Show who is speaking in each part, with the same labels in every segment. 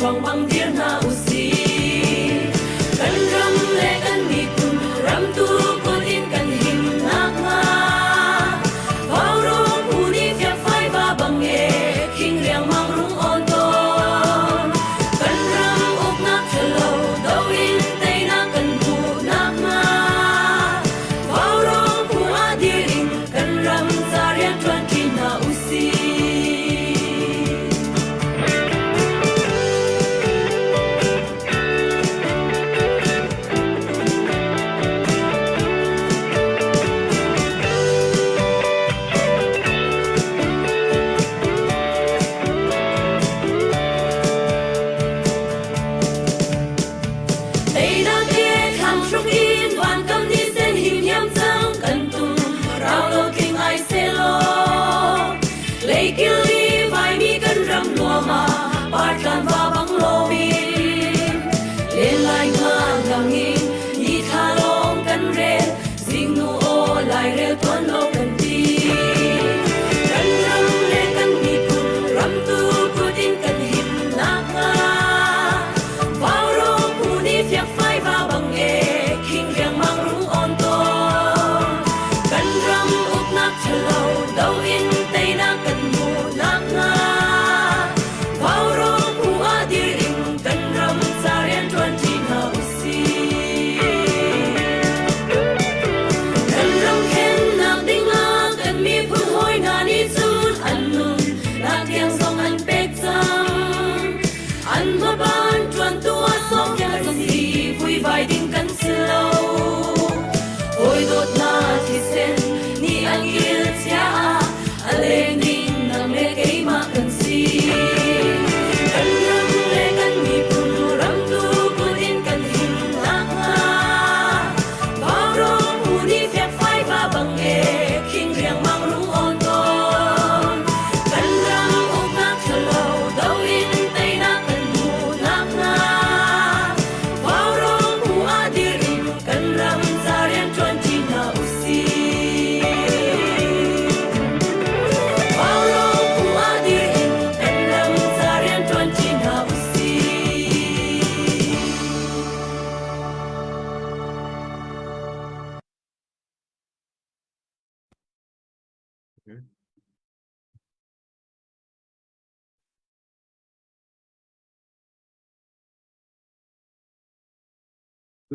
Speaker 1: trong băng thiên na usi kan ram le kan mi kun ram tu kun in kan him nak nga vào rong uni phia phai va bang e king riang mang rung on ton kan ram uk nak chelo do in tei na kan bu nak nga vào rong pu adirin kan ram zarian tuan na usi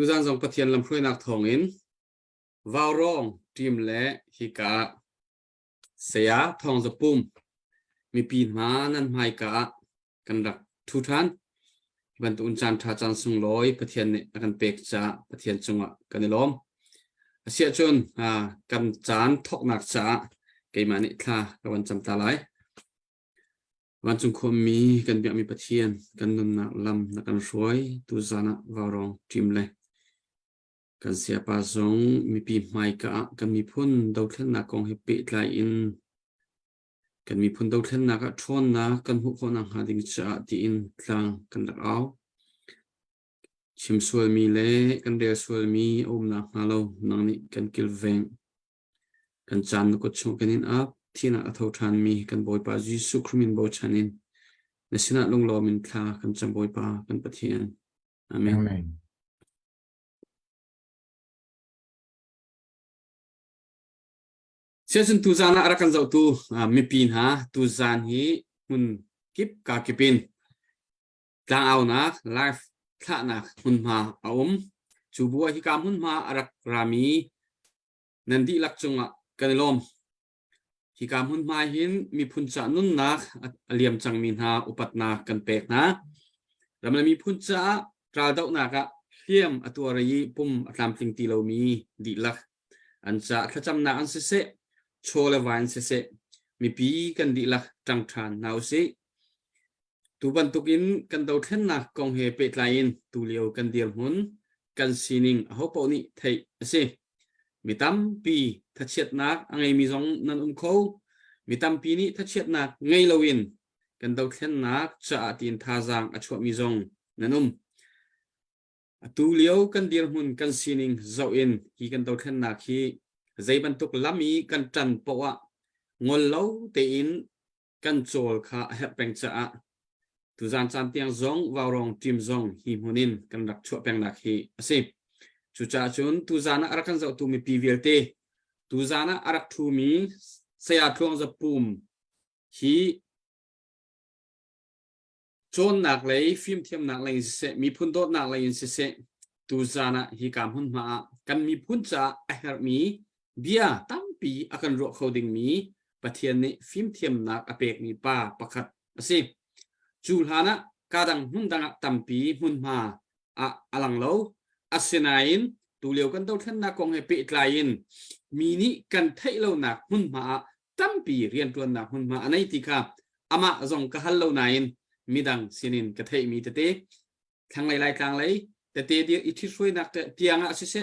Speaker 2: ดูจานส่งประเทียนลำพูนนักทองอินวาวร้องทีมและฮิกาเสียทองสปุ่มมีปีมานั่นไม่กะกันดักทุทันบรรทุนจานทาจันสุงลอยประเทียนเนี่ยกันเปกจะประเทียนจังหวะกันในล้อมเสียจนกันจานทอกหนักจะเกี่ยมานิท่ากับวันจำตาไหลวันจุงคมมีกันเบียมีประเทียนกันนุนนักลำนักกันสวยดูจานวาวร้องทีมเลยกันเสียปาสงมีปีใหม่กะกันมีพุ่นดาวเทียนนักกองเฮปิไลอินกันมีพุ่นดาวเทียนนักชนนักกันหุคนนักหาดิงจะตีอินกลางกันดักเอาชิมสวยมีเล่กันเดียสวยมีอมนักฮัลโหลนังนี้กันกิลเวงกันจานนกชงกันอินอัพที่นักอัฐทานมีกันบอยปาจิสุครมินบอยชันินในสินะลงรอมินทากันจำบอยปากันปะเทียนอาเมนเชื่อฉันตูจานะรักกันเจ้าตูมีปีนหาตูจานฮีหุ่นกิบกากิปินกลางเอานักไลฟ์ท่านักหุ่นมาเอาจูบัวฮิกามหุ่นมารักรามีนันดีลักจงะกันลมฮิกามหุ่นมาหินมีพุ่นจานุนนักเลียมจังมินหาอุปัตนากันเปกนะแล้วมันมีพุ่นจาตราดอกนักเทียมอตัวรีปุ่มตามติงตีเรามีดีลักอันจะขจำนาอันเสะโชว์ละวันเสะมีปีกันดีลักจังทานนาวสิตูบันตุกินกันดาวเทนนักกองเฮเปตไลน์ตูเลียวกันเดียร์หุนกันซีนิงเขาปอนี่ไทยสิมีตั้มปีทัดเชียดนักไงมีสองนันเขามีตั้มปีนี้ทัดเชียดนักไงลาวินกันดาวเทนนักจะตีนทาจังอชวมีสองนันตูเลียวกันเดียร์หุนกันซีนิงเจ้าอินฮีกันดาวเทนนักฮีใจบรรทุกลำมีกันจันปะงอลเล่าเตอินกันโจลข้าแฮปเปงจะ tu zan chan tiang zong vào rong tim zong hi munin kan rak chua peng nak hi asip chu cha chun tu zana arakan zau tu mi pvlte tu zana arak thu mi saya thong za pum hi chon nak lei phim thiam nak lei se mi phun dot nak lei se se tu zana hi kam hun ma kan mi phun cha a her mi bia tampi akan ro khoding mi pathian ni phim thiam nak apek mi pa pakhat asip chulhana kadang hundang tampi hun ma a alang lo asinain tu leo kan do than na kong he pe tlain mi ni kan thai lo nak hun ma tampi rian tuan nak hun ma anai ti kha ama zong ka hal lo nain midang sinin ka thai mi te thang lai lai tlang lai te dia ithi soi nak te tianga se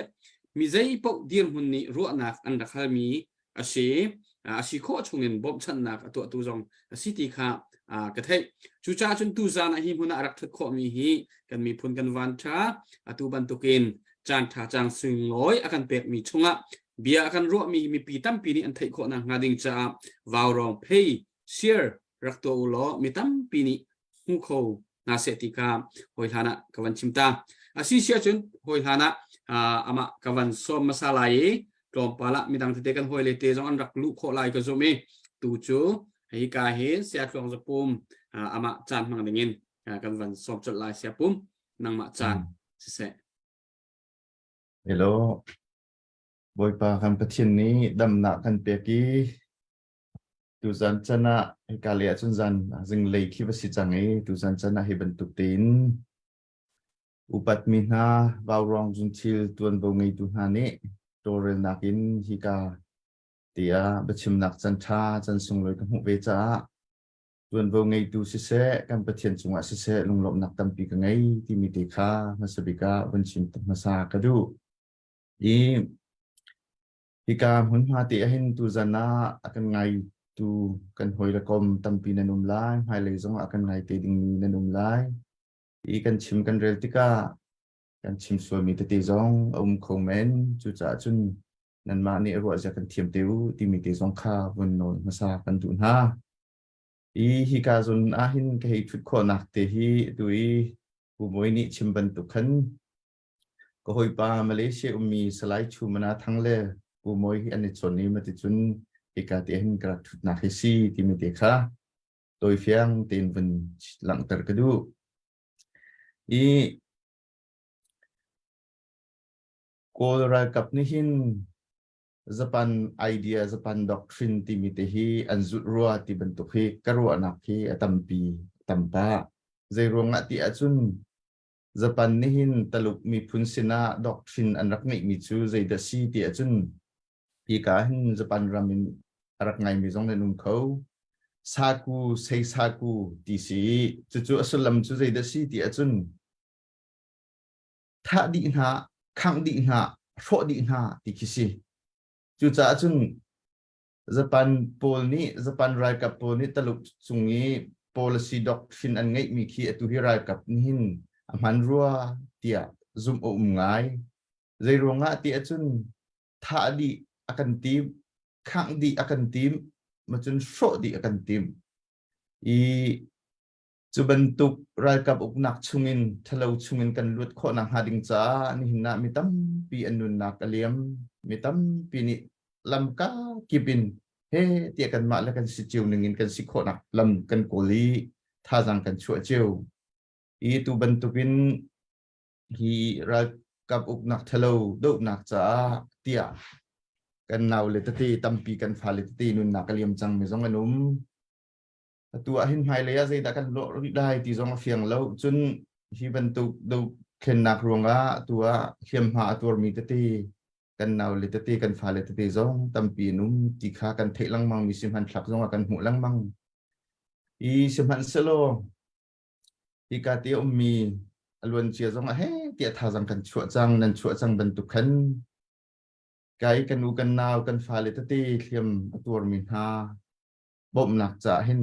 Speaker 2: mi zai po dir hun ni ro nak an da khal mi asi kho chungin bom chan nak tu zong asiti kha ka thai chu cha chun tu zana hi huna arak thot kho mi hi kan mi phun kan wan tha atu ban tukin chan tha chang swing loi akan pek mi chunga bia akan ro mi pi tam pi ni an thai kho na ngading cha waw rong pay share rak to lo mi tam pi ni hu kho na se ti ka hoi hana kawan chimta asi sia chun hoi hana ama kawan som masala ye tom pala midang te kan hoi le te jong an rak lu kho lai ka zo me tu chu hi ka he sia thlong za pum ama chan mang dingin kan van som chot lai sia pum nang ma chan se
Speaker 3: hello boy pa kan pathin ni dam na kan pe ki tu zan chana ka le chun zan jing lei khi ba si chang ei tu zan chana hi ban tu tin upat mi na waw rong jun thil tuan bo ngei tu ha ni torel nakin hi ka tia bachim nak chan tha chan sung loi ka hu ve cha tuan bo ngei tu si se kan pathin chunga si se lunglop nak tam pi ka ngei ti mi te kha na sabika ban chim ta masa ka du hi ka hun ha ti a hin tu zana akan ngai tu kan hoi la kom tam pi na num lai hai le zong akan ngai te ding ni na num lai kan chim kan rel tika kan chim so mi te zong khomen chu cha chun nan ma ni ro ja kan thiam teu ti mi te zong kha bun non masa kan tu ha hi ka zun a hin ka hi thut kho nak te hi tui bu moi ni chim ban tu khan ko hoi pa Malaysia mi salai chu mana thang le bu moi hi ani chon ni ma ti chun hi ka te hin ka thut na hi si ti mi te kha toi fiang tin vun lang tar ka du ko ra kap ni hin Japan idea Japan doctrine ti mi te hi anzut ruwa ti bentuk hi karwa nak hi atampi tampa zairunga ti achun Japan ni hin taluk mi phunsina doctrine anrak ngai mi chu zaida si ti achun pi ka hin Japan ramin arak ngai mi jong nenum kho saku sei saku ti si chu asulam chu zaida si ti achun tha di na khang di na ro di na ti kisi chu cha chun Japan pol ni Japan rai kap pol ni taluk chungi policy doctrine an ngai mi khi atu hi rai kap ni hin aman ruwa tia zum ngai zaironga ti achun tha di akan tim khang di akan tim machun sho di akan tim chu bentuk rai kap uknak chungin thalo chungin kan lut kho na hading cha ni hinna mitam pi anun na kaliam mitam pi ni lam ka kipin he tia kan ma la kan si chiu ningin kan si kho na lam kan koli tha jang kan chu chiu tu bentukin hi rai kap uknak thalo do nak cha tia kan naw le tati tampi kan phale tati nun na kaliam chang me jong anum tu ahin hai le ya zai da kan lo dai ti jong fiang lo chun hi bentuk do khen nak ronga tua khiam ha tur mi tati kan naw le tati kan phale tati jong tampi num ti kha kan theilang mang mi sim han thlak jong kan hu lang mang sim han selo hi ka ti mi alwan chia jong he tia tha jang kan chu chang nan chu chang bentuk khan kai kan u kan naw kan phale tati khiam tur mi ha bom nak cha hin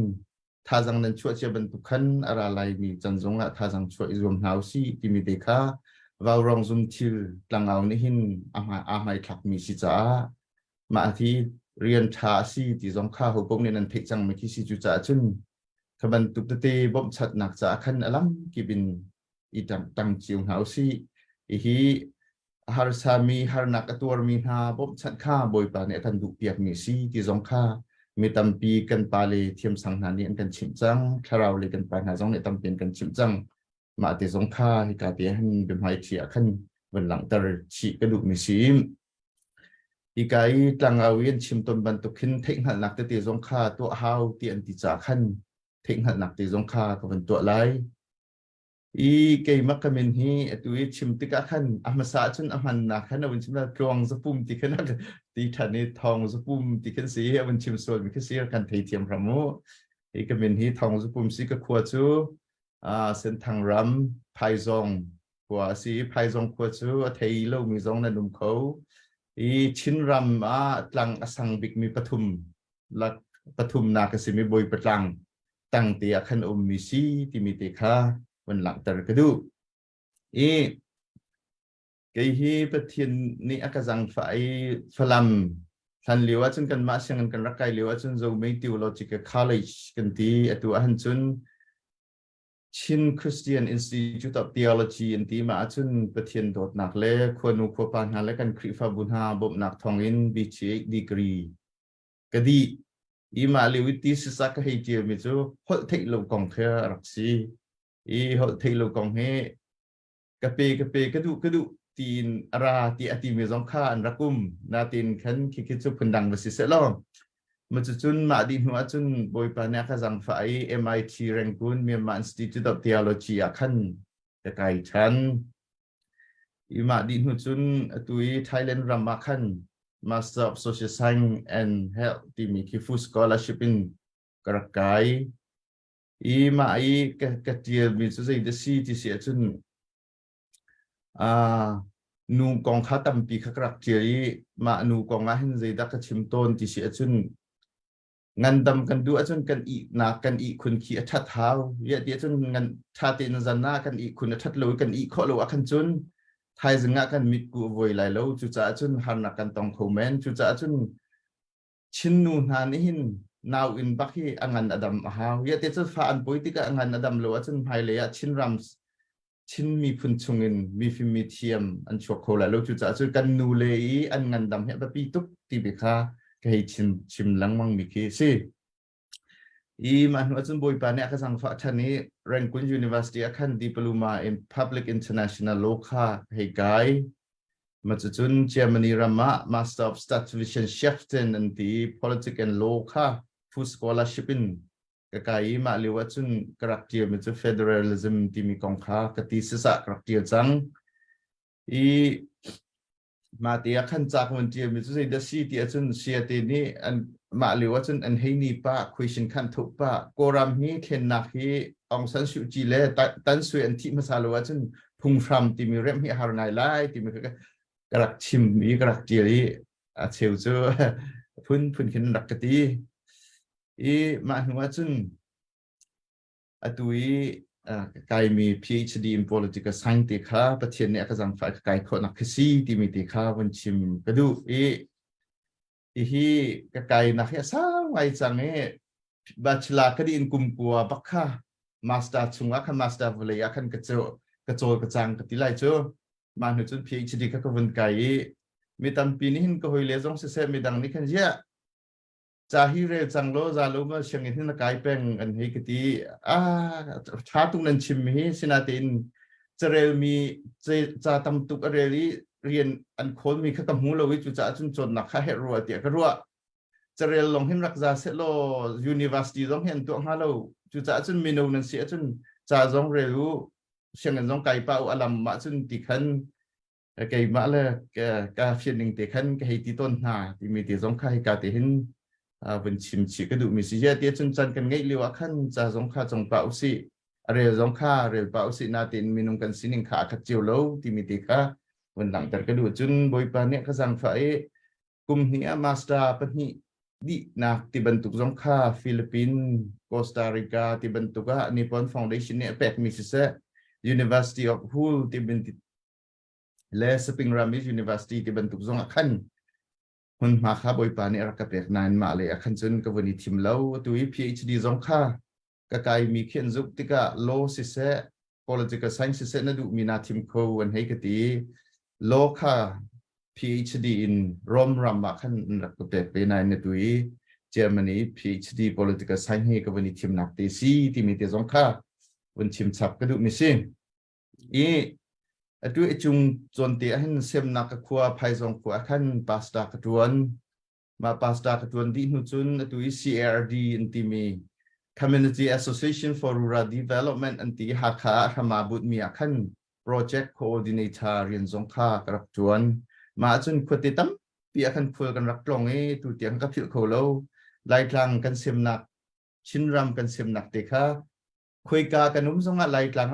Speaker 3: tha jang nan chu che bentuk khan ara lai mi chan jong la tha jang chu izom hau si ti mi te kha vào rong zum thil tlang au ni hin a mai thak mi si cha ma thi rian tha si ti jong kha ho bong ni nan thek chang mi ki si chu cha chun บันตุกตีบ่มชัดหนักจะขันอลัมกิบินอีตังจิวหาวซีอีฮีฮาร์ซามีฮาร์นักตัวมีนาบ่มชัดข้าบ่อยปานเนี่ยกันดุเปียกมีซีที่สงข้ามีตำปีกันปาเลเทียมสังหารนี่กันชิมจังคาราวเลยกันปาหาจงเนี่ยตำเป็นกันชิมจังมาที่สงข้าให้กาเตียหันเป็นหายเฉียขันบนหลังตรชีกระดูกมีซีมอีกไอ้ตังเอาเวียนชิมตนบรรทุกขึ้นเทคหันหนักตีสงข้าตัวฮาวที่อันติจ่าขันเทคหันหนักตีสงข้ากับเป็นตัวไรอีเกย์มักกะเมนฮีตัวชิมติกะขันอามาสาจนอามันนักขันเอาเป็นชิมละกรองสปุ่มติขันนักตีทันนี่ทองสปุ่มติขันสีเอาเป็นชิมส่วนมีแค่สีกันเทียมพระโมอีกะเมนฮีทองสปุ่มสีก็ขวดจูเส้นทางรำไพซองหัวสีไพซองขวดจูเทียโลมีซองนันดุมเขาอีชินรำตรังอสังบิกมีปฐุมลักปฐุมนากสิมีบอยปตรังตั้งเตียขันอมมีสีที่มีเตคาวันหลังตระกดูเกฮีประเทศนี้อากาศจังไฟฝรั่งทันเลี้ยวจนกันมาเชียงกันรักไกลเลี้ยวจนเราไม่ติวโลจิกคอลเลจกันทีตัวหันจนชินคริสเตียนอินสติทูตออฟเทโอโลจีอันที่มาจนประเทศโดดหนักเล่ควรนุควปานหาและกันคริฟาบุญหาบบหนักทองอินบีเชดีกรีก็ดีอีมาเลวิตีสิสักให้เจียมิจูฮอลเทคโลกองเครักซีอีฮอลเทคโลกองเฮกะเปกระดูตีนราตีอติเมซองข้าอันรักุมนาตีนขันคิดจุพันดังบสิเสลอมาจุนมาดีหัวจุนบอยปานะข้าจังไฟ MIT แรงกุนเมียนมา Institute of Theology ขันจะไกลชันอีมาดีหัวจุนตุย Thailand รัมมาขัน Master of Social Science and Health ที่มีคิฟูสกอลาชิปินกระไกอีมาอีกระเทียมีสุดท้ายเดซีที่เสียจุนนูกองข้าตั้มปีขกรักเจียมานูกองอาหินใจดักชิมต้นที่เสียจุนงานดำกันดูจนกันอีนักกันอีคุณขี้ทัดเท้าเยอะเดียจนงานชาตินจันนากันอีคุณทัดลอยกันอีข้อลอยขันจุนไทยจึงกันมิดกูไว้ไหลแล้วจุจ้าจุนหันนักกันต้องคอมเมนต์จุจ้าจุนชินนูนานิหินนาวอินบักฮีอังานอดัมฮาวเยอะเดียจนฟ้าอันปุยติกอังานอดัมลอยจนไฮเลยชินรัมชินมีพุนชงินมีฟิมีเทียมอันชกโคแล้วจุจ้าจุกันนูเลยอันงานดำเฮปปีตุกตีบิคาก็ให้ชิมหลังมังมีเคสิอีมันว่าจนบอยปานเนี่ยก็สังฝักชันนี้แรงกุน University อาคันดิปลูมา in Public International Law ค่ะให้ไกมาจนเจอร์มนีรามา Master of Statistician Shefton อันที่ Politics and Law ค่ะ Full Scholarship in ก็ไกมาเรียกว่าจนกระเทียมมันจะ Federalism ที่มีกองค่ากติศิษะกระเทียมจังอีมาเตียขันจากมันเจียมิจุดเดซีที่อาจารย์เสียตีนี้อันมาเรียกว่าอาจารย์อันให้นี่ป้าคุยชินขันทุกป้าโกรามฮีเข็นนักฮีองซันสุจีเล่ตันสวยอันที่มาสาลว่าอาจารย์พุงฟรัมที่มีเรื่องฮีฮาร์ไนไลที่มีกระชิมมีกระเจียรีอาเชียวเจอพุ่นเข็นรักกตีอีมาหัวอาจารย์อตุยกายมี PhD in Political Science ติค่ะประเทศนี้ก็จังฝ่ายกายคนนักศิลป์ที่มีติค่ะวันชิมกระดูฮีกายนักสร้างไว้จังบัชลาคดีอินกุมกัวบักค่ะมาสเตอร์ชุงอาคันมาสเตอร์วิเลยอาคันกระโจกระจังกติไลโจมาหนุน PhD ก็วันกายมีตำปีนี้หินก็หอยเลจงเสมีดังนี้กันเยอะจาฮิเรจังโลจาลูมาเชียงอินที่นักไก่เป็นอันนี้ก็ที่ท้าตุงนันชิมฮีสินาตินจะเรียมีจะทำตุกเรียนอันคนมีขั้นหูเราวิจุจ่าจุนจนนักข้าเหรัวเตียกรัวจะเรียนลงหินรักษาเซโล University ต้องเห็นตัวฮาโลจุจ่าจุนมีนูนันเสียจุนจ่าจงเรียรู้เชียงกันจงไก่เป้าอลัมมาจุนติขันไก่มาเลยกาเฟียนหนึ่งติขันก็ให้ติต้นหาที่มีติจงข้าให้กาติหินเป็นชิมชิกระดูมีสิเยอะเดียจนจันกันไงเรียกว่าขั้นจะสงข้าจงเป่าสิอะไรสงข้าเรียเป่าสินาตินมีนุ่งกันสินิงขาขัดเจียวโลที่มีติค่ะวันหลังแต่กระดูจนบอยปานเนี่ยก็สั่งฝ่ายกลุ่มนี้มาสเตอร์ปนิดีนักที่บรรทุกสงข้าฟิลิปปินส์โคสตาริกาที่บรรทุกะนิปปอนฟาวเดชั่นเนี่ยแปกมิสิเซ University of Hull ที่บรรทุกและสปริงรามิส University ที่บรรทุกสงขั้นคนมาข้าบอยปานเนี่ยรักกับเด็กนานมาเลยขันจนกับวันนี้ทีมเราตัว PhD สงข้า กะไกมีเขียนจุกติกะโลสิเซ political science สิเซนะดูมีนาทิมโควันให้กติโลค่ะ PhD in Rome Rama ขั้นรักเตไปในนดุย Germany PhD political science ให้กับวันนี้ทีมนักเตซีที่มีเตสองค่ะวันทีมฉับก็ดูมิสิอีดูจุงจนเตียให้เซมนักขัวภายสองขัวขั้นปาสตากระทวนมาปาสตากระทวนที่หุ่นจุนดู CRD อันที่มี Community Association for Rural Development อันที่หักขาธรรมาบุตรมีขั้น Project Coordinator เรียนสงค่ากระทวนมาจนคนติดตั้มปีอาคันคุยกันรักตรงนี้ตัวเตียงกับผิวโคโลไล่กลางกันเซมนักชินรำกันเซมนักเด็กค่ะคุยกากันนุ่มสงไล่กลาง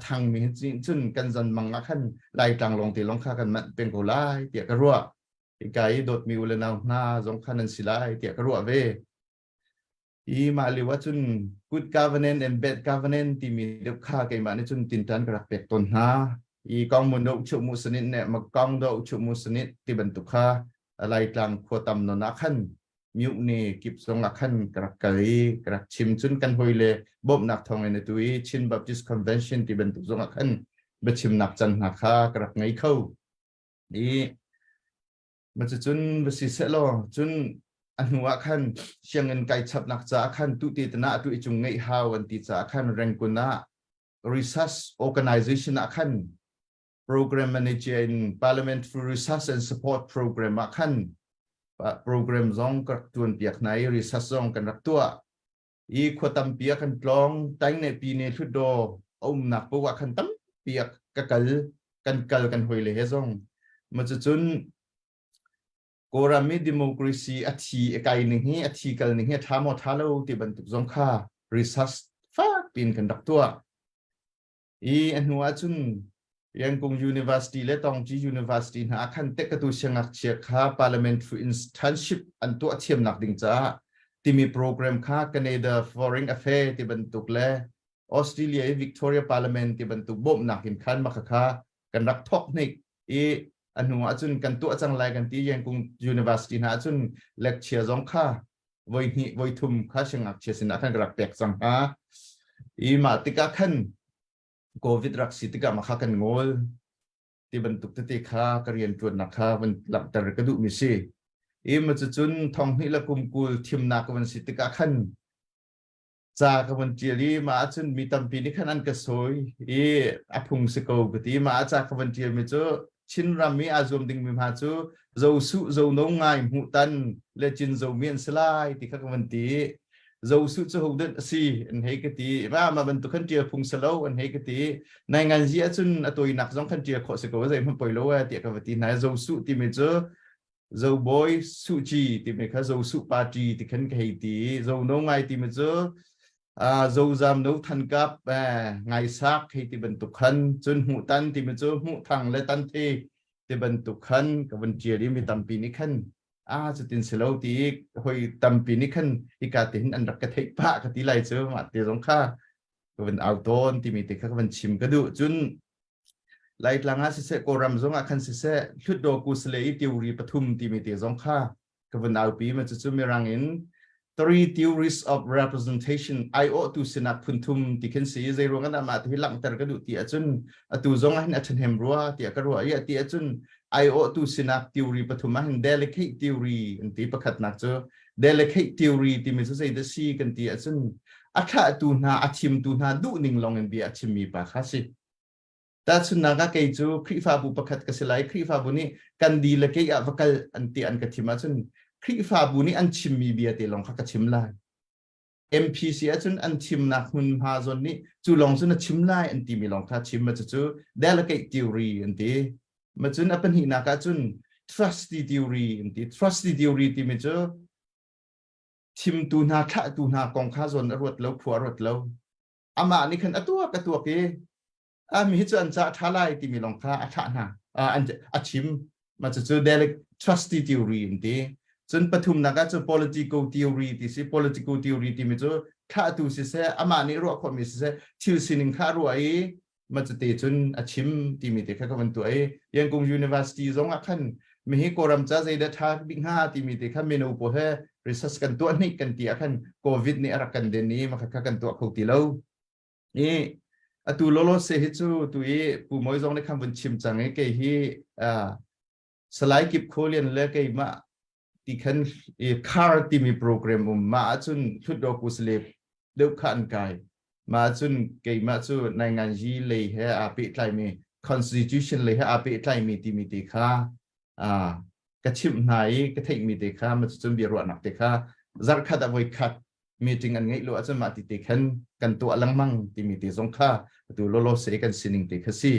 Speaker 3: ทางมีจุนกันจันมังอาคันไล่กลางลงตีลงค่ากันมันเป็นโกไล่เตียกระรัวอีกไก่โดดมิวเลนเอาหน้าสงคันนันสิไล่เตียกระรัวเวอีมาลีว่าจุน good governance and bad governance ที่มีเด็กค่ากันมาในจุนตินตันกระเป็กต้นหาอีกองมุนดชุมุสนิดเนี่ยมากองดชุมุสนิดที่บรรทุกค่าอะไรกลางขวดตำนนักขันมิวนี่กิบสงนักขันกระไก่กระชิมจุนกันหอยเลยบบนักทองในตัวชินบัพติสคอนเวนชั่นที่บรรทุกสงนักขันบัชิมนักจันนักค่ากระไงเข้านี่มันจะจุนบัสิเสลอจุนอันหัวขันเชียงเงินไก่ฉับนักจ่าขันตุติตนาตุอิจุงไงฮาวันติจ่าขันแรงกุนา research organization นักขันProgram Manager in Parliamentary Research and Support Program มาขั้น Program ซองกระตุ้นเปียกไหน Research ซองกันรักตัวอีขวดตำเปียกกันกลองตั้งในปีนี้ทุดโดหนักปวดขันตำเปียกกันหอยเลยซองมันจะจนโกรามิดิโมคราซีอัฐิไกหนึ่งอัฐิกันหนึ่งท้าหมดท้าเลวที่บรรทุกซองค่า Research ฟ้าปีนกันรักตัวอีอันหัวจุนยังคง University และตองจี University หาขั้นเตกตุเชียงอักเชียค่า Parliamentary Internship อันตัวเทียมหนักดิ่งจ้าที่มีโปรแกรมค่า Canada Foreign Affairs ที่บรรทุกและ Australia Victoria Parliament ที่บรรทุกบ่มหนักหินคันมาค่ากันรักทอกนิกอันหัวจุนกันตัวจังไรกันที่ยังคง University หาจุนเลคเชียร์สองค่าไว้ทุ่มค่าเชียงอักเชียสินะขั้นกระแปกสังหามาติกาขั้นโควิดรักสิติกามาข้ากันงอลที่บรรทุกติข้ากเรียนจวนนักข้ามันหลับแต่กระดูมิซีมันจะจุนทองฮิละกุมกุลทีมนักวันสิติกาขันจากวันเจรีมาจุนมีตัมปีนี้ขันอันกระสวยอพุงสกกติมาจากวันเจมีจูชินรามีอาจมดิ่งมีมาจูเจ้าสุเจ้าน้องไงหูตันเลจินเจ้าเมียนสลายที่ข้าวันตีเจ้าสุดจะหูเดินสิอันเฮกตีมาบรรทุกขันเจียพุงสโลอันเฮกตีในงานเสียจุนตัวหนักสองขันเจียขอสกว่าใจมันปล่อยโลว่าเตียกับตีนายเจ้าสุที่มีเจ้าบอยสุจีที่มีข้าเจ้าสุปาจีที่ขันเฮตีเจ้าน้องไงที่มีเจ้าจำนู้ทันกับไงซักให้ที่บรรทุกขันจนหูตันที่มีเจ้าหูทางและตันที่บรรทุกขันกับวันเจียที่มีตัมปีนี้ขันจะตินเสลาตีหอยตัมปีนี้ขันอีกาตินอันรักกระเทยปะกติไลเจอมาเตียสงค่าก็เป็นเอาต้นที่มีติข้ากันชิมกระดูจุนไล่หลังอาศิเสกรำสงอาคันศิเสชุดโดกุสเลอิติวรีปทุมที่มีเตียสงค่าก็เป็นเอาปีมันจะจุมีรังอิน three theories of representation ไอโอตุสนักพุนทุมที่ขันสีใจรวงกันมาที่หลังแต่กระดูเตียจุนตุสงให้อัจฉริยะรัวเตียกระรัวเตียจุนไอโอตุสินักทีโอรีปฐุมมาเห็น delicate theory อันที่ประคัดนักเจอ delicate theory ที่มีสิ่งที่ซีกันที่อันซึ่งอัฐตูนาอัชิมตูนาดูนิ่งลงเงินเบียชิมมีปะค่ะสิแต่สุนัขก็จะครีฟาบุประคัดก็สลายครีฟาบุนี้กันดีเลยก็อย่าวักอันที่อันกัดทิมาซึ่งครีฟาบุนี้อันชิมมีเบียที่ลงข้ากับชิมไล่ MPC ซึ่งอันชิมนักหุ่นพาจนนี้จู่ลงซึ่งชิมไล่อันที่มีลงข้าชิมมันจะจู่ delicate theory อันที่มันจุนอเป็นหินักจุน trusty theory ที่ trusty theory ที่มันจะทิมตูนาข้าตูนากองข้าจนรวดแล้วผัวรวดแล้วอามานี่ขันตัวกระตัวเกมีหิจันจะท้าไล่ที่มีลองข้าอัฐานาอันจะชิมมันจะเจอ delicate trusty theory ที่จนปฐุมนักจุน political theory ที่สิ political theory ที่มันจะข้าตูสิเสอามานี่รัวคนมีสิเสทิลสินิงข้ารัวมันจะตีจนอาชิมที่มีแต่แค่คนตัวยังคง University สองขันมีให้โกรัมจ้าใจเด็ดทักบิ๊กห้าที่มีแต่แค่เมนูโปรเฮ research กันตัวนี้กันเตียกันโควิดนี่อะไรกันเดนี้มาคักกันตัวเขาตีเรานี่ตูโลโลเซฮิจูตุยปูมอยจงในคำวันชิมจังไอ้เกฮีสไลด์กิบโคเลียนเลือกไอ้มาที่ขันคาร์ที่มีโปรแกรมมาจุนทุดดอกกุศลเดือดขันกายมาจุนเกมาจุนในงานจีเลยให้อาปิไลมี constitution เลยให้อาปิไลมีที่มีติค่ากระชิมไหนกระเทกมีติค่ามาจุนเบียร์หนักติค่าจัดขัดเอาไว้ขัดมีจริงอันไงรู้อาจจะมาติติขันกันตัวลังมังที่มีติสงค่าตัวโลโลเสกันสินิงติคสี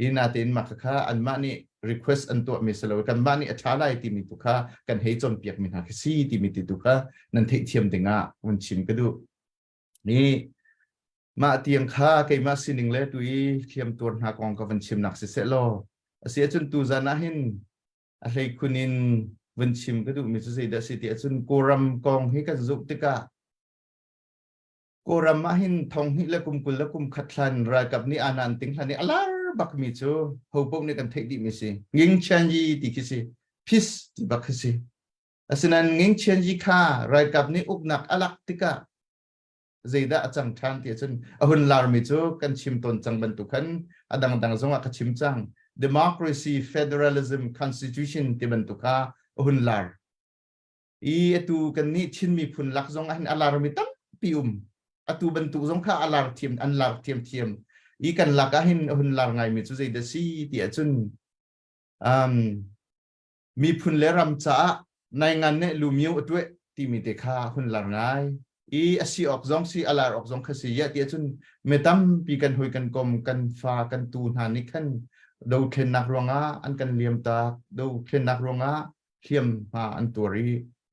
Speaker 3: อินาตินมาค่าอันมานี่ request อันตัวมีสโลกันบ้านนี่อัชาไลที่มีตุค่ากันให้จนเปียกมีนักสีที่มีติตุค่านั่นเทียมติงอ่ะวันชิมก็ดูนี่มาเตียงค่าเกมาสินิงเล่ตุยเทียมตัวหากองกับวันชิมนักเสร็จแล้วเสียจนตูจานะหินอะไรคุณอินวันชิมก็ดูมีสุดท้ายเดสิเตียจนโกรัมกองให้กันจุกติกาโกรัมมาหินทองหิและกุมกุลและกุมขัดลันรายกับนี่อานันติงลันนี่อลาบักมิจูฮูปงนี่กันเทคดิมิสิงิงเชนจีติคิสิพิสติบักสิอาศัยงิงเชนจีค่ารายกับนี่อุกนักอลักติกาเจด้าจังทางที่จนหุ่นลาร์มิจูกันชิมตนจังบรรทุกันอดังดังจงว่ากันชิมจัง democracy federalism constitution ที่บรรทุกาหุ่นลาร์ตูกันนี่ชินมีพุนลักจงอันอลาร์มิตั้มปิอุมตูบรรทุกจงค่าอลาร์เทียมอันลาร์เทียมกันลักหินหุ่นลาร์ไงมีจุดใจเดซี่ที่จนมีพุนเลรัมจ้าในงานเนี่ยลูมิวด้วยที่มีเด็กข้าหุ่นลาร์ไงอาศัยออกจงสีอลาร์ออกจงข้าศึกที่จนเมื่อตั้มปีกันหุยกันกลมกันฟ้ากันตูนหานิขันดูเข็นนักรวงอันกันเลียมตาดูเข็นนักรวงเขียมมาอันตัวรี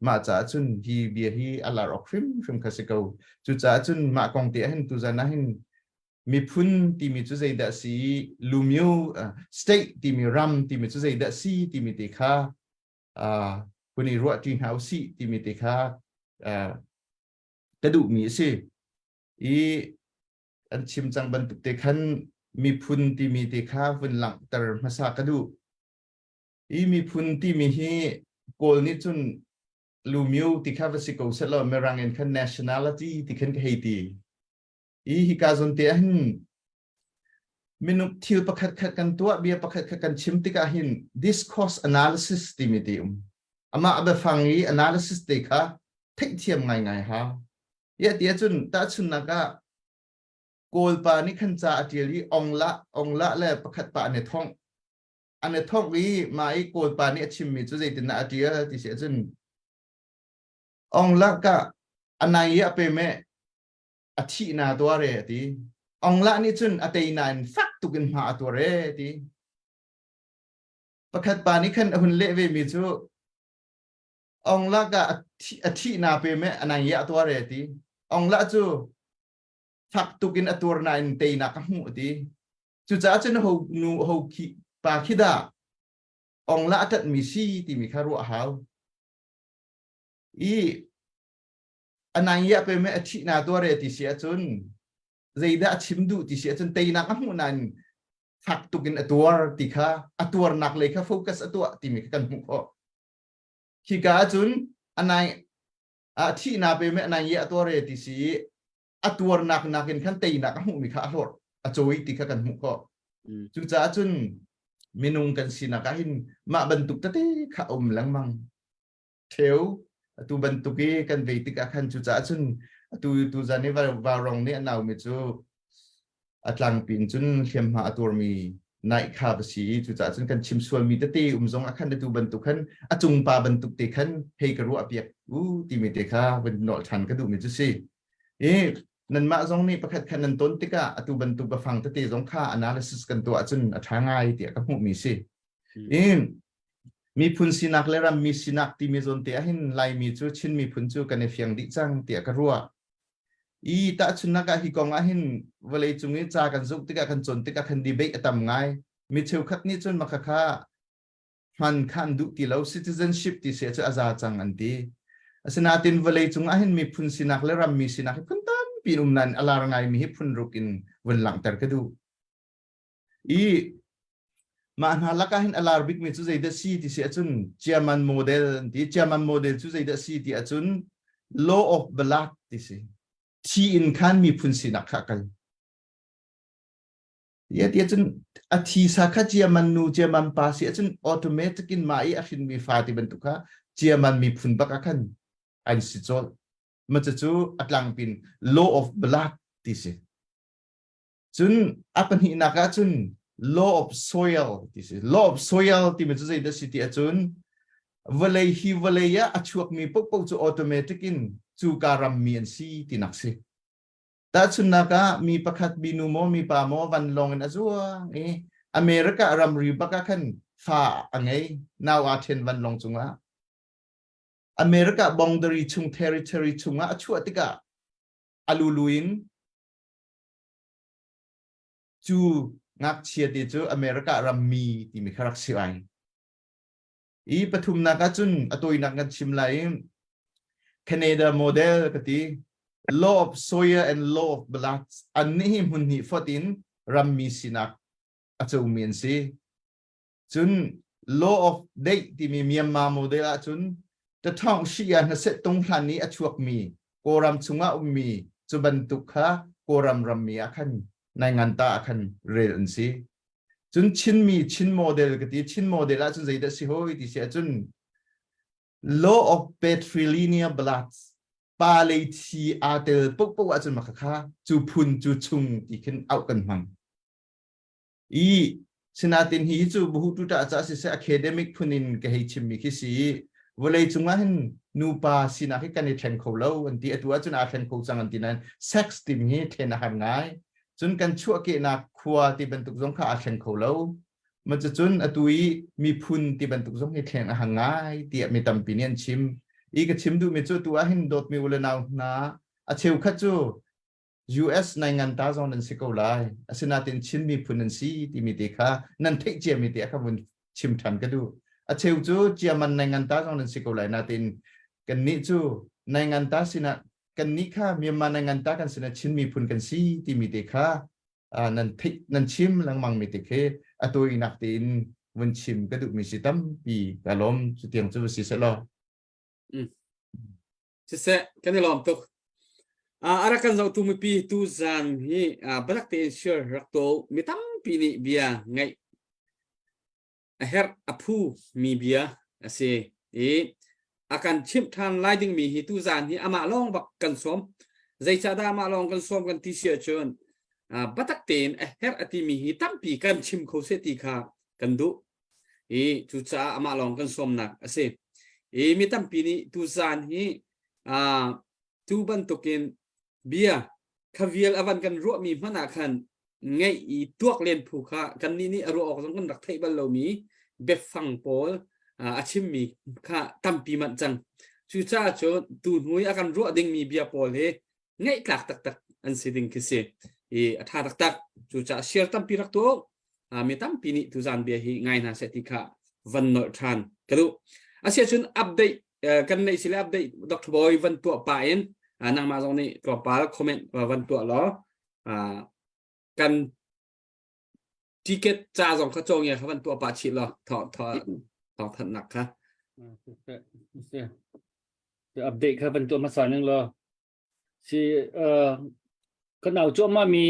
Speaker 3: มาจากจนฮีเบียฮีอลาร์ออกฟิมข้าศึกเอาจุดจากจนมากองเตียหินตุจานะหินมีพุนที่มีจุดใจเดสีลูมิวสเตทที่มีรัมที่มีจุดใจเดสีที่มีเด็กข้าคนนี้รัวที่เฮาสีที่มีเด็กข้ากระดูมีสิอันชิมจังบรรทุกเด็กขันมีพุนที่มีเด็กข้าฟุนหลังแต่มาสากระดูมีพุนที่มีฮีโกลนิจุนลูมิวที่ข้าวัสิโกเสร็จแล้วเมรังเงินขัน nationality ที่ขันเฮตีฮิกาจนเตียหินมินุทิลประคัดกันตัวเบียประคัดกันชิมติกาหิน discourse analysis ที่มีที่อามาอับฟังอี analysis เด็กข้าเทคเทียมไงฮะเยอะจุนตาจุนนักโกลปานี่ขันจ่าเทียรีองละและประคัดปาในท้องอันในท้องวีมาไอโกลปานี่ชิมมีจุดใจตินาเทียที่เสียจุนองละก็อันไหนเยอะไปไหมอธินาตัวเรตีองละนี่จุนอธินานฟักตุกินมาตัวเรตีประคัดปานี่ขันหุ่นเละเวมีจูองละก็อธินาไปไหมอันไหนเยอะตัวเรตีองละจูฟักตุกินตัวนั้นเตยนักหูตีจุดจ้าจนหูขีปาคิดาองละตัดมีซีที่มีคารุอาหาวอันนั้นเยอะไปไหมอธินาตัวเรติเสียจนใจได้ชิมดูที่เสียจนเตยนักหูนั้นฟักตุกินตัวติค่ะตัวนักเลยค่ะโฟกัสตัวที่มีกันหูก็ขีกาจนอันนั้นอธินาไปไหมอันนั้นเยอะตัวเรติเสียตัวนักเห็นขั้นเตยนักหูมีค่ะหลอดจอยติค่ะกันหูก็จุดจ้าจนมินุงกันสินักหินมาบรรทุกตะเตข้าหลังมังเทวตูบรรทุกกันเวติกาขันจุดจ้าจนตูจานี่วารองเนี่ยนาวมิจูอัตลังปินจนเข้มหาตัวมีนายข้าบสีจุดจ้าจนกันชิมส่วนมีตะเตจงขันตูบรรทุกขันจุงปาบรรทุกเตขันเฮกรัวเปียกตีมีเตข้าเป็นหนอชันก็ดูมิจูสินั่นมาจงนี่ประคัดขันนันต้นติกาตูบรรทุกฟังตะเตจงข้า analysis กันตัวจนทางง่ายเตียก็หูมีสิมีพุนสินักเลรำมีสินักที่มีจนเตียหินลายมีจูชินมีพุนจูกันในเฟียงดิจังเตียกรัวตาชุนนักฮิกองหินเวลาจุงนี้จากกันจุกติกากันจนติกากันดีเบตตามง่ายมีเชลคัดนี้จนมาค่ามันขันดุที่เรา citizenship ที่เสียจะอาซาจังอันดีสนาตินเวลาจุงหินมีพุนสินักเลรำมีสินักพุนตันปีนุ่มนั้นอลารงไงมีพุนรุกินวันหลังแต่ก็ดู มาหาลักการอลาร์บิกมีจุดใจเดซีที่เสียจุนเจอมันโมเดลที่เจอมันโมเดลจุดใจเดซีที่จุน law of blood ที่สิที่อินคันมีพุนสินักขักันยาที่จุนอาทิสักเจอมันนูเจอมันปาสีจุนอัตโนมัติกินมาอีอาชินมีฟาติเป็นตุกะเจอมันมีพุนบักกันอันสิจอลมันจะจูอัตลังเป็น law of blood ที่สิจุนอัปนินักจุนlaw of soil ที่สิ law of soil ที่มันจะใช้ได้สิที่จุนเวลาฮีเวลายะอชวกมีปุ๊บปุ๊บจูอัตโนมัติกินจูการัมมีนซีที่นักสิแต่จุนนักมีประคัดบินูโมมีปาโมวันลงนะจัวอเมริการัมรีบักกันฟ้าอันไงนาวาเทนวันลงจุงละอเมริกาบองดารีชุงเทริทอรีชุงอะชัวติกะอาลูลุยนจูงักเชียติจูอเมริการัมมีที่มีคารักสิไออีปฐุมนักจุนอตัวนักกันชิมไลแคนาดาโมเดลกติ law of soil and law of blood อันนี้มุนหิฟตินรัมมีสินักอาจจะมีนสิจุน law of day ที่มีเมียนมาโมเดลจุนจะท่องชียนเสตรงพลันนี้อชวกมีโกรัมชุงะมีจุบันตุกะโกรัมรัมมีอาคันในงานตาอาคันเรียนสิจุนชินมีชินโมเดลกติชินโมเดลจุนใจเดสิโฮที่เสียจุน law of patrilineal blood ปาเลทีอาเตลปุ๊บปุ๊บอาจุนมาค่ะจูพุนจูชุงที่ขึ้นเอากันมังอีสนาตินฮีจูบุหุตุตาอาจารย์เสอะคาเดมิกพุนินก็ให้ชิมมีคิสีเวลาจุงว่าเห็นนูปาสินาให้กันในเทรนโคเลวอันที่ตัวจุนอาเทรนโคจังอันที่นั้นเซ็กซ์ติมฮีเทนอาหารง่ายจนกันชั่วเกนักครัวที่บรรทุกสงข้าอาเทรนโคเลวมันจะจนอตุยมีพุนที่บรรทุกสงให้เทรนอาหารง่ายที่มีตำปีเนียนชิมอีกชิมดูมีจูตัวเห็นโดดมีอุลนาวนาอาเชวขัดจู US ในงานตาจงนั้นสิกเอาไลอาศินาตินชิมมีพุนนันซีที่มีเด็กค่ะนั่นเทคเจียมีเด็กค่ะมันชิมทันก็ดูอาเชวจูเจียมันในงานตาจงนั้นสิกเอาไลนาตินกันนี้จูในงานตาสินะกันนี้ค่ะมีมันในงานตากันสินะชิมมีพุนกันซีที่มีเด็กค่ะนั่นเทคนั่นชิมหลังมังมีเด็กค่ะตัวอีนักตินวันชิมก็ดูมีสิตั้มปีกะล้มสุดเตียงจูสิเสลอ
Speaker 2: จะเสะกันในลมตุกอารักกันเราตุมปีตุจันฮีบักเตนเชื่อรักโตมีตั้มปีนี้เบียไงเฮร์อพูมีเบียเสakan chim than lai ding mi hi tu zan hi ama long bak kan som zai cha da ma long kan som kan ti sia chon batak ten her ati mi hi tam pi kan chim kho se ti kha kan du chu cha ama long kan som nak ase mi tam pi ni tu zan hi tu ban token bia khavial avan kan ro mi mana khan ngai I tuak len phu kha kan ni aro ok jong kan rak thai bal lo mi be phang polอาชิมมีค่ะตั้มปีมันจังชูจ้าโจตูนหุยอาการรัวดิ่งมีเบียปอลเฮง่ายกลักตักอันสิดิ่งคือเสียท่าตักชูจ้าเชียร์ตั้มปีรักตัวมีตั้มปีนี้ทุจานเบียฮีง่ายนะเสติค่ะวันนอร์ทานกระดูอาเซียชุนอัปเดตกันในสิลอัปเดตดรบอยวันตัวป่าเองนางมาตรงนี้ตัวป่าแล้วคอมเมนต์วันตัวล้อกันทิเก็ตจ้าสองขจงเนี่ยครับวันตัวป่าชิดล้อถอดต้องถนัดค่ะ
Speaker 4: จะอัปเดตครับเป็นตัวมาสอนนึงรอสิกันเอาจ้วมามี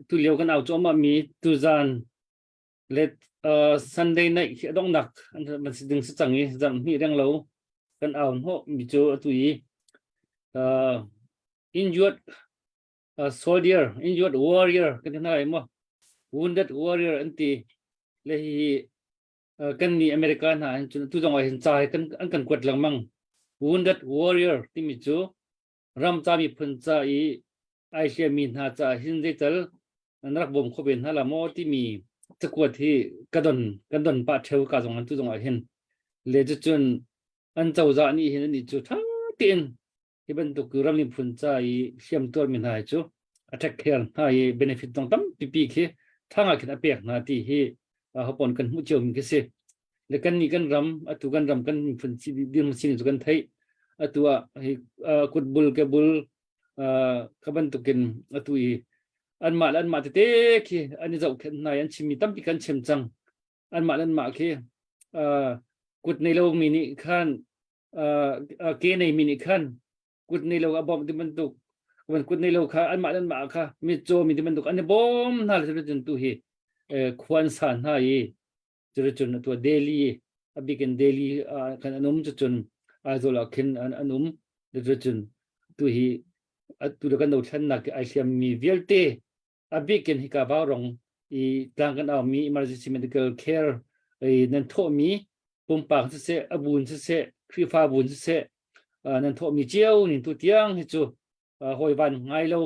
Speaker 4: ตุเลียวกันเอาจ้วมามีตุจานเลดSunday night ต้องหนักมันสิดึงสังนี้จังมีเรื่องเรากันเอาโหมีโจตุยinjured soldier injured warrior กันที่ไหนมั้ง wounded warrior อันที่เลยกันนี่อเมริกันฮะทุกจังหวัดเห็นใจกันอันกันกวดหลังมั่ง wounded warrior ที่มีจูรำจามีพันใจไอเชียมีนาจาหินเดตลนักบ่มขบินฮะละโมที่มีตะกวดที่กระดนปะเทวกาจงอันทุกจังหวัดเห็นเลจจนอันเจ้าจานี่เห็นนี่จูทั้งตีนที่เป็นตุกุรำมีพันใจเชื่อมตัวมีนาจู attack here ให้ benefit ตรงตั้มปีๆที่ทั้งอาคิดอเปียกนาทีที่เขาปนกันมุ่งเชื่อมกันสิแล้วกันนี่กันรำตัวกันรำกันphầnดินมันสิ่งตัวกันไทยตัวกุดบุลกับบุลขบันตุกินตัวอันมาเตะๆอันนี้จะเอาแค่ไหนอันชิมีตั้มปีกันเชื่อมจัง อันมาลันมาคือกุดในโลมินิขันเกในมินิขันกุดในโลอบอมที่มันตุกวันกุดในโลค่ะอันมาลันมาค่ะมิโจมิที่มันตุกอันนี้บอมน่าจะเป็นตัวฮีควันสันฮะยีจะจุนตัวเดลีอบิกันเดลีกันอันนุ่มจะจุนอาโซลาคินอันนุ่มจะจุนตัวฮีตัวกันดูฉันนักไอเซียมีเวลเตอบิกันฮิกาบารองอีต่างกันเอามี emergency medical care ไอ้นั่นโทมีปุ่มปากเสะอบุญเสะครีฟ้าบุญเสะนั่นโทมีเจียวนี่ตัวเตียงฮิจูหอยวันไงเรา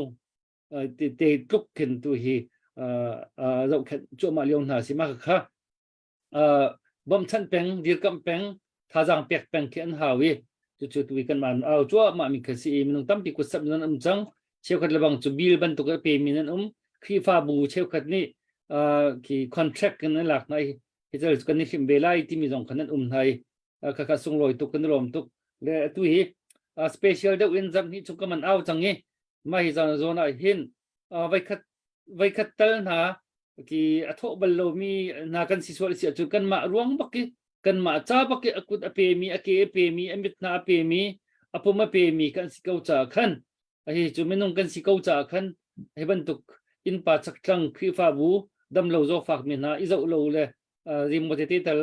Speaker 4: เตลุกขึ้นตัวฮีเราแค่จมาเลี้ยงหาสิมากค่ะบ่มชันเป็งดีร์กัมเป็งท่าจังเป็กเป็งเขียนหาวิจุดวิกันมันเอาจั่วมามีคือสิมันตั้มปีกุศลนั้นจังเชี่ยวขัดระวังจุบิลบันตุกเปมินันครีฟ้าบูเชี่ยวขัดนี่ที่คอนแทรคกันนั่นหลักในที่จะกันนี่เบลายที่มีสองขนาดไทยข้าส่งลอยตุกกันรวมตุกและตัวนี้สเปเชียลเดวินจังนี่ชุกมันเอาจังงี้ไม่จะโซนอะไรเห็นไว้คัดเตลนะที่อัฐบลโลมีนักสิสวลเสียจุกันมาร่วงบักกันมาจ้าบักอกุดอเปมีอเกอเปมีอมิตนาอเปมีอภุมอเปมีกันสิเกาจากขันไอ้จุไม่นุ่งกันสิเกาจากขันให้บรรทุกอินปัจจักจังคือฟ้าบูดำโลโซฝากมีนะอิจโลเลยริมโมเตเตล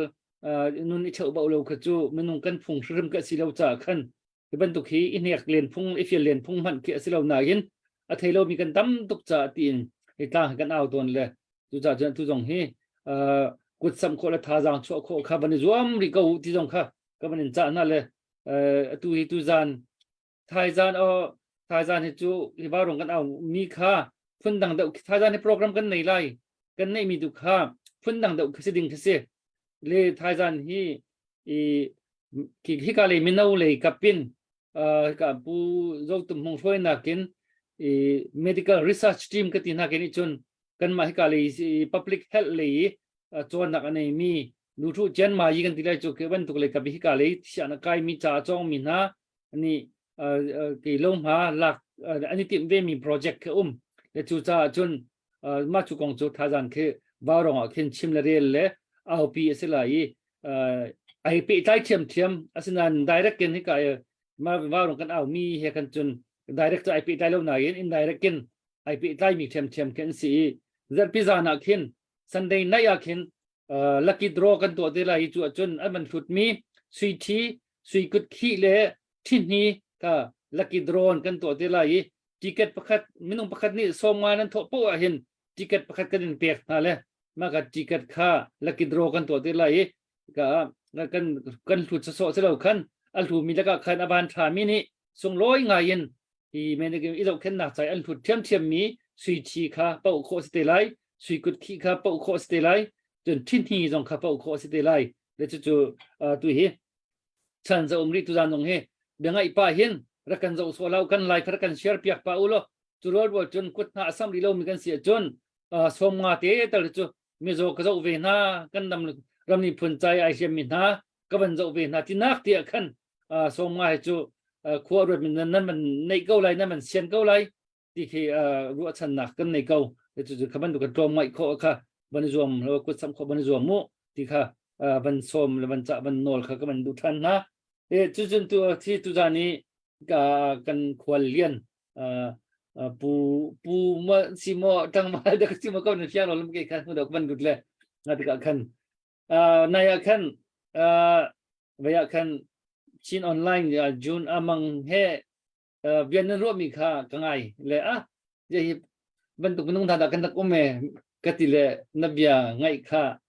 Speaker 4: นุ่นอิเชอบ่โลขจูไม่นุ่งกันพุงริมกันสิเกาจากขันให้บรรทุกฮีอินเอกเลียนพุงอิฟเลียนพุงมันเกี่ยสิเกาหนายินอัฐเโลมีกันตั้มตุกจ่าตีนให้ต่างกันเอาตัวเลยทุจ่าทุจงฮีกุดสัมโคละท่าจังชั่วโคข้าบันจวมริกาอุติจงข้าก็บันจ่านั่นเลยตุจานไทยจานให้จูที่บ้านกันเอามีค่าพุ่นดังเดาไทยจานให้โปรแกรมกันในไลกันในมีดุค่าพุ่นดังเดาคือสิ่งที่เสียเลยไทยจานที่กาเลยมินาเลยกับปินกับผู้เจ้าตุ้มมงช่วยนักกินmedical research team ก็ที่นักกินจนกันมาให้กาเลย public health เลยจวนนักอันนี้มีดูทุกเจนมาอีกันที่ไรจุกวันตุกเลยกับฮิกาเลยที่อันกายมีจ่าจงมีนะอันนี้กี่ลงหาหลักอันนี้ที่ได้มีโปรเจกต์คือและจุจ่าจนมาจุกงจุท่าจันคือบารองขึ้นชิมละเรียนเลยเอาปีเสลายไอปีใต้เทียมอาศัยนั้น direct กันฮิกามาบารองกันเอามีเฮกันจน direct ไอปีใต้แล้วไหน indirect กันไอปีใต้มีเทียมกันสิจะพิจารณาขึ้นSunday night อยากเห็นlucky draw กันตัวเดียวเลยจู่จนมันฟุตมีสุยกุดขี้เละที่นี่ก็ lucky draw กันตัวเดียวเลยทิเก็ตประคัดไม่ต้องประคัดนี่ส่งมานั้นทั่วไปเห็นทิเก็ตประคัดกันเปียกนั่นแหละมากับทิเก็ตค่า lucky draw กันตัวเดียวเลยก็กันฟุตสดๆแล้วกันอัลทูมีแล้วก็คันอบานทามินี่ส่งร้อยไงยันที่แม้ในอีเราเข็นหนักใจอัลทูเทียมมีสุยชีค่าเป้าโคสเตไลสุยกุดขี้ข้าเป้าโคสเตไลจนทิ้งที่จงข้าเป้าโคสเตไลแล้วจู่ตัวเฮฉันจะริตุจานจงเฮเดี๋ยวไงป้าเห็นรักกันจะสวากันไลฟ์รักกันเชียร์เปียกป้าอุโลจู่รอดว่าจนกุดหน้าซ้ำรีโลมีกันเสียจนสมมาเตะแต่ละจู่มีโจก็จะเวน่ากันดำรำนี้พุ่นใจไอเชียมิน่าก็มันจะเวน่าที่นักเตียกันสมมาให้จู่ขวดรถมันนั้นมันในเก้าไรนั้นมันเชียนเก้าไรที่คือรัวฉันหนักกันในเก้าจู่ๆขบันดูกันตรงไม่ข้อค่ะบันจวมแล้วก็สัมขบันจวมมุที่ค่ะบันส้มแล้วบันจะบันโนลค่ะก็มันดูทันนะจู่ๆตัวที่ตุจานี้กันควรเลียนปูมาซิโมตั้งมาเด็กซิโมก็นั่นเชียร์เราลำเกกันมันดอกบันดุดเลยนั่นที่กันนายกันเวียกันชินออนไลน์จูนอามังเฮเวียนนั้นรู้มีค่ะกังไงเลยจะbentuk menung tanda kan tak ome katile nabia ngai kha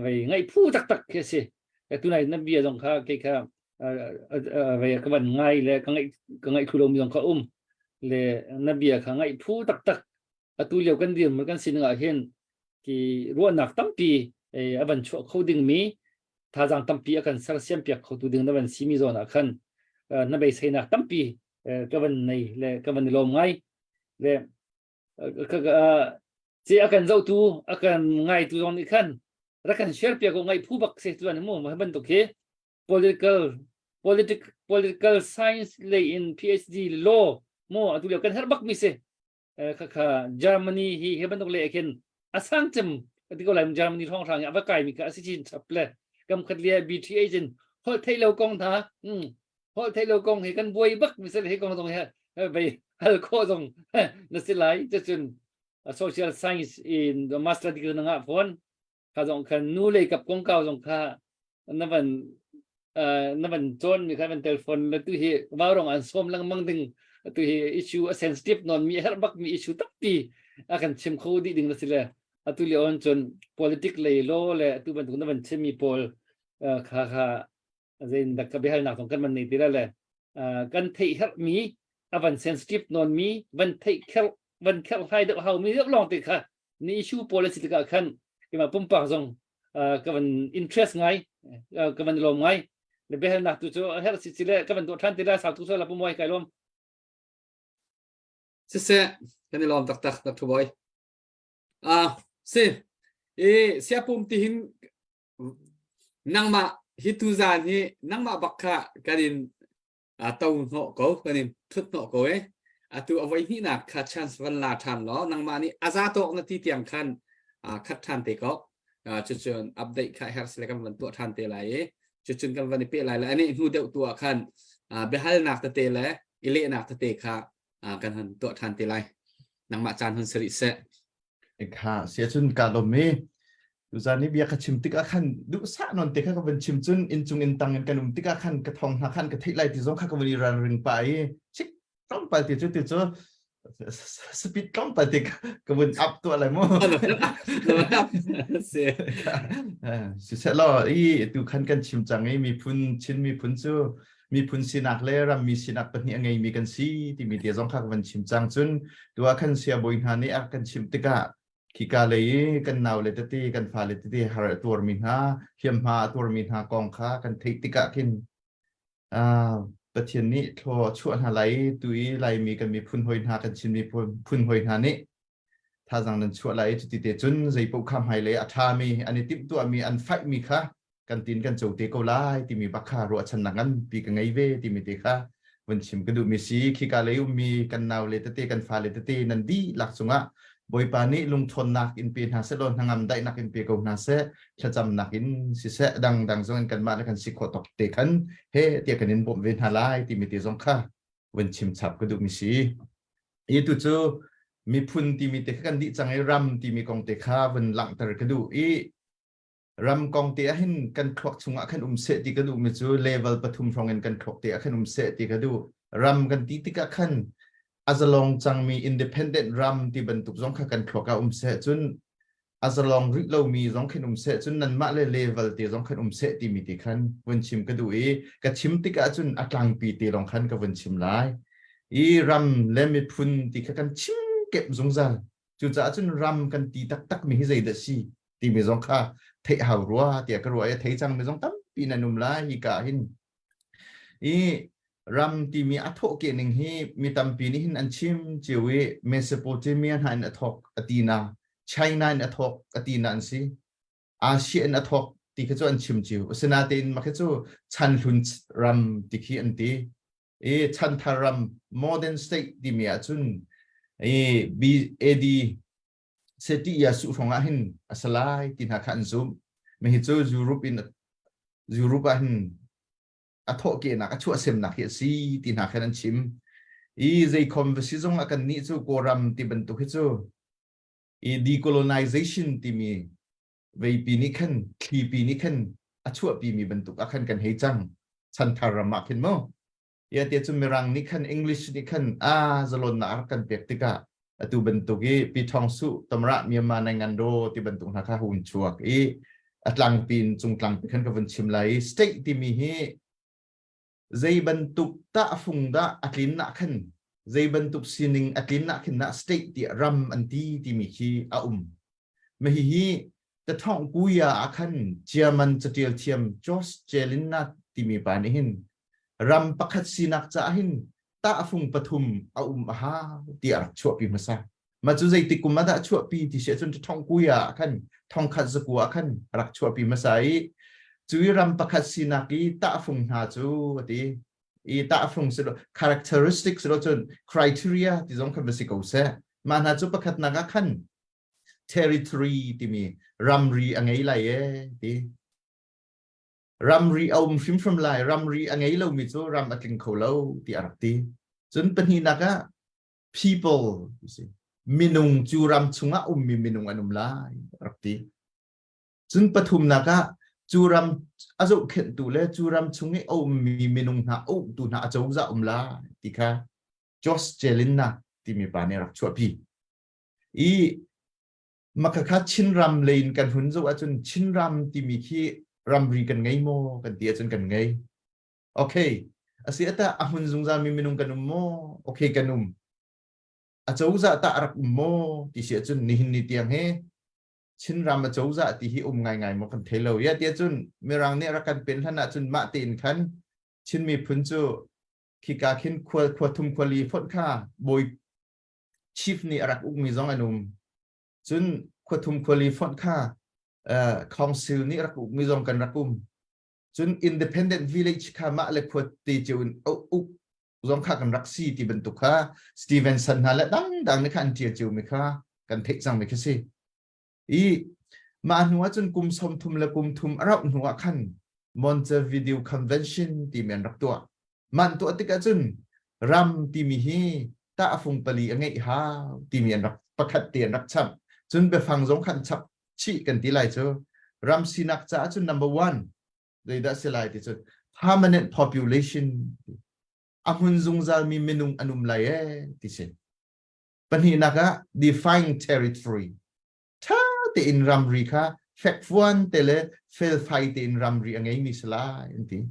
Speaker 4: vai ngai phu tak ke se tu nai nabia jong kha ke kha vai ka ban ngai le ka ngai khulom jong kha le nabia kha ngai phu tak atu leu kan dim kan sin nga hen ki ro nak tampi aban chu coding mi tha jang tampi akan sar siam pyak kho tu ding na ban simi zona khan na bai sei nak tampi ka ban nei le ka ban lom ngai le si akan zau tu akan ngai tu zon ikan rakan share pia ko ngai phu bak se tu an mo ma ban to ke political science le in PhD law mo atu le kan har bak mi se kha Germany hi ban to le ken asang chem ที่ก็หลายมันจะมันท้องทางอย่างว่าไก่มีกระสิจินสับเลยกำคัดเลีย BTA จนพอไทยเรากองท่าพอไทยเรากองเห็นกันบวยบักมิสเลยให้กองตรงนี้ไปฮัลโคตรงนั่นสิไลจะจน social science in the master degree นั่งอ่ะฝนข้าจงคันนู่เลยกับกองเก่าจงข้านั่นมันโจนมีใครเป็นเทเลโฟนแล้วตัวเฮว่ารงอันส้มลังมังดึงตัวเฮ issue sensitive นอนมีฮาร์บักมี issue ตักตีakan chem kho di ding la sila atu le on chon politic le lo le atu ban tu na ban chemi pol kha zain dak ka behal na tong kan man ni tira le kan thei har mi avan sensitive non mi ban thei khel hai de how mi long ti kha ni issue policy ka khan ki ma pum pa zong ka ban interest ngai ka ban lom ngai le behal na tu cho her si sila ka ban to than tira sa tu so la pum moi kai lom
Speaker 2: se kan ni lom tak nak tu boy se siapum ti hin nangma hituzan hi nangma bakha kanin tau no ko kanin thut no ko atu awai hi na kha chance van la than lo nangma ni azato na ti tiang khan khat than te ko chuchun update kha her selekan van tu than te lai chuchun kan van pe lai la ani hu deu tu khan behal nak te le ile nak te kha kan han tu than te lai nangma chan hun sri se
Speaker 3: ค่ะเสียจุนการลมมีดูจานี้เบียร์ชิมติกาขันดูสะนนเตะข้าก็เป็นชิมจุนอินจุงอินตังกันติกาขันกระทองหักขันกระทิไลติจงข้าก็เป็นรันริงไปชิคต้องไปติดจุสปีดต้องไปติก็เป็นอัพตัวอะไรมั้งเสียสุดท้ายแล้วดูขันกันชิมจังไงมีพุนชินมีพุนจูมีพุนสินักเล่รำมีสินักปนิยังไงมีกันซีที่มีเดียจงข้าก็เป็นชิมจังจุนดูว่าขันเสียบอยหานี่อากันชิมติกาขี้กาเลยกันนาวเลยตีกันฟ้าเลยตีหาตัวมินหาเขียมหาตัวมินหากองค้ากันทิติกะกินประเทศนี้ทัวชวนหาไหลตุยไหลมีกันมีพุ่นหอยหากันชิมมีพุ่นหอยหานี่ถ้าจังนั้นชวนไหลจุดเตจุนใจปุกคำไหลอัฐามีอันนี้ติดตัวมีอันไฟมีค่ะกันตีนกันโจเตกไลที่มีบักคารัวชันนังันปีกันไงเวที่มีเตค่ะวันชิมกระดูมีสีขี้กาเลยมีกันนาวเลยตีกันฟ้าเลยตีนันดีหลักสุงะบอยปานี้ลุงทนนักอินปีนหาเสลอนทางงามได้นักอินปีกงนาเสชะจำนักอินสิเสดังจงกันมาแล้วกันสิขอตกเตะกันเฮเตียกันอินบ่มเวนหาไลที่มีเตจงค่ะวันชิมฉับก็ดูมีสีอีตุจูมีพุนที่มีเตกันดิจังไอรำที่มีกองเตค่ะวันหลังตระก็ดูอีรำกองเตะหินกันคลอกชุงอ่ะขันเสที่ก็ดูมีจูเลเวลปฐุมฟองกันคลอกเตะขันเสที่ก็ดูรำกันตีติกะขันอาจลองจังมี independent ram ที่บรรทุกจงขักันคลอกเอาเสจุนอาจลองริเรามีจงขันเสจุนนั้นมาเลยเลเวลที่จงขันเสที่มีที่ขันวันชิมก็ดูกับชิมติกะจุนอักลังปีที่ลองขันกับวันชิมไลรัมเล่มีพุนที่ขันชิมเก็บจงจันจุดจุนรัมกันตีตักมีให้ใจเดชีที่มีจงข้าเทหารัวเตียกรัวเทจังมีจงตั้มปีนันนุมไลฮิกาหินรัมที่มีอัฐกเกนิงฮีมีตัมปีนี้หินอันชิมเจวิเมสโปเตเมียนหันอัฐกอตีนาไชน่าอัฐกอตีนันซีอาเซียนอัฐกที่เขาจะอันชิมจิวสนาตินมาเขาจะชันลุนรัมที่ขี้อันตีชันทารัมโมเดิร์นสเตทที่มีอาจุนบีเอดีเซติยาสุฟงอาหินอัสลายที่นักขันซุมไม่เห็นจะยูโรปหินอัฐกเกนักชั่วเซมนักเฮซีที่นักขันชิมใจคอมเวอร์ซิซงอากันนี้จูโกรัมที่บรรทุกจูdecolonization ที่มีเวปีนี้ขันคีปีนี้ขันชั่วปีมีบรรทุกอากันกันให้จังชันทารมาขึ้นมั้งยาเตียจุมรังนี้ขัน English นี้ขันจะลนนักกันเปียกติกะตัวบรรทุกปีทองสุตมระเมียมาในงานโดที่บรรทุกนักหุ่นชัวกอัตลังปีนจงกลางปีขันกับวันชิมไลสเต็กที่มีให้ใจบรรทุกตาฟุงดาอัตลินนักขันใจบรรทุกสินิงอัตลินนักขันนักสเต็กที่รัมอันที่มีขี้ไม่ฮีแต่ท่องกุยาขันเจียมันจะเทียมเทียมจอสเจลินนักที่มีปานิหินรัมปักขัดสินักจะหินตาฟุงปฐุมฮาที่อักชั่วปีมาซามาจุใจติกุมาดาชั่วปีที่เชื่อจนจะท่องกุยาขันท่องขัดสกัวขันรักชั่วปีมาซาจุยรัมปักขัดสินักตาฟุงหาจูที่ตาฟุงสุด characteristics สุดจน criteria ที่ต้องคำว่าสิ่งเก่าเสมาหาจูปักขัดนักขัน territory ที่มีรัมรีอังไงไรที่รัมรีเอาฟิมฟรมไลรัมรีอังไงเรามีตัวรัมอักลิงเขาเราที่อารักที่จนเป็นหินักะ people มินุงจูรัมชุงะมีมินุงอนุมไลอารักที่จนปฐุมนักะจูรัมอาจุเข็นตัวเลยจูรัมชุงะมีมินุงหาตัวหาอาจุจะไลที่ค่ะจอสเจลินนะที่มีปานรักชัวพี่มักค่ะชินรัมเลนกันหุ่นโจอาจนชินรัมที่มีขี้รัมรีกันไงโมกันที่อาจนกันไงโอเคอาศัยแต่อาหุ่นจงจามีมินุงกันโมโอเคกันอาจจะตารักโมที่เสียจนนิหินนิที่ยังเฮชินรัมอาจจะที่ฮิง่ายๆมากันเทเลวยาที่อาจนมีรังเนี่ยรักกันเป็นท่านอาจนมาตีนขันชินมีพุ่นโจขี้กาขินขวดทุ่มขวลีฟดข้าบอยชีฟนี่รักมีจงอนุมจนขวดทุ่มขวลีฟดข้าคองซิลนี่รักมีจงกันรักจน independent village ข้ามาเลยขวดตีจูนจงข้ากันรักซีที่บรรทุกข้าสตีเวนสันฮาเลดังนี่ข้าอันเทียจูไม่ข้ากันเทคจังไม่คิดสิมาหัวจนกุมสมทุมและกุมทุมรับหัวขันมอนเตวิดีโอคอนเวนชั่นที่มันรักตัวมันตัวติกาจุนรัมที่มีฮีตาฟงปลีอังไงฮาที่มีรักประคัดเตียนรักชับจนไปฟังสงขันชับชี้กันที่ไรเจ้ารัมสินักจ้าจุน number one เลยได้สลายที่จุด permanent population อาหุนจงจามีเมนุงอนุมไลที่เช่นปัญหานักะ define territory ถ้าที่อินรัมรีค่ะ fact one แต่เลย fail fight อินรัมรีอังไงมีสลายอันที่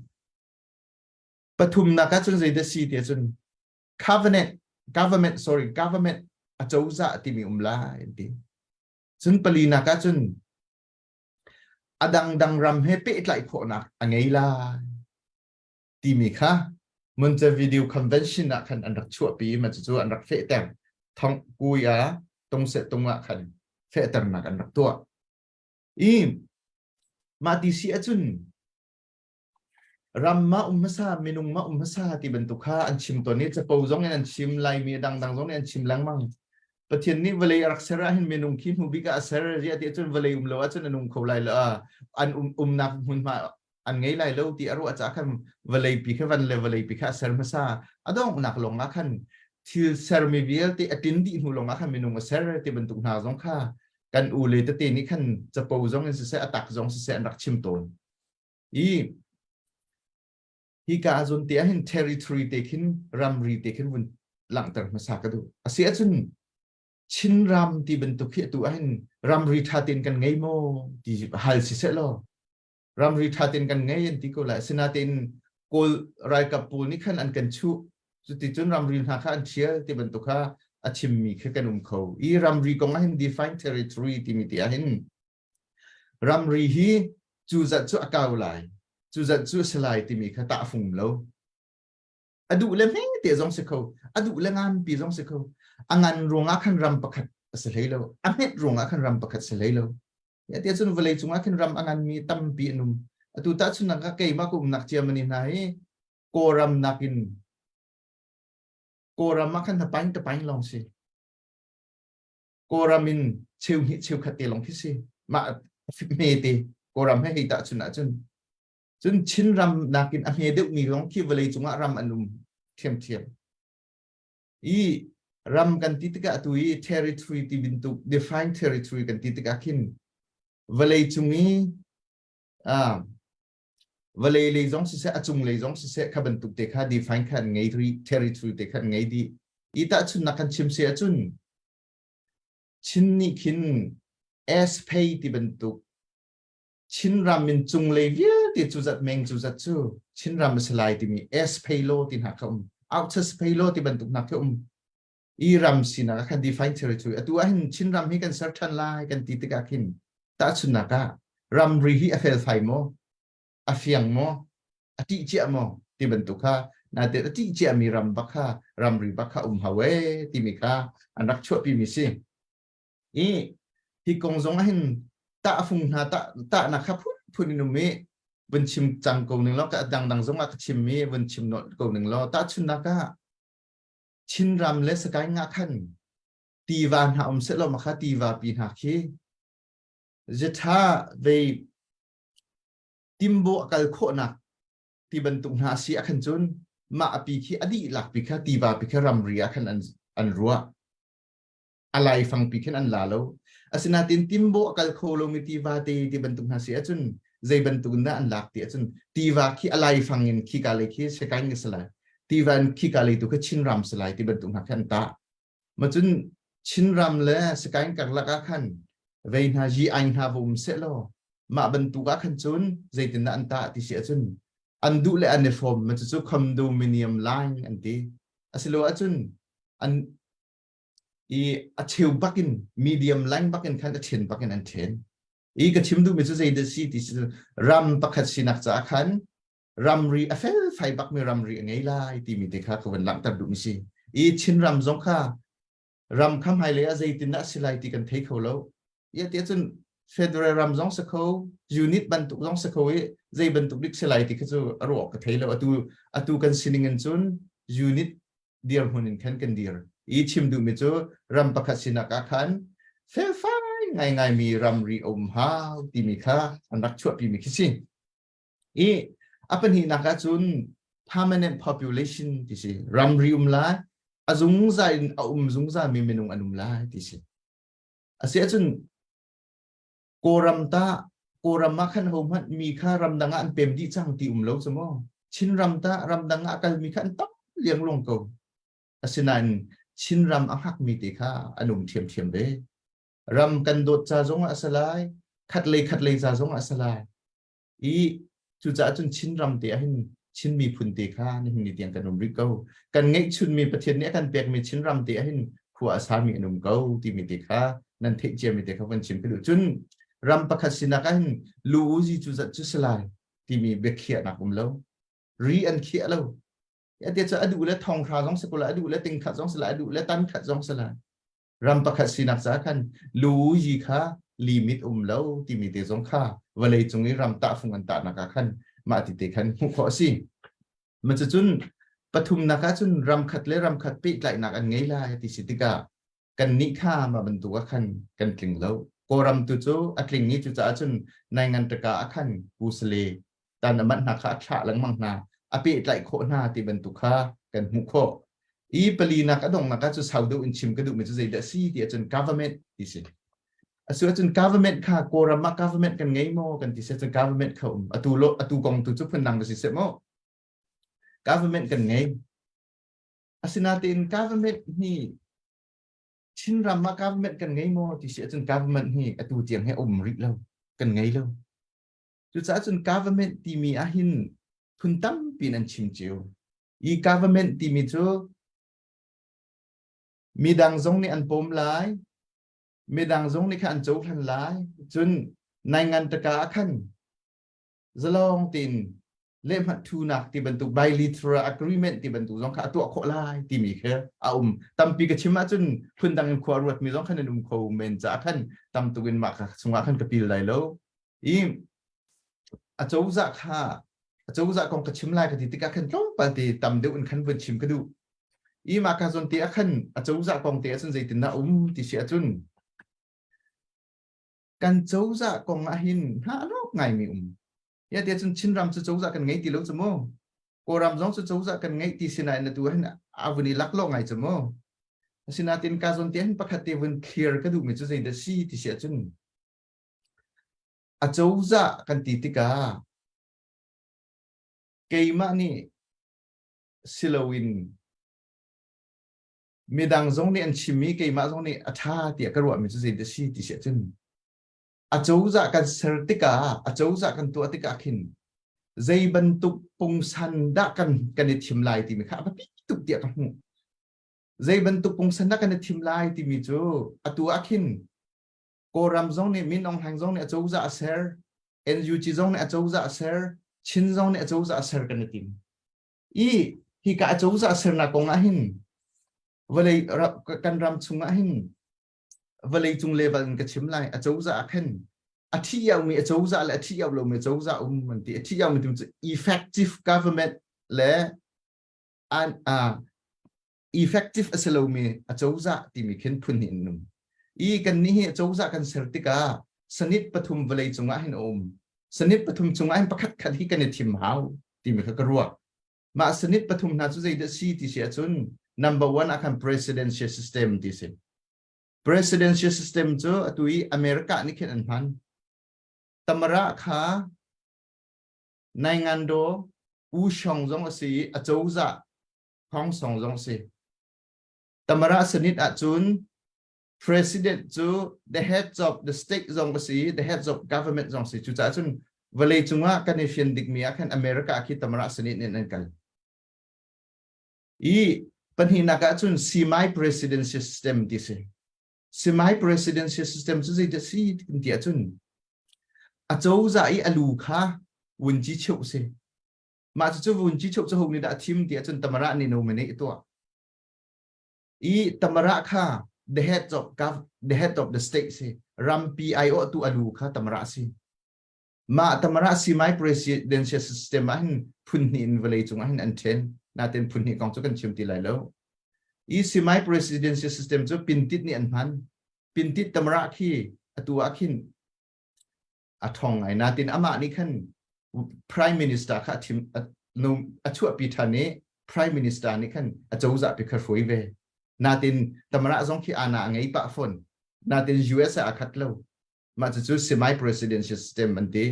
Speaker 3: ปฐุมนักจนใจเดซีเดียจน governmentอาจจะที่มีลายที่จนปลีนักจนอดังรำให้เปิดไหลขนักอันไงล่ะที่มีค่ะมันจะวิดีโอคอนเวนชั่นคันอันรักชั่วปีมันจะจู่อันรักเฟะแต่งท้องกุยตรงเสตรงคันเฟะแต่งนักอันรักตัวมาที่เสียจนรัมมามาซาเมนุงมามาซาที่บรรทุกข้าอันชิมตัวนี้จะปูจงอันชิมลายมีดังจงอันชิมลังมังประเทศนี้เวลารักษาเห็นเมนุงคิดหูบิกาเสระเรียที่จนเวลาเลวจนนุ่งเขาลายละอันนักหุ่นมาอันไงลายเลวที่อารมณ์อาจจะคันเวลาปีแค่วันเลวเวลาปีแค่เสระมาซาอดองนักลงอาคันที่เสระมีเวลที่อตินดีหูลงอาคันเมนุงเสระที่บรรทุกนาจงข้ากันอูเลตตีนี้คันจะปูจงอันเสระตักจงเสระรักชิมตัวฮิกาจนเตียเห็น territory เตคินรัมรีเตคินวันหลังจากมาสักดูอาเซียจนชินรัมที่บรรทุกเขียตัวเห็นรัมรีทัดเต็นกันไงโมที่ฮัลสิเซลรัมรีทัดเต็นกันไงยันที่ก็เลยสนาเต็นโกลรายกับปูนี่ขันอันกันชุจุดที่จนรัมรีทัดขันเชียที่บรรทุกข้าอาชิมมีแค่กันเขารัมรีก็ไม่เห็น define territory ที่มีเตียเห็นรัมรีฮีจูจัดจุอากาศไหลจู่จะสลายที่มีข้าตาฝุ่งแล้วอดูเล่มนี้เดี๋ยวจงสิเขาอดูเล่มงานปีจงสิเขางานโรงอาคันรำประคัดสลายแล้วเม็ดโรงอาคันรำประคัดสลายแล้วเดี๋ยวจนเวลาจงอาคันรำงานมีตั้มปีนุ่มอดูตาชุนักก็เกี่ยมากนักเจียมันนี่ไหนโกรำนักินโกรำมาคันตะปังลองสิโกรำมินเชียวขัดเตลองที่สิมาเมตีโกรำให้ตาชุนักจนชินรำนักินอเมริกมีร้องที่เวลาจงรำอนุมเทียมรำกันติดกับตัว territory ที่บินตุ define territory กันติดกับขินเวลาจงนี้เวลาเลยจงสิเสจงเลยจงสิเสขับบินตุเด็กข้า define ขันไง territory เด็กขันไงดีตาชุนนักกันชิมเสียจุนชินนี่ขิน s pay ที่บินตุชินรามินจุงเลเวียที่จุจัดเมงจุจัดจูชินรามิสลายที่มีเอสเพโลที่นักเขาเอาเทสเพโลที่บรรทุกนักเขารำสินะกัน define territory ตัวเห็นชินรำให้กัน certain ลายกันติดกันขินแต่ชุนนักรำรีฮีอเฟลไฟโมอเฟียงโมอติเจียโมที่บรรทุกข้านาเดอติเจียมีรำบักข้ารำรีบักข้าฮาวเวที่มีข้าอันรักชั่วปีมิสิที่กงจงเห็นตาฟุงนาตานะครับพูดนินุมีบนชิมจังกูหนึ่งแล้วก็ดังสงมาชิมมีบนชิมโนกูหนึ่งแล้วตาชุนนักชินรำเลสกายงาขัน ตีวานหาเสร็จแล้วมาค่ะตีวาปีหักขี้จะถ้าไปติมโบกัลโคนักที่บรรทุกหาเสียขันจุนมาปีขี้อดีหลักปีค่ะตีวาปีค่ะรำเรียขันอันรัวอะไรฟังปีขันอันลาแล้วอาศัยนาตินติมโบกัลโคโลมิตีวาตีที่บรรทุกหาเสียจุนใจบรรทุกน่ะอันหลักตีจุนตีวาขี้อะไรฟังเงินขี้กาเลยขี้เสกายเงินสลายตีวันขี้กาเลยตัวก็ชินรำสลายที่บรรทุกหาขันตามาจุนชินรำเลยสกายกักลักขันเวน่าจีอันหาบุมเสร็จแล้วมาบรรทุกขันจุนใจตินน่ะอันตาที่เสียจุนอันดูแลอันเนฟอร์มมันจะจุคอมโดมิเนียมไลน์อันที่อาศัยว่าจุนอันอัดเชลบักกินมีเดียมไลน์บักกินขันอัดเชนบักกินอันเชนก็ชิมดูมันจะใจเดซีที่รัมปักขัดสินักจากขันรัมรีเฟลไฟบักมีรัมรีไงล่ะที่มีเด็กข้าก็วันหลังตัดดูมิสิชินรัมจงข้ารำคำไฮเลยอาใจตินนักสิไลที่กันเทคเขาแล้วเดี๋ยวจนเฟเดอรัลรำจงสักเขายูนิตบรรทุกจงสักเขาใจบรรทุกดิกสิไลที่เขาจะรวกกันเทแล้วตัวกันสินิเงินจนยูนิตเดียร์หุ่นกันเดียร์ชิมดูมิจูรำประคัดสินักอาคันเฟลไฟง่ายมีรำรีอมฮาวที่มีค่าอันรักชั่วปีมีคิดสิเป็นหินักจุน permanent population ที่สิรำรีไลอาจุงใจจุงใจมีเมนูอันไลที่สิเสียจนโกรัมตาโกรัมมาขันโฮมันมีค่ารำดังอันเป็นดีจังที่แล้วสมอชินรำตารำดังอันมีค่าต้องเลี้ยงลงกูเสียนั้นชินรำอักหักมีติค่าอันเทียมเดรำกันโดดจ่าจงอัสลายขัดเลยจ่าจงอัสลายจุจ่าจนชินรำเตียหินชินมีพุนติค่าในหินเตียงกันริกเกากันไงชุนมีประเทศนี้กันเปียกมีชินรำเตียหินขัวอาสามีเกาที่มีติค่านั่นเทเจียมีติค่าวันชินไปดูจุนรำประคัดสินักหินลูจีจุจ่าจุสลายที่มีเบกเขียนักแล้วรีอันเขียแล้วเดี๋ยวจะอดูและทองคราจงสกุลอดูและติงขัดจงสลายอดูและตันขัดจงสลายรำประคัดสินักจากกันลูจีค่าลิมิตแล้วที่มีติจงค่าวันเลยจงนี้รำตาฟุงอันตานักขันมาติดขันหุขอสิมันจะจุนปฐุมนักจุนรำขัดและรำขัดปีกไหลนักอันไงล่ะที่สิติกากันนิค่ามาบรรทุกขันกันกลิ่งแล้วโกรำตุจูอักลิ่งนี้จุจ่าจุนในงานตะกาขันบูสเลตานมันนักขาชะหลังมังนาอปีไหลโคนาที่บรรทุกข้ากันหุขปลีนักดงนักจุสาวดูอินชิมกระดูมันจะใจเดซี่ที่จุน government ที่สิส่วนจน government ค่ะโกรมา government กันไงโมกันที่เสจน government เขาตูกองตุจุพนังกันสิเสโม government กันไงสินาติน government นี่ชินรำมา government กันไงโมที่เสจน government นี่ตูเจียงให้อมริแล้วกันไงแล้วจุดจน government ที่มีอาหินพุนตั้มปีนันชิมเจียวgovernment ที่มีจูมีดังทรงในอันปมหลายมีดังทรงในขันโจขันหลายจนในงานตะกาขันจะลองตินเล่มหัดทูนักที่บรรทุก bilateral agreement ที่บรรทุกสองขาตัวโคลายที่มีแค่ตั้มปีกชิมาจนพื้นดังขวารวดมีสองขันในโคเมนจากขันตั้มตัวเป็นมากสงขันกระปิลไหลแล้วอาโจจะค่ะอาโจจะกองกระชิมลายกระติติกาขันต้องปฏิตั้มเดือนขันวันชิมกระดูมาการจนเตียขันอาโจจะกองเตียจนใจตินน่าที่เสียจนกันโจจะกองอาหินหาโลกไงมีเดี๋ยวจนชินรำจะโจจะกันไงตีลูกสมอโกรำจงจะโจจะกันไงตีสินายนั่นตัวให้นะอาวันนี้ลักโลกไงสมอสินาตินการจนเตียนประคัตเตวันเคลียร์ก็ดูมีจุดใจเดซี่ที่เสียจนอาโจจะกันตีติกาเกย์มานี่ซิลวินมีดังจงนี่อันชิมีเกย์มาจงนี่อัฐาเตียกระรวดมีจุดใจเดซี่ที่เสียจนอาจจะกันเสติกาอาจจะกันตัวติกาขินใจบรรทุกปงสันดักกันในทีมไลน์ที่มีข้าพเจ้าตุกเดียกันหูใจบรรทุกปงสันดักกันในทีมไลน์ที่มีจูตัวขินโกรัมจงเนี่ยมินองทางจงเนี่ยอาจจะเสร์เอ็นยูจีจงเนี่ยอาจจะเสร์ชินจงเนี่ยอาจจะเสร์กันในทีมฮิกาอาจจะเสร์นักกงอาหินเวลากันรำชุงอาหินเวลาจุงเลวันกับชิมไลอาจจะขึ้นอาทิตย์ยาวมีอาจจะและอาทิตย์ยาวเรามีอาจจะมันที่อาทิตย์ยาวมันถึง effective government และ effective asalome achouza ti mi khen phun hin num I kan ni hi achouza kan sertika sanit pathum valei chunga hin sanit pathum chunga hin pakhat khat hi kan thim hau ti mi kha karua ma sanit pathum na chu zai da si ti sia chun number 1 akan presidential system ti se presidential system chu atui America ni khen an phan tamara kha nai do u shong jong asi achouza khong song jong si tamara sanit a chun president chu the heads of the state jong si the heads of government jong si chu cha chun vale chunga kanesian dik mi akhan America ki tamara sanit nen an kal I panhina ka chun semi presidential system ti se semi presidential system chu zai da si ti chun achouza I alu kha wunji cheu se ma chu wunji cheu chu hong ni da thim ti chun tamara ni no mene to I tamara kha the head of the state se ram pio tu alu kha tamara si ma tamara semi presidential system an phun ni in vale chung an an ten na ten phun ni kong chu kan chim ti lai lo I semi presidential system chu pintit ni an phan pintit tamara khi atu akhin athong ai na tin ama ni khan prime minister kha thim no achu apithane prime minister ni khan achouza pe khar foi ve natin tamara zong khi ana ngai pa phone natin US a khatlo ma chu semi presidential system ante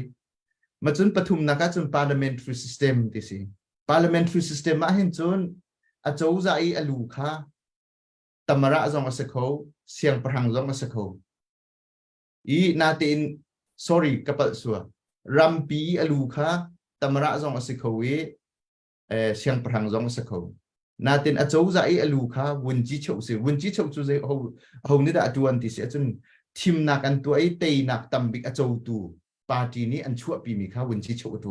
Speaker 3: ma chun pathum na ka chun parliamentary system ti si parliamentary system ma hin chun achouza I alu kha tamara zong asakho siang parhang zong asakho I natin sorry kapal suwa rampi alu kha tamara zong asakho siang parhang zong asakho natin achouza I alu kha wunji cheu chu zai ho ni da atuan ti se chun thim na kan tu ai tei nak tambik achou tu party ni an chua pi mi kha wunji cheu tu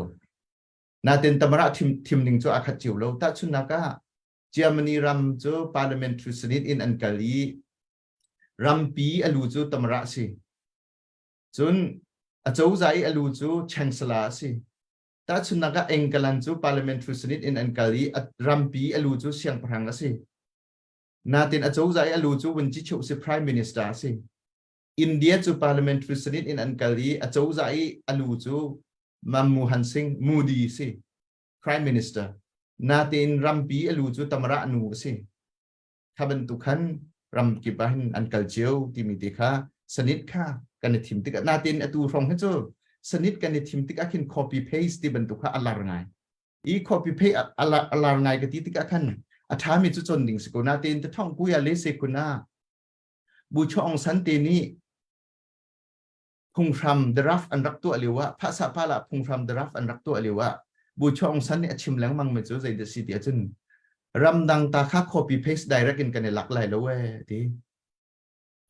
Speaker 3: natin tamara thim ning chu akhat chiu lo ta chun na ka Germany ram chu parliamentary senate in an kali rampi alu chu tamara si chun achouza I alu chu chancellor si ta chun naga England chu parliamentary senate in an kali at rampi alu chu siang parhang la si natin achouza I alu chu wunji cheu si prime minister si India chu parliamentary senate in an kali achouza I alu chu Manmohan Singh Modi si prime minister natin rampi alu chu tamara anu si khaban tu khan ram ki bahin an kal cheu ti mi ti kha sanit kha kan thim tik natin atu from he chu sanit kan thim tik akhin copy paste ti ban tu kha alar ngai I copy paste alar ngai ka ti tik akhan athami chu chon ding siko natin ta thong ku ya le se kuna bu chong san te ni phungram draft an rak tu aliwa phasa pala phungram draft an rak tu aliwa bu chong san ni achim lang mang me chu zai da si ti chun ram dang ta kha copy paste direct in kan lak lai lo we ti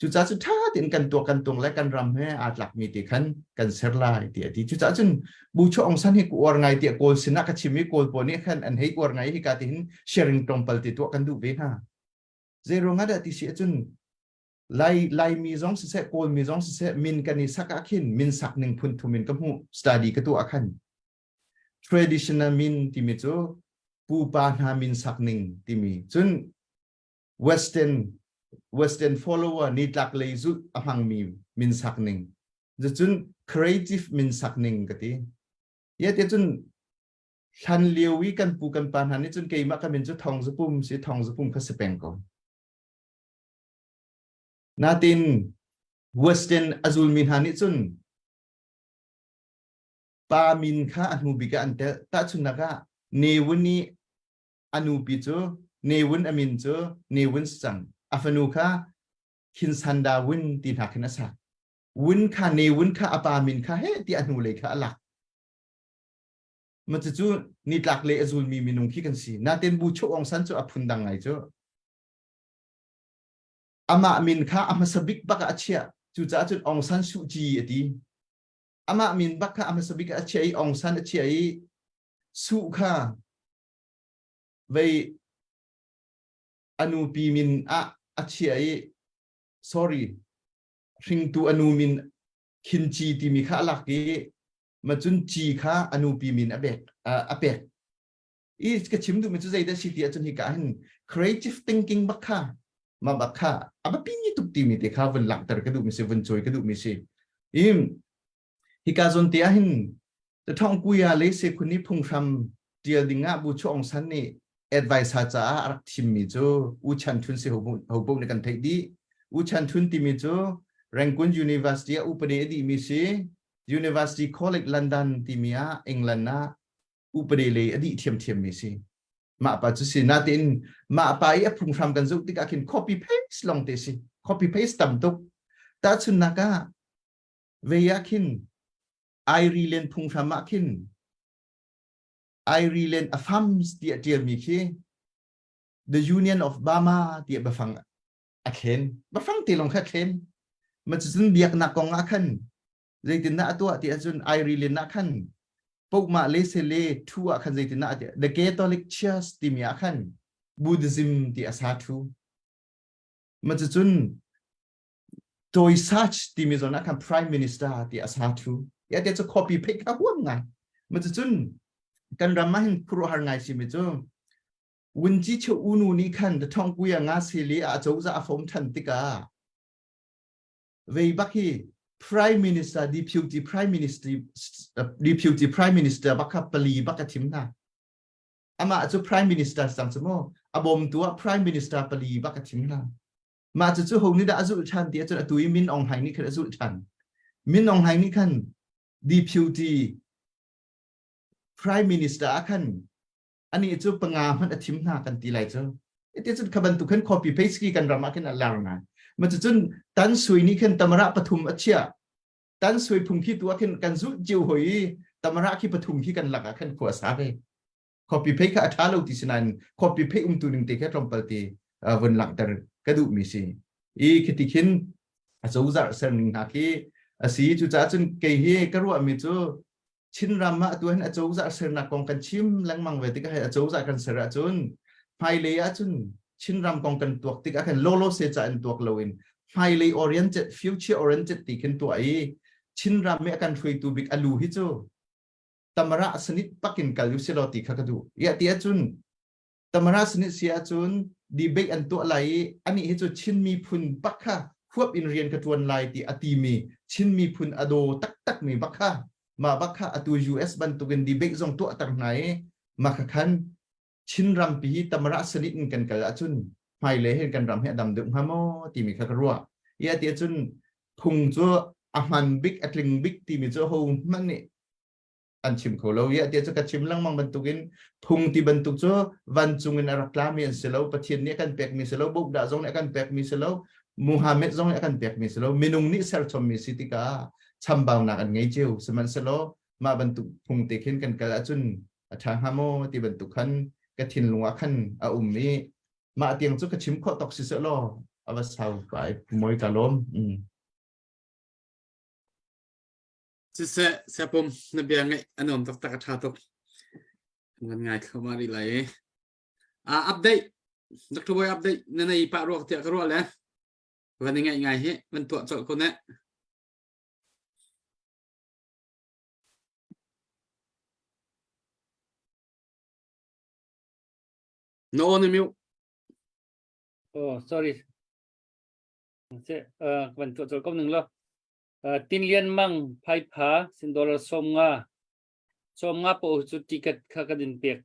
Speaker 3: chu cha chu tha tin kan tu kan tung lai kan ram he at lak mi ti khan kan ser lai ti chu cha chun bu chong san hi ku or ngai ti kol sina ka chimi kol po ni khan an hei or ngai hi ka tin sharing tompal ti to kan du ve ha zero nga da ti si chun lai mi zong se kol mi zong se min kan ni sak akhin min sak ning phun thu min ka mu study ka tu akhan traditional min ti mi chu pu pa na min sak ning ti mi chun western follower ni tlak lei zu ahang mi min sak ning chun creative min sak ning ka ti ye te chun than liawi kan pu kan pan han ni chun keima ka min chu thong zapum kha sepeng ko natin western azul min han ni chun pa min kha anu biga ante ta chun naga newuni anu pi chu newun amin chu newun sang afanu kha khin sanda win ti na khina sa win kha newun kha apa min kha he ti anu le kha ala ma chu ni tlak le azul mi minung khi kan si natin bu chu ong san chu aphun dang ngai chu ama min kha ama sabik baka achia chu cha chu ong san su ji ati ama min baka ama sabik achia I ong san achia I su kha vei anu pi min achia I sorry ring tu anu min khin chi ti mi kha lak ki ma chun chi kha anu pi min apek I ka chim du mi chu zai da si ti chun hi ka hin creative thinking bakha ma bakha aba pini tuk ti mi te kha van lak tar ka du mi se van choi ka du mi se im hikazon tia hin the thong kuya le se khuni phung ram tia dinga bu chong san ni advice ha cha arak thim mi jo u chan thun se ho bo ne kan thai di u chan thun ti mi jo Rangoon University upade di mi se University College London ti mi a England na upade le adi thiam mi se ma pa chu si na tin ma pa I phung ram kan zu ti ka kin copy paste long te si copy paste tam tok ta chun na ka ve ya kin I rilen phung ram ma kin I rilen afams ti atil mi ki the Union of Burma ti bafang a khen bafang ti long kha khen ma chun biak na kong a khan zaitin na atwa ti achun I rilen na khan pok ma le se le thu a khan zaitin na the Catholic Church ti mi a khan Buddhism ti asa thu ma chun toy search ti mi zona khan Prime Minister ti asa thu ya te chu copy paste ka huam ngai ma chun kan ramahin pro har ngai si mi chu wun chi chu unu ni khan the thong ku ya nga se le a chou za phom than tika vei bakhi Prime Minister Deputy Prime Minister bakha pali bakha thimna ama chu Prime Minister sam chmo abom tua Prime Minister pali bakha thimna ma chu ho ni da azul chan ti chu atui min ong hai ni khan azul chan min ong hai ni khan Deputy Prime Minister khan ani chu panga man athimna kan ti lai chu ite chu khaban tu khan copy paste ki kan rama khan alarna ma chun tan sui ni khan tamara pathum achia tan sui phum khi tua khan kan zu jiu hoi tamara khi pathum khi kan laka khan khwa sa be copy paste ka atha lo ti sinan copy paste tu ning te kha trompal ti von lak tar ka du mi si I khiti khin achou zar ser ning ha ki asi chu cha chun ke hi ka ru mi chu chin rama tu han achou zar ser na kong kan chim lang mang ve ti ka achou zar kan ser chun phai le a chun chin ram kong kan tuak ti ka khan lolo se cha an tuak loin highly oriented future oriented ti khin tu ai chin ram me kan thui tu big alu hi chu tamara sanit pakin kalyu se lo ti kha ka du ya ti chun tamara sanit sia chun debate an to lai ani hi chu chin mi phun bakha khwap in rian ka tuan lai ti ati mi chin mi phun ado tak tak mi bakha ma bakha atu US ban tu gen debate jong to tak nai ma kha khan chin ram pi tamara sanit kan kal achun hai le hen kan ram he dam dum hamo ti mi kha ruwa ya ti chun phung chu aman big atling big ti mi chu ho man ni an chim kholo ya ti chu ka chim lang mang ban tu gen phung ti ban tu chu van chung in araklam yan selo pathian ni kan pek mi selo buk da jong ne kan pek mi selo Muhammad jong ne kan pek mi selo minung ni ser chom mi sitika chambang na kan ngai cheu seman selo ma ban tu phung te khin kan kal achun atha hamo ti ban tu khan ka thin lunga khan a mi ma tiang chu ka chim kho tok si se lo awa sau pai moi ka lom
Speaker 2: se pom na bia ngai anom tak tak tha tok ngan ngai khama ri lai update Dr. Boy update na nei pa ro ti ka ro leวันนี้ไงเฮ้มันตัวจดคนนี้โน้นมิว
Speaker 4: oh sorry seวันตัวจดก็หนึ่งแล้วตินเลียนมั่งไพ่ผาสินดอลลาร์ส้มงาปูจุดติเกตข้ากระดินเปียก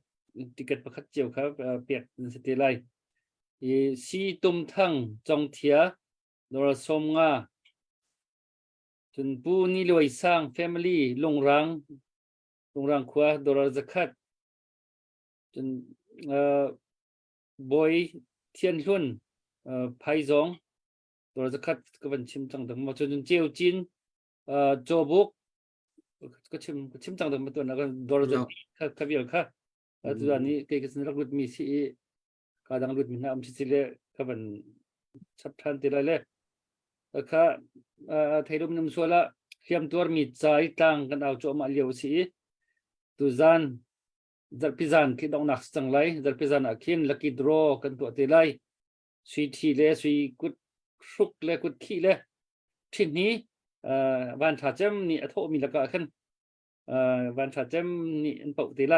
Speaker 4: ติเกตประคัดเจียวครับเปียกสติไลซีตุมทั้งจงเทียดอลลาร์ส้มงาจนปูนี่รวยสร้าง family ลงรังขวาดอลลาร์zakatจนบอยเทียนหุ่นไพ่จงดอลลาร์zakatก็เป็นชิมจังถึงมาจนเจียวจินโจบุกก็ชิมจังถึงมาตัวนั้นก็ดอลลาร์zakatขบิลค่ะตัวนี้เกี่ยวกับนักรุดมีสีการดังรุดมีน้ำสิเลก็เป็นชัดทันทีไรเลยค่ะไทยรูปน้ำส่วนละเขียมตัวมีใจต่างกันเอาโจมาเลี้ยวสีตุจานจัดพิจารณ์คิดเอาหนักจังไรจัดพิจารณ์อาคินลักกี้ดรอกันตัวทีไรสุยทีเล่สุยกุดชุกเล่กุดขี้เล่ทีนี้วันถัดจำนี่อโทมีละก็ขึ้นวันถัดจำนี่อันปกติไร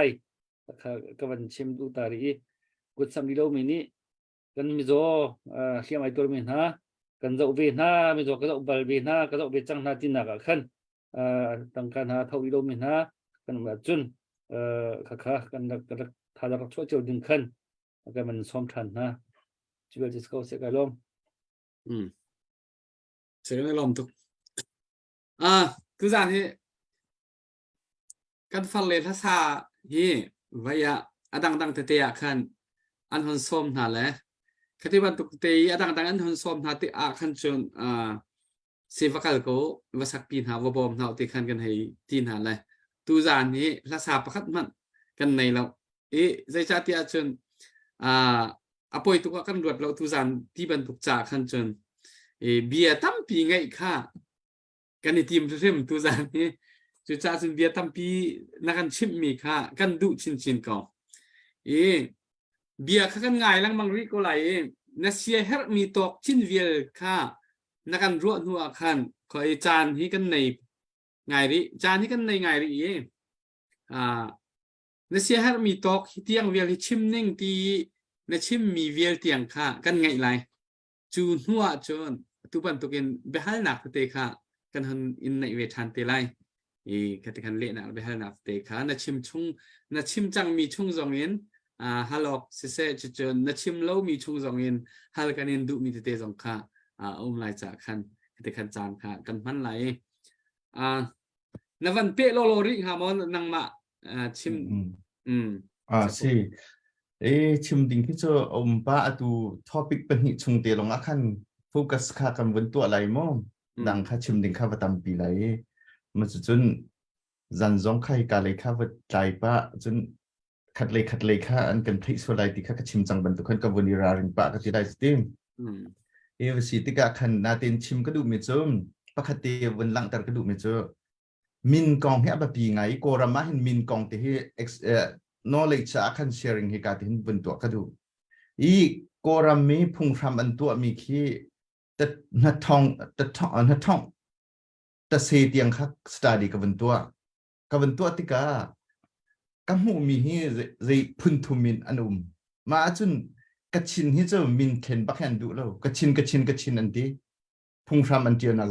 Speaker 4: ค่ะก็วันชิมดูตารีกุดสามกิโลมินิ kan mi zo siam ai tur min ha kan zo ve na mi zo ka zo bal ve na ka zo ve chang na tin na ka khan tang kan ha thau ilo min ha kan ma chun kha kan ka tha da chho cheu ding khan ka man som than na chi wel dis ko se ka lom
Speaker 2: sẽ là lòng tục cứ giản thế căn phần lên thắt xa hi vậy đăng đăng tê khăn anh hôn xôm thà lẽ cái tí ban tục tê đăng đăng anh hôn xôm thà tê khăn chôn si vác cái cố và sắc pin hà vô bom nào tê khăn gần hay tin hà lẽ tu giản hi thắt xa bắt khát mặn gần này là dây cha tia chôn apoi tu kan ruột lo tu giản tí ban tục trả khăn chôn bia tam pi ngay kha kan team rim tu zan ni chu cha chun bia tam pi na kan chim mi kha kan du chin ko bia kha kan ngai lang mang ri ko lai na sia her mi tok chin vial kha na kan ro nu khan khoi chan hi kan nei ngai ri chan hi kan nei ngai ri na sia her mi tok hi tiang vial hi chim ning ti na chim mi vial tiang kha kan ngai lai chu nuwa chon tu ban tu ken behal nak te kha kan han in nei ve than te lai kati kan le na behal nak te kha na chim chung na chim chang mi chung zong in halok se chon na chim lo mi chung zong in hal kan in du mi te zong kha lai cha khan kati kan chan kha kan man lai na van pe lo ri ha mon nang ma chim
Speaker 3: si chim ding ki cho pa atu topic pen hi chung te long akhan focus kha kan wen to lai mo dang kha chim ding kha watam pi lai ma chun zan zong khai ka lai kha wat tai pa chun khat lai kha an kan thei so lai ti kha ka chim chang ban tu khan ka woni ra ring pa ka ti dai steam si ti ka khan na tin chim ka du mi chum pakhat te wen lang tar ka du mi chu min kong he ba pi ngai ko ra ma hin min kong te hi knowledge akan sharing hi ka tin bun to ka du koram mi phung ram an to mi khi na thong ta se tiang khak study ka bun to ti ka mu mi hi zai phun thumin anum ma chun kachin hi cho min khen ba khan du lo kachin an ti phung ram an ti na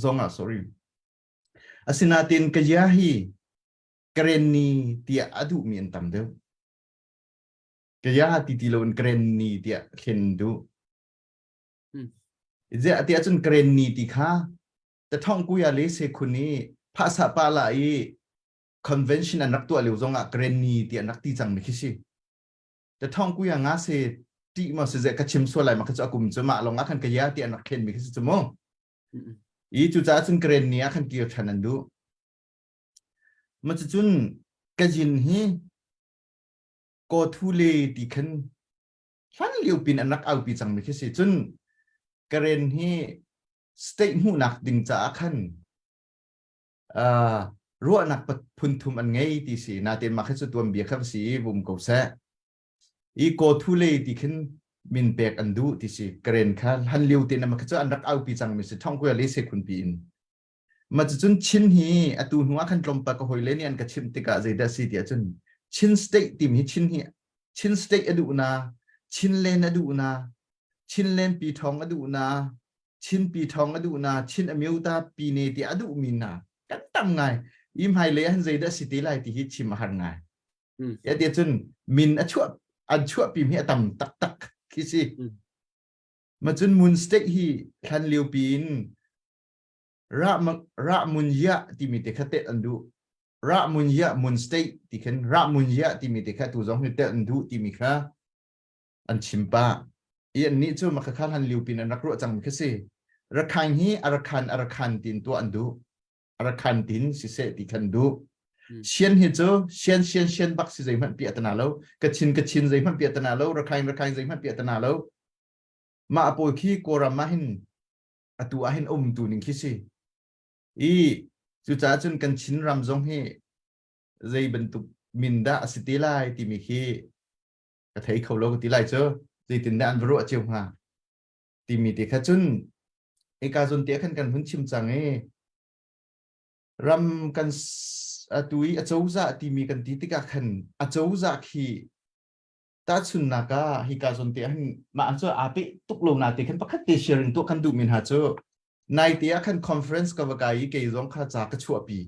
Speaker 3: zonga sorry asina tin ka ya hi Krenni tia adu mi antam deu kaya ti lon krenni tia khendu je atia chun krenni ti kha ta thong ku ya le se khuni phasa pa la convention anak tu aliu zonga krenni tia nak ti chang mi khisi ta thong ku ya nga se ti ma se ka chim so lai ma kha kum chuma longa khan kaya tia nak khen mi khisi chumo chu cha chun krenni a khan ki thanan du ma chun kajin hi ko thule ti khan han liu pin anak au pi chang mi khisi chun karen hi state mu nak ding cha khan ro nak pat phun thum an ngei ti si na ten ma kha chu tuam bia khap si bum ko sa ko thule ti khan min pek an du ti si karen kha han liu tin ma kha chu anak au pi chang mi si thong ko le se khun pi in ma chun chin hi atu nuwa khan tlom pa ko hoile ni an ka chim tika zeida si tia chun chin state tim hi chin state adu na chin len adu na chin len pi thong adu na chin pi thong adu na chin amiu ta pi ne ti adu min na kan tam ngai im hai le han zeida si ti lai ti hi chim har ngai ya tia chun min a chua pi mi tam tak ki si ma chun mun state hi khan liu pin ra mun ya ti mi te khate andu ra mun ya mun state ti khen ra mun ya ti mi te kha tu jong te andu ti mi kha an chimpa yan ni chu ma kha khan han liu pin an rak ro chang mi khase ra khan hi arakhan tin tu andu arakhan tin si se ti khan du sian hi chu sian bak si zai man pi atana lo kachin zai man pi atana lo ra khan zai man pi atana lo ma apo khi korama hin atu ahin tu ning khisi chu cha chun kan chin ram jong he zai bentuk minda asiti lai ti mi khi ka thei kholo ti lai cho zai tin dan ro cheu ha ti mi ti kha chun ka zon te khan kan hun chim chang ram kan atui a chouza ti mi kan ti tika khan a chouza khi ตาชุนนักฮิกาจนเตียนมาอันโซอาปิตุกลงนาติขันปักเตเชียริงตัวขันดูมินหาโจในเตียขันคอนเฟอเรนซ์กับกายเกยร้องข้าจากกระชัวปี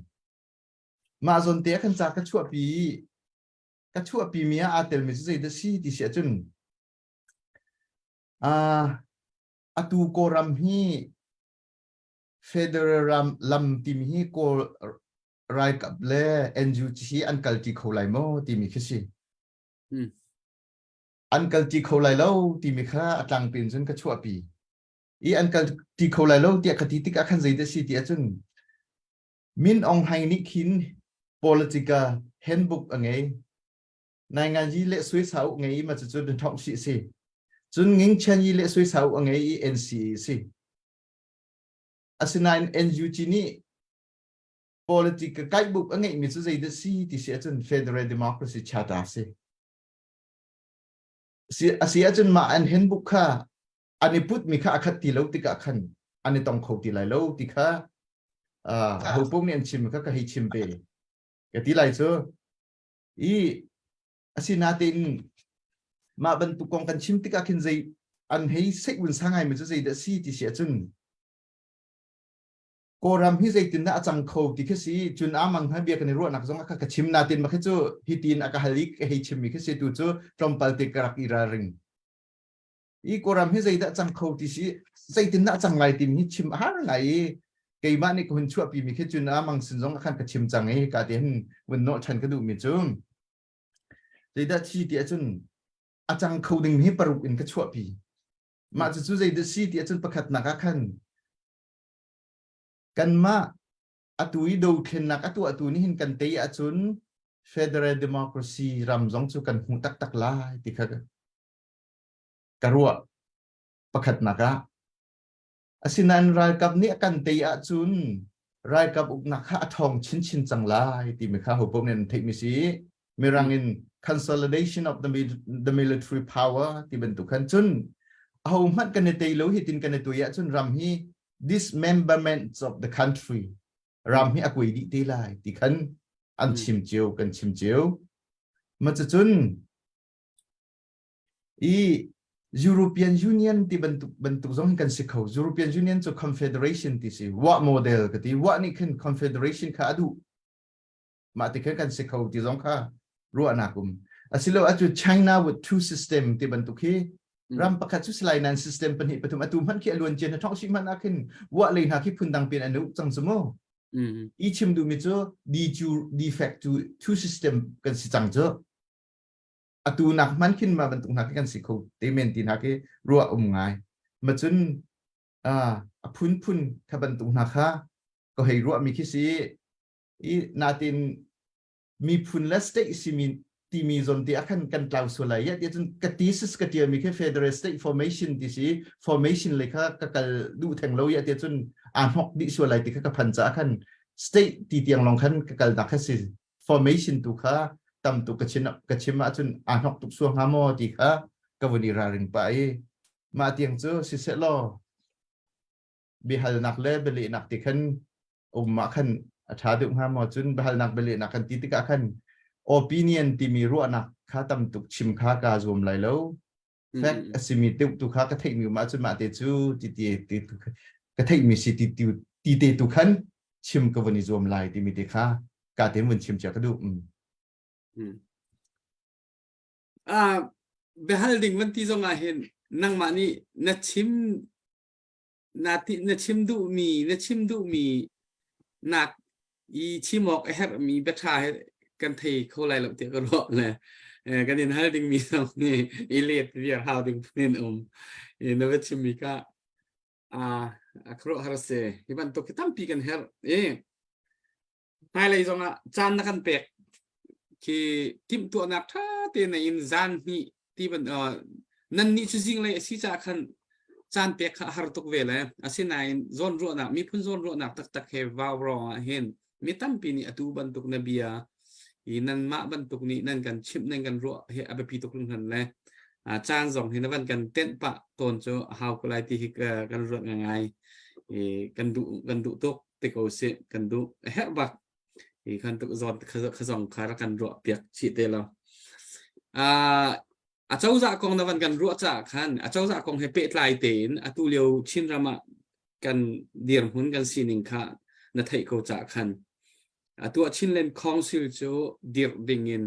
Speaker 3: มาจนเตียขันจากกระชัวปีมีอาเตลมิจุดซีดิเสียจุนอาตูโกรัมฮีเฟเดอร์รัมลัมติมฮีโกไรกับเล่เอ็นยูจีอันกัลติโคไลโมติมิคิสิอันกัลติโคไลโลติมิค่าตังเป็นจนกระชัวปีอีอันกัลติโคไลโลเตียกติติกาขันใจเดซีเตียจุนมินองไฮนิคิน politica handbook ไงในงานยี่เละสวยสาวไงมาจะจุดท้องสิจนงิงเชนยี่เละสวยสาวไงอี NCA สิอาศัยใน NUG นี่ politica guidebook ไงมีจุดใจเดซีที่เสียจน federal democracy ชาติสิเสียจนมาอัน handbook ค่ะอันนี้พูดมีค่าอคติแล้วติกาขันอันนี้ต้องเขาติไลแล้วติค่ะหูปุ่มเนี่ยชิมก็ให้ชิมไปกติไลโซอีอาศัยนาตินมาบรรทุกกองกันชิมติกาขินใจอันให้เซ็กวันสังไงมันจะใจเดซีที่เสียจนโกรำฮิใจตินน่าจังเขาที่คือสิจุนอามังให้เบียกันในรั้วนักสงฆ์ก็ชิมนาตินมาแค่จู่ฮิตินอากาฮลิกให้ชิมมีแค่สิตัวจู่ตรอมปัลติกรักอิราริงอีโกรำฮิใจน่าจังเขาที่สิใจตินน่าจังไงติมฮิชิมหาไงเกี่ยมันนี่คนชั่วปีมีแค่จุนอามังสินสงฆ์ขันก็ชิมจังไงการเดินวันโนชันก็ดูมีจุงใจได้ที่เดียจุนอาจังเขาดึงให้ปรุอินก็ชั่วปีมาจะจู่ใจได้ที่เดียจุนประคัดนักขันกันมาอตุยดูเข็นนักอตุนี่เห็นกันเตยจุน federal democracy รำจงจุกันหูตักลายติค่ะกรัวประคัดนักอาศินันรายกับเนี้ยกันเตยจุนรายกับอุกนักข้าทองชินจังลายติมีข้าหัวปมเนี่ยเทคนิคสิมีรังอิน consolidation of the military power ที่เป็นตุกันจุนเอามันกันในเตยแล้วหิตินกันในตัวยะจุนรำฮีdismemberment of the country รำให้อกุยดีตีลายที่ขันอันชิมเจียวกันชิมเจียวมาจะจุนอี European Union ที่บรรทุกสองกันสิเขา European Union จะ Confederation ที่สิว่าโมเดลก็ที่ว่านี่คือ Confederation ข้าดูมาที่กันสิเขาที่สองข้ารู้อนาคตอาศัยเราอาจจะ China with two system ที่บรรทุกที่รำประกาศสุดสลายนั้น sistem เป็นเหตุปฐมอตุมันเกี่ยวล้วนเจนท้องชิมันอาขึ้นว่าเลยหาคิดพุ่นดังเป็นอนุจังสมออีชิมดูมิโซดีแฟกต์two system กันสิจังเจออตุนักมันขึ้นมาบรรทุกนักกันสิเขาเตเมนตินักรัวง่ายมาจนพุ่นขบรรทุกนักค่ะก็ให้รัวมีคิดสิอีนาตินมีพุ่นและสเตย์สิมีที่มีส่วนที่อาการกันกล่าวส่วนใหญ่ยังจนกติสกติมีแค่ federal state formation ที่สิ formation เลยค่ะก็ดูแทงเรายังจนอ่านหอกดิส่วนใหญ่ที่ก็พันจากกัน state ที่เตียงลงขันก็นักสิ formation ตุค่ะตามตุกชิมมาจนอ่านหอกตุกส่วนหามอที่ค่ะก็วันนี้ราริงไปมาเตียงเจอสิเสลอบิฮัลนักเล่เบลีนักที่ขันมาขันชาดุหามอจนบิฮัลนักเบลีนักขันที่ติกาขันopinion ที่มีรู้นักข้าตำตุกชิมข้ากาจวมไหลแล้ว fact สิมีตุกข้ากระเทยมีมาจนมาเตจูติกระเทยมีสิติตุขันชิมกวันนี้จวมไหลที่มีเตข้ากาเตมันชิมจากกระดู
Speaker 2: เบฮัลดิงวันที่จงอาเห็นนั่งมานี่นัดชิมนัดชิมดูมีนักอีชิมออกเฮร์มีเบทากันเทเขาไล่เราเที่ยวก็รอเลยกันยินฮัลดิงมีสองนี่อิเลียดเรียร์ฮาวดิงเพื่อนนวัตชิมิกาครูฮาร์เซ่ที่บ้านตัวคิดตั้มปีกันเฮร์ไฮไลท์จงอ่ะจานนักกันเป็กคือทิมตัวนักท่าเตียนในอินจานนี่ที่บ้านนั่นนี่จริงๆเลยสิจากขันจานเป็กฮาร์ตุกเวลอาศัยในโซนรัวนักมีพุ่นโซนรัวนักตักเฮวาวรอเห็นมีตั้มปีนี่อตูบันตุกนบียอีนั่นมาบันตุกนี้นั่นกันชิมนั่นกันรัวเฮอเบปีตุกนั่นเลยจานสองเห็นวันกันเต้นปะตนจะหาวกลายที่กันรัวง่ายกันดุตุกติโกเสกันดุเฮบักกันตุกจอดขสองขากันรัวเปียกชีเตล อาเจ้าจะกองนวันกันรัวจากขันอาเจ้าจะกองให้เปะลายเตนอาตูเลียวชินรามะกันเดียร์หุ่นกันสีนิงค่ะนัทไทยเขาจากขันอาตัวชินเลนคองซิลโจเดียร์ดิงิน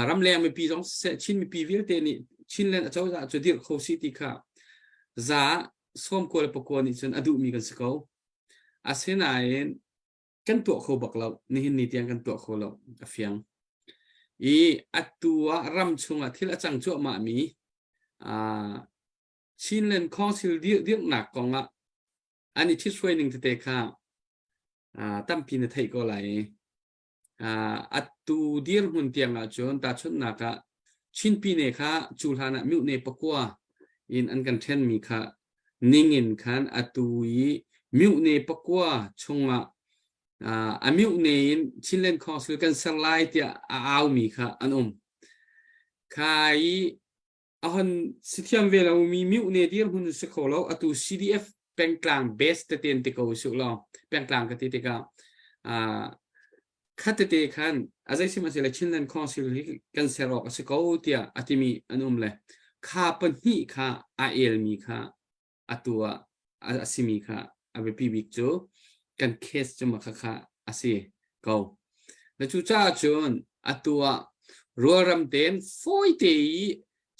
Speaker 2: รำแรงมีปี2ชินมีปีวิลเตนี่ชินเลนอาเจ้าจะเดียร์เขาสิติค่ะจะส้มโคลปกวนี่จนอดุมีกันสกาวอาเซนายกันตัวเขาบอกเรานี่เห็นนี่เตียงกันตัวเขาเราเฟียงอีอัตัวรำชงที่ละจังจั่วมามีชินเลนคองซิลเดียร์หนักกองละอันนี้ที่ช่วยหนึ่งเตะค่ะตั้มปีนไทยก็ไหลอัตูเดียร์หุ่นเตียงจนตาชนนักชินปีเนค่ะจูลานะมิวเนปกัวอินอันกันเทนมีค่ะนิ่งินขันอัตุยมิวเนปกัวชงมิวเนนชินเลนคองซิลกันสไลด์ที่เอามีค่ะอันใครอันสิที่อันเวลามีมิวเนเดียร์หุ่นสกอลอัตุ CDF เป็นกลางเบสเตเตนติโกสุลาเป็นกลางกติกาคัตเตคันอาศัยสิมาเสลชินเลนคอนซิลกันเซรอกสกอเตียอัติมีอันเลยข้าปนิข้าเอลมีข้าอัตัวอาศิมีข้าอาเบปีบิกโจกันเคสจะมาข้าอาศิเกาแล้วจู่จ้าจนอัตัวรัวรำเต็นฟอยเตย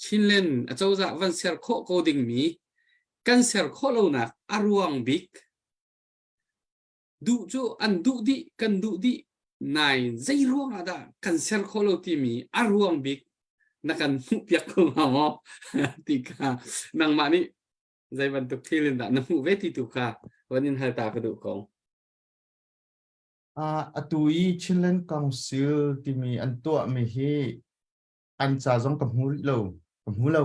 Speaker 2: ชินเลนอาเจ้าจะวันเซอร์โคโคดิ้งมีกันเซอร์โคโลนักอารวงบิกดูโจอันดูดีกันดูดีนายใจร่วงอะไรกันเซอร์โคโลที่มีอารวงบิกนักการมุกยักษ์ของเราติกานังมานี่ใจบรรทุกที่ลินดานังมุกเวทีตุกาวันนี้หาตากระดูกของ
Speaker 3: อัตุยชินเลนคองซิลที่มีอันตัวมีให้อันจะต้องกับหูเรา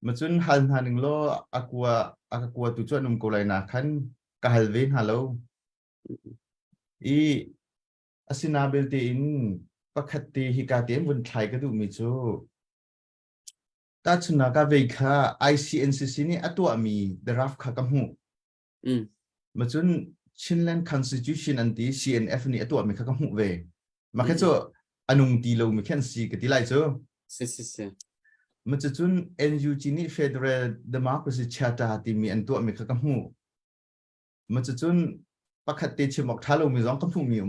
Speaker 3: มาจนหันหนึ่งโลอากลัวตุจวนนุ่มกุไลนาขันกะฮัลเวนฮัลโหลอาศินาเบลตีนปกติฮิกาเตียนบนไทยก็ดูมีจูตาชนะกาเวค่า ICNCC นี่อัตัวมีเดรับข้ากำหูมาจนชินแลนด์ Constitution อันที่ CNF นี่อัตัวมีข้ากำหูเวมาแค่จูอนุมตีโลมีแค่สี่ก็ตีไล่จูมันจะจุน NUG นี่ Federal Democracy Charter ที่มีอันตัวมีข้ากำหูมันจะจุนปกติชิมอกท้าเรามีร้องกำหูมี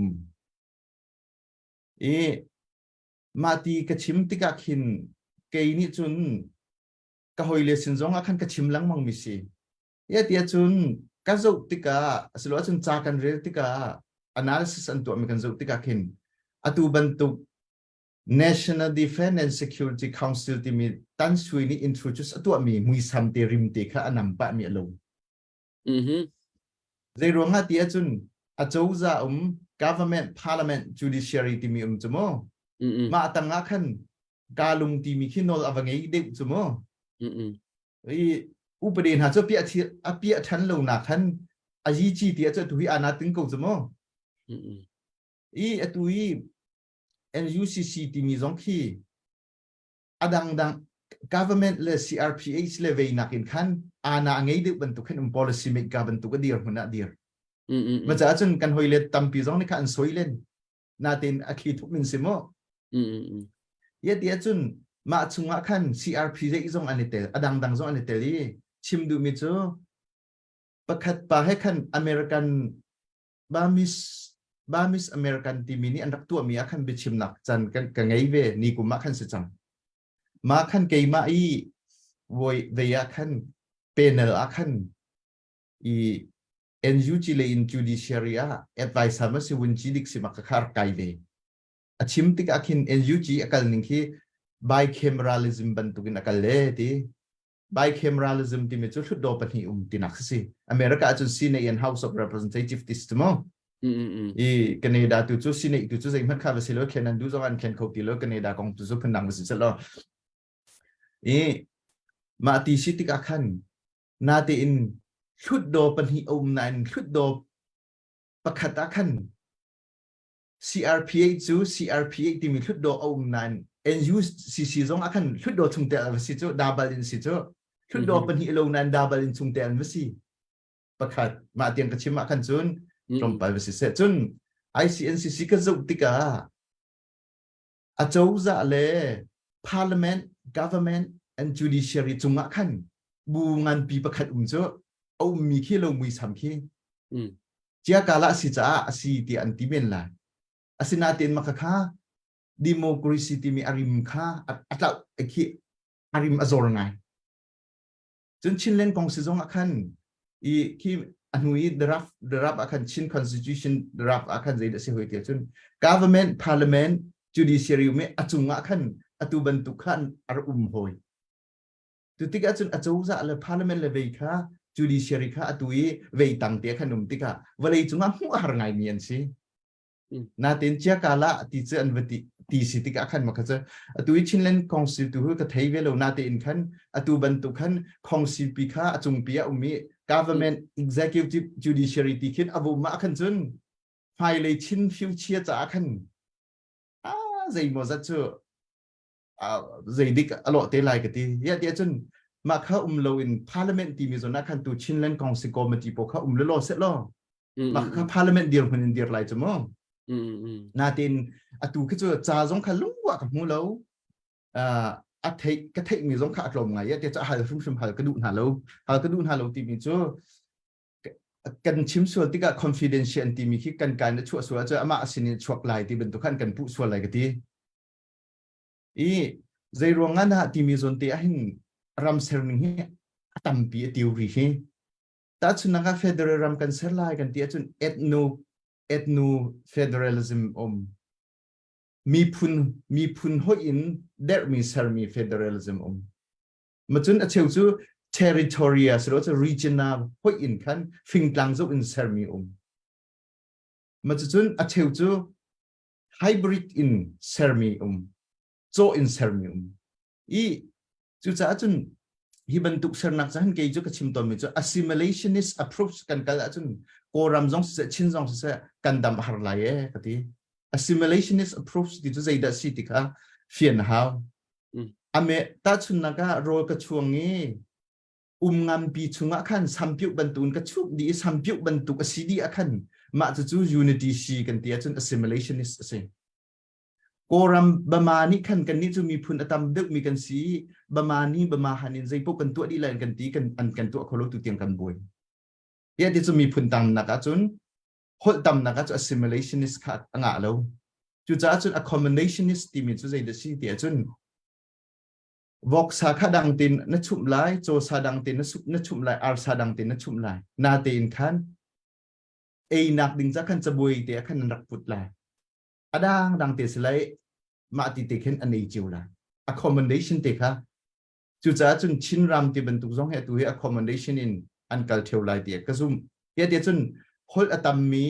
Speaker 3: มาตีกระชิมติกาขินเกยนี่จุนกะหอยเลสินจงอาคันกระชิมลังมังมิสิเดียจุนกะจุติกาสลัวจุนจากกันเรติกา analysis อันตัวมีกันจุติกาขินอตูบันตุ National Defense and Security Council ที่มีตั้งช่วยนี่ introduce อันตัวมีมุยซัมเตริมติค่ะอันนำปะมีอารมณ์ในรวงอาเดียจุนอาจจะจะgovernment parliament judiciary ที่มีจมูกมาตั้งอาคันกาลุงที่มีขี้นอลอวังเอเด็กจมูกอุปเดนหาเจ้าเปียทันลงหนักทันอายีจีที่จะถุยอานาตึงกูจมูกตุย NUCC ที่มีสองขี้ดัง government และ CRPH เลยเวนักอินขันอานาเงยเด็กบรรทุกขึ้น policy maker บรรทุกก็เดียร์หัวหน้าเดียร์มันจะอาจจะกันหอยเล็ดตั้มปีสองนี่ค่ะอันสวยเล่นนาเต็นอาคีทุกมินสิโมเดียจุนมาจุงอาคัน CRPH จงอันนี้เตลดังจงอันนี้เตลีชิมดูมิจูประคัดปะให้คันอเมริกันบามิสอเมริกันที่มีนี่อันรักตัวมีอาคันไปชิมหนักจันกันไงเวนี่กูมาคันสิจังมาคันเกยมาโวยเวียคันเป็นเนอร์อาคันNUG เลย in judiciary advice มาสิวันจีดิกสิมาคาร์ไกเลยอาชิมติกอาคิน NUG อาการนึงที่ bicameralism บรรทุกินอาการเล่ที่ bicameralism ที่มีจุดชุดโดปันหิตินักสิอเมริกาจุดซีเนย์ House of Representatives ติสต์มั้งแคนาดาตุจุดซีเนย์ตุจุดใจมันข้าวสิโลแค่นั้นดูจงอันแค่เขาติโลแคนาดากองตุจุดพนังสิเสร็จแล้วมาตีสิติกอาคันนาตีอินชุดโดปันหินันชุดโดประคัตอาคัน CRPH จู CRPH ที่มีชุดโดนัน NUCC จงอาคันชุดโดทุ่งเตลวิสิจูดาบลินสิจูชุดโดปันหินันดาบลินทุ่งเตลวิสิประคัตมาเตียงกระชิมอาคันจุนตรงไปวิสิเสจุน ICNCC ก็จุติกาอาจจะจะเลย parliament government and judiciary จุงอ่ะขันบูงานปีประคัดเจ้าเอามีขี้เรามีสามขี้เจ้ากาละสิจ้าสิที่อันที่เป็นไรสินาเต็นมาค่ะดิโมคราซีที่มีอาริมค่ะอัตราไอ้ขี้อาริมอโซรไงจนชินเล่นกองสิจงอ่ะขันอีขี้อันนี้ draft อาคันชิน constitution draft อาคันใจเด็ดเสียหัวเดียวจน government parliament judiciary ไม่อาจุงอาคันอาตุบันตุขันอารหอยตุติกาจนอาจูจะเลย parliament เลยเวค่า judiciary ค่าอาตุยเวตังเตียขันนุ่มติกาวันเลยจุงอาหัวหางไงเมียนสินาเต็นเจ้ากาละติเจอันวัติตีสิติกาขันมาค่ะอาตุยชินเล่น constitution ก็เทวิโลนาเต็นขันอาตุบันตุขัน constitution ค่าอาจุงเปียมีgovernment executive judiciary ที่คิดอาวุมาขันจนไฟเลยชินฟิวเชียจ้าขันใจมัวจะเจอใจดิกอร่อยเตลัยกันทีเดี๋ยวจนมาเข้าโลอิน parliament ที่มีส่วนนักขันตัวชินเล่นกองสิกรมที่พวกเขาเล่อเสร็จแล้วมาเข้า parliament เดียวคนเดียวไรจะมั้งนาตินตัวคือจะจ่าสงขันลุงว่ากับมูเราอัฐิกระเทมีสงขันลมไงเดี๋ยวจะหาฟุ้งฟิมหากระดูนหาเราที่มีจ้ากันชิมส่วนที่กับ confidential ที่มีคิดกันการในช่วงส่วนจะอามาสินช่วงไหลที่เป็นตัวขั้นกันผู้ส่วนไหลกันที่ใจรวงงานที่มีส่วนที่ให้รำเสริมนี้ตั้มปีติวรีฮีแต่ส่วนนักเฟเดอรัลรำกันเสริมไหลกันที่ส่วนethno federalism มีพุนหอยอินเดอร์มีเสริมมี federalism มาจนเชื่อจูterritorial หรือว่า regional หอยอินขันฟิงกลางจูอินเสริมมีมาจนเชื่อจู hybrid in เสริมมีโจอินเซอร์มิอีจุดจ้าจนฮิบันทุกเสนักจะหันเกยจุกชิมตอมิจุ assimilationist approach กันกันจนโกรัมจงเสชินจงเสกันดำหาร์ไลเอกันที่ assimilationist approach ที่จุดใจดัชติค่ะเฟียนฮาวอเมตัดชุนนักโรกระช่วงนี้งามปีชุงอาคันสัมพิวบรรทุนกระชุกดีสัมพิวบรรทุกสีดีอาคันมาจะจู unity สีกันที่จน assimilationist เองโกรัมบามานี่ขันกันนี่จะมีพุนอตมดึกมีกันสีบามานี่บามาหันินใจพวกกันตัวดีแลนกันตีกันอันกันตัวโคโลตุเตียงกันบ่อยเดี๋ยวจะมีพุนตังนักจุนหดตังนักจุ assimilationist ขัดอ่างแล้วจุดจ้าจุน accommodationist ที่มีจุดใจเดชีเดียจุนวอกสาขาดังตินนัชุมไลโจสาดังตินนัชุมไลอาร์สาดังตินนัชุมไลนาเตินขันนักดิ่งจ้าขันจะบ่อยเดียขันนักพุทธไลดังเตสไลมาติเตขันอันนี้จิวละ accommodation เตค่ะจุดจ้าจุนชินรำที่บรรทุกสองเหตุ accommodation in อันกัลเทวไลเตียกระซุ่มเดี๋ยวจุนฮอลอตัมมี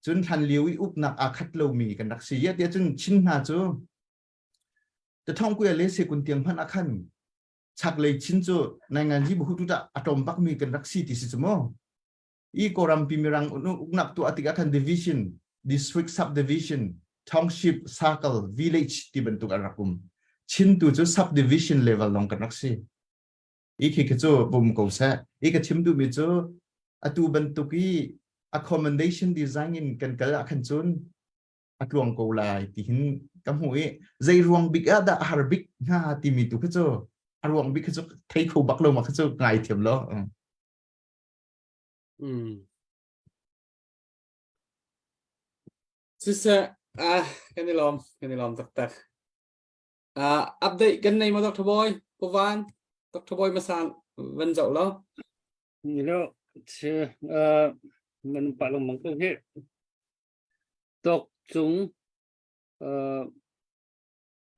Speaker 3: จุนทันเลี้ยวอุปนักอาคัดโลมีกันนักสีเดี๋ยวจุนชินหาจูจะท่องกุยเลเสกุนเตียงพันอาคันชักเลยชินจูในงานที่บุคคลตุตะอะตอมบักมีกันนักสีที่สิจโมอีโกรัมพิมิรังอุปนักตัวอติกาคัน division district subdivision township circle village ที่บรรทุกอารักุมชินตัวจู subdivision level ลงกันนักสิอีกคือจูบุมกูเสอีกชิมดูมีจูอตูบรรทุกี accommodation design กันกันละขันจุนอัตรวงกูไลที่หินกำหัวใจรวงบิ๊กอะดาฮาร์บิ๊กน่าที่มีตัวคือจูอรวงบิ๊กคือจูไทยคูบักลงมาคือจูไงเทียมล้อ
Speaker 2: ซึ่งกันนี่ลอมตักอัปเดตกันในมาดรบอยปวันดรบอยมาสั่งวันเจ้าแล้ว
Speaker 4: นี่แล้วมันปะลงมังก็เฮ็ดตกจุง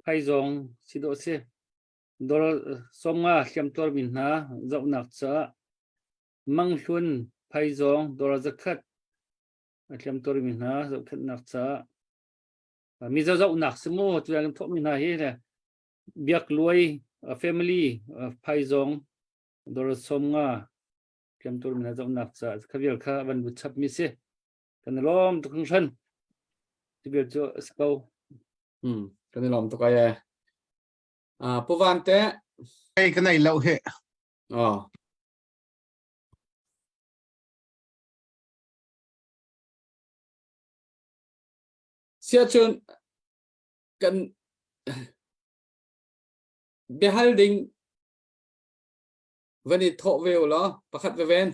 Speaker 4: ไพจงสิโดเซดอสมงาเขียมตัวบินหาเจ้าหนักจะมังชุนไพจงดอจะขัดเขียมตัวบินหาเจ้าขัดหนักจะมีเจ้าหนักสมุตัวอย่างทบมินหาเฮเนี่ยเบียกรวย family ไพจงดอสมงาเขียมตัวบินหาเจ้าหนักจะขบิลข้าวันบุชับมิเซกันล้อมตุกชันที่เบียจะสกาว
Speaker 2: กันนี่ลอมตัวกันปวันเตะ
Speaker 3: ไอ้กันไหนเราเหรอ
Speaker 2: เสียชนกัน beholding when it thọ view lo pakhat ve ven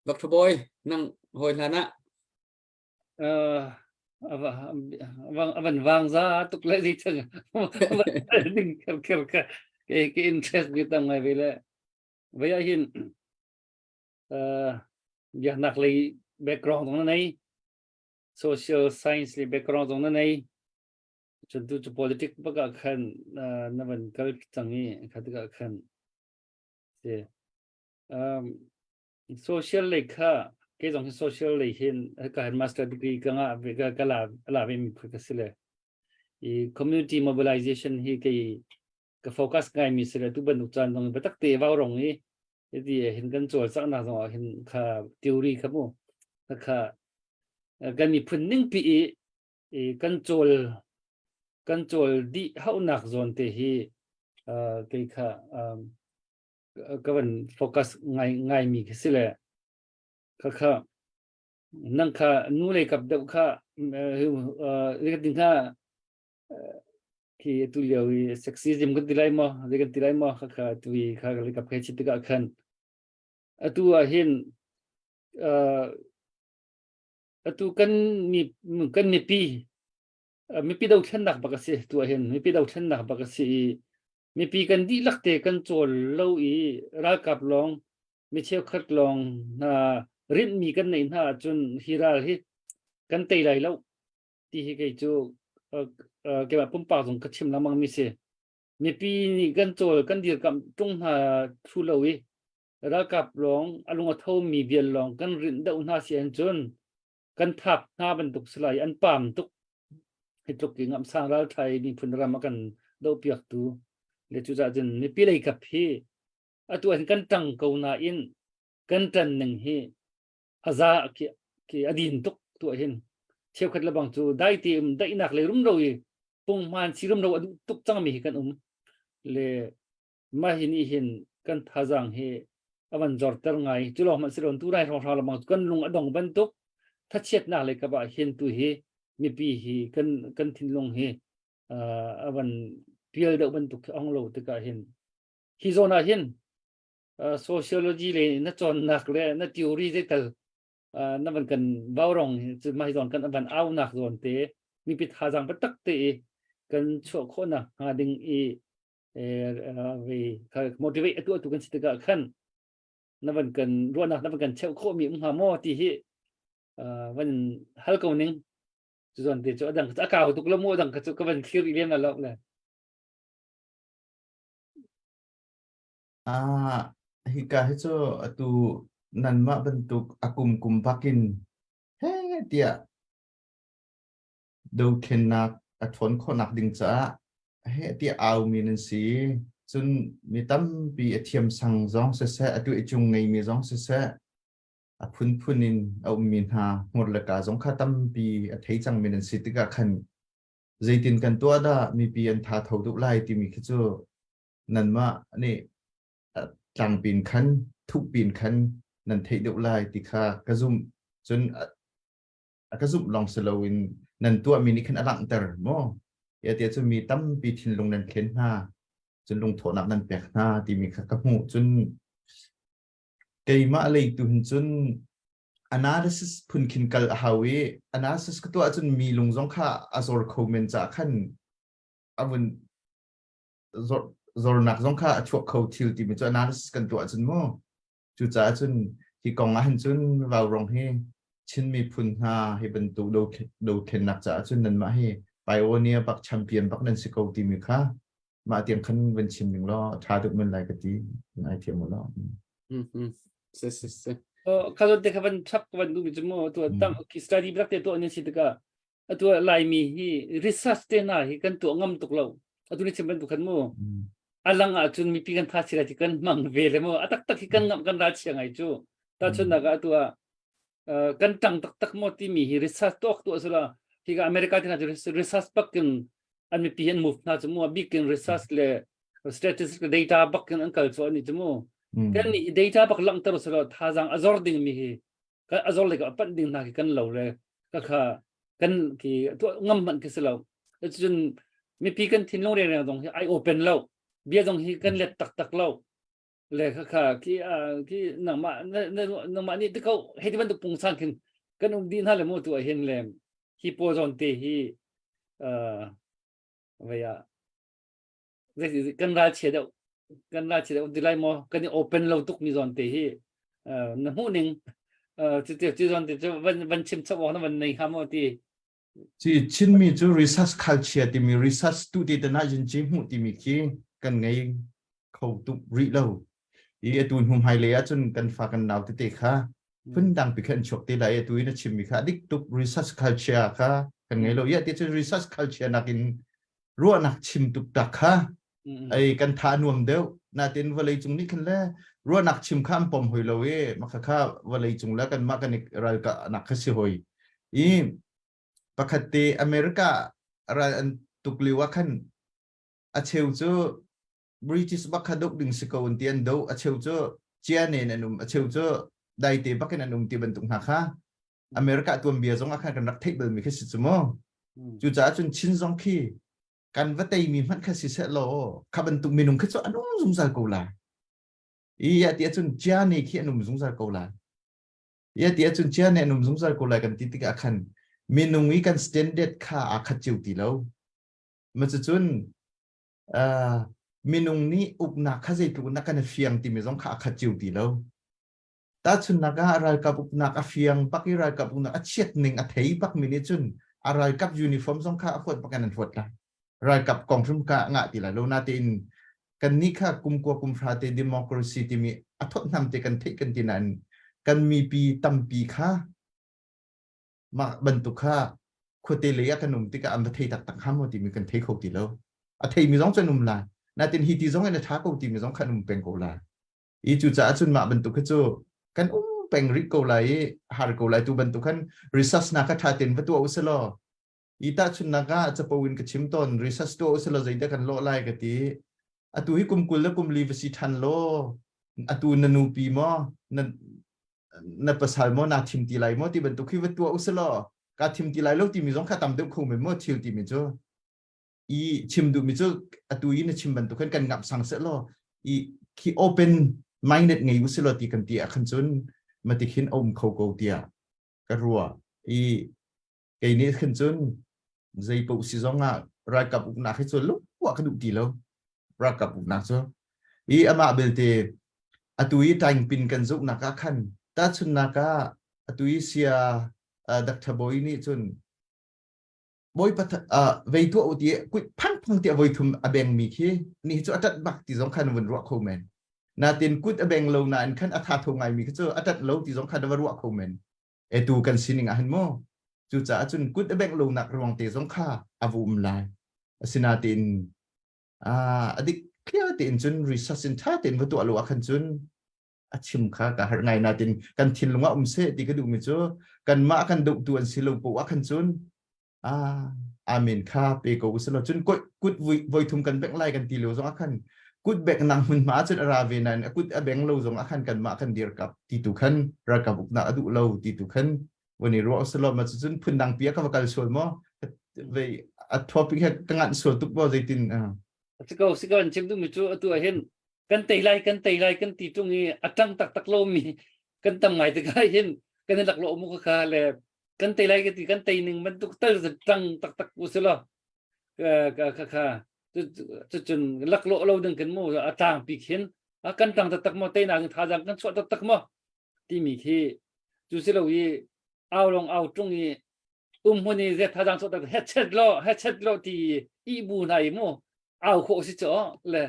Speaker 2: Dr. Boy nang hoi lana
Speaker 4: avan vang ra tục lệ gì chừng đừng kiểu cái interest như tầm này vì là với ai hiện việc nạc lấy background trong này social science lấy background trong này chuẩn tu cho politics bất cả khăn nó vẫn cái chẳng nghĩ khá tất cả khăn thì social lấy khá cái dòng social lấy hiện cái master degree cái ngã về cái là về mình phải cái là community mobilization hi cái focus cái mình sẽ tu bên ucan dòng bắt tắc tế vào rong ấy thì hiện cái chỗ sắc nào rồi hiện khá theory khá mu khá cái mình phân ninh bị control đi hậu nạc zone thì hi cái khá cái vấn focus ngay mình cái sẽ là khá năng khá nu lấy cặp đậu khá cái tiếng khá khi tu liều sexism cái tilai mà khá tui khá lấy cặp cái chít cái khăn tu hiện tu kan mi pi đâu chân nạc bạc sĩ tu hiện mi pi đâu chân nạc bạc sĩ mi pi kan đi lắc tê kan chol lâu ý ra cặp long mi chêu khát long na rin mi kan này na chun hiral hi kan tây lại lâu thì cái chỗ cái bà pum pa dùng cái chim làm bằng mi se mi pi ni kan chol kan dir kam tung ha thu lâu ý ra cặp long alung thâu mi biel long kan rin đâu na sian chun kan thap na ban tuk slai an pam tuk hitluk ki ngam sang ra thai ni phun ra ma kan do piak tu le chu za jen mi pi lei kap hi atu an kan tang ko na in kan tan ning hi aza ki adin tuk tu hin cheu khat la bang chu dai tim dai nak le rum roi pung man si rum ro adu tuk chang mi kan le ma hin kan thajang he awan jor tar ngai chu lo ma siron tu rai ro la bang kan lung adong ban tuk thắt chết nào lấy các bạn hiện tu hi mi pi hi kan thin long hi avan pial đậu ban tuk ong lo tất cả hiện hi zona hiện sociology le na chon nak le na theory je tal na ban kan bao rong chu mai zon kan avan au nak zon te mi pi tha jang patak te kan cho kho na ha ding về motivate tu kan sit ka khan na ban kan ro na ban kan cheu kho mi ha mo ti hi vẫn hal cầu ninh rồi thì chỗ đằng đã cào tục lâm mua đằng cái chỗ cái vấn khiêu bị liên là lộng này
Speaker 3: hika hi cho tu nan ma bentuk akum pakin he dia do kenak athon khonak ding cha he dia au min si chun mi tam bi athiam sang jong se atu chung ngai mi jong se phun au min ha một là cả giống khá tâm bị thấy rằng mình sẽ tự cả khẩn dây tin cần tua đó mi bị anh thà thầu tụ lại thì mình cứ cho nên mà này chẳng pin khẩn thúc pin khẩn nên thấy tụ lại thì khá cái zoom chun cái zoom long slowin nên tua mình khẩn lặng tờ mò ya tiệt cho mi tâm bị thiên long nên khen ha chun long thổ nạp nên bẹt ha thì mình khá cấp mũ chun cái mà lấy tuần chun analysis phun kinh kal hawi analysis cái tua chun mi lung zong kha azor comment cha khan avun zor nak zong kha chuak khâu thil ti mi chu analysis kan tua chun mo chu cha chun ki kong a han chun vào rong he chin mi phun ha he ben tu do khen nak cha chun nan ma he pioneer bak champion bak nan si ko ti mi kha ma tiang khan ven chim ning lo tha duk men lai ka ti ai thiam mo lo
Speaker 2: se
Speaker 4: kalau dekat ban chap ban tu macam mana tu tang study belak tu ni si dekat tu lai mi hi research te na hi kan tu ngam tuk lo tu ni cemban tu kan mo alang a chun mi pi kan tha sira ti kan mang ve le mo atak tak hi kan ngam kan ra chiang ai chu ta chun na ga tu kan tang tak mo ti mi hi research tok tu asala hi ga america ti na research pak kan an mi pi hen move na chu mo big kan research le statistical data pak kan an kal so ni chu mo kan ni data bak lang tar sala thajang azor ding mi hi ka azor le ka pan ding na ki kan lo le ka kha kan ki tu ngam man ki sala chun มีปีกันทิ้งลงเรียนตรงที่ไอโอเปนเล่าเบียตรงที่กันเล็ดตักเล่าเลยค่ะที่หนังมาหนังมานี่ที่เขาให้ที่มันตุกปงสร้างขึ้นกันดินฮะเลยมั่วตัวเห็นเลยฮีโปจอนเตฮีอะไรอะกันราเชเดดีไลมอกันโอเปนเล่าตุกมีจอนเตฮีน้ำหูหนึ่งที่จอนเตจะวันชิมสักวันวันในฮามอที่
Speaker 3: ที่ชินมีจู research culture ที่มี research ตุติดนาจินจิมุที่มีคีกันไงเขาตุกรีเล่าอีตูนหุมไฮเลยจนกันฝากกันดาวติเตค่ะพื้นดังไปขึ้นชกตีได้ตัวนี้ชิมมีค่ะดิกตุก research culture ค่ะกันไงเราที่จะ research culture นักินรัวนักชิมตุกตักค่ะไอ้กันทานวมเดียวนาตินวลัยจุงนี่กันแล้วรัวนักชิมข้ามปมหอยเรามาค่ะวลัยจุงแล้วกันมากันอีกรายก็นักขสิหอยอีปกติอเมริกาอะไรตุกลิวขันอาเชลโจบริติชบักขดกดึงสกาวน์เตียนดูอาเชลโจเจียเนนอาเชลโจได้ตีบักกันนุ่มตีบรรทุกหนักค่ะอเมริกาตัวเบียร์จงอาคารกันรักเทคเบิลมีแค่สิบโมงจู่จ้าจนชินซองคีกันวัดเตยมีมันแค่สิเซโลขับบรรทุกมีนุ่มแค่จอันนุ่มสงสารกูละอียาตีจนเจียเนขี้นุ่มสงสารกูละอียาตีจนเจียเนนุ่มสงสารกูละกันติดกับอาคารมีนุ่งวิกันสแตนเดร์ดค่าอาคัดจิวตีแล้วมันจะจนมีนุ่งนี้อุปนักข้าใจตุกนักกันเฟียงตีมีสองค่าอาคัดจิวตีแล้วแต่จนนักอะไรกับอุปนักเฟียงปักอะไรกับอุปนักเชียดหนึ่งเทียปักมินิจนอะไรกับยูนิฟอร์มสองค่าอวดปักกันนั่นฟดละอะไรกับกองทุนกะงะตีละแล้วนาตินกันนี้ค่ะกุมกัวกุมพระเตดิโมคราซีที่มีอัตนำเตกันเทกันที่นั้นกันมีปีตั้มปีค่ะมาบรรทุกข้าคนเตลียขนมที่กับอันเทยตักห้ามว่าที่มีกันเทเขาตีแล้วอันเทยมีสองจนุ่มลายนาตินฮีตีสองอันท้าเขาตีมีสองขนมเป็นกูลายอีจุจ้าจุนมาบรรทุกข้าโจกันเป็นริกกูลายฮาร์กูลายตัวบรรทุกขันริซัสนักท่าตินวัตถุอุสโลอีตาจุนนักจะปวินกับชิมตอนริซัสตัวอุสโลใจเด็กันโลไลกันตีอัตุฮิกุมกุลและกุมลีวสิทันโลอัตุนันูปีมอนับภาษาโมนาทิมตีไลโมที่บรรทุกขึ้นวัตถุอุสโลการทิมตีไลโลที่มีสองข้าตามเดิมคงเป็นโมทิลที่มีโจอีชิมดูมีโจอัตุยินชิมบรรทุกขึ้นกันงับสังเสโลอีคีโอเปนไม่เน็ตไงอุสโลตีกันตีขันจนมาติขินอมเขาเกาตีกรัวอีไอ้นี่ขันจนใจปุสิจงอ่ะรายกับอุณาให้จนลุกว่าขดุตีแล้วรายกับอุณาโจอีอามาเบลเตอัตุยิตังปินกันจุกนักขันแต่ชนนักอัตุยิเสียดักทบอยนี่จนบอยพัฒเวทัวอุติกุยพังเตียบอยทุมอเบงมีคีนี่จะอัดบักที่สำคัญวันรัวโคเมนนาตินกุดอเบงโลนานขันอัฐาทงไงมีคืออัดโลที่สำคัญวันรัวโคเมนตูกันสินิงหันโมจู่จ้าจนกุดอเบงโลนักรวงเตสงค่าอาวุมลายสินาตินอดีเคลียร์ตินจนรีซัสซินท่าตินวัตถุอลัวขันจนอาชิมค่ะกับหางไงนาตินกันทินลงว่าเสดีก็ดูมิจูกันมากันดุตัวสิลงปูว่าขันจนอามินค่ะเปโกอุสโลจนกุดวยทุมกันแบงไล่กันตีเหลวสองขันกุดแบงนังมันมาจนอาราเวนันกุดแบงโลสองขันกันมากันเดียร์กับตีตุขันรักกับอุกนาอดุโลตีตุขันวันนี้รัวอุสโลมาจนพื้นดังเปียกับการสวดมั้งเวอัทอปิกตั้งงานสวดทุกบ่ใจติน
Speaker 4: สกาวชิมดูมิจูตัวเห็นกันตีไลกันตีตรงนี้อัดตักโลมีกันทำไงถึงให้เห็นกันหลักโลมุขคาเลยกันตีไลกันตีหนึ่งมันตุกเตอร์ตักอุสละค่ะจนหลักโลเราดึงกันมั่วอัดปีเห็นกันตักมั่วเตยนางท่าจังกันสวดตักมั่วที่มีที่จุสิเราวีเอาลงเอาตรงนี้คนนี้จะท่าจังสวดตักเฮ็ดเช็ดโลที่อีบูไนมั่วเอาโคสิจ่อเลย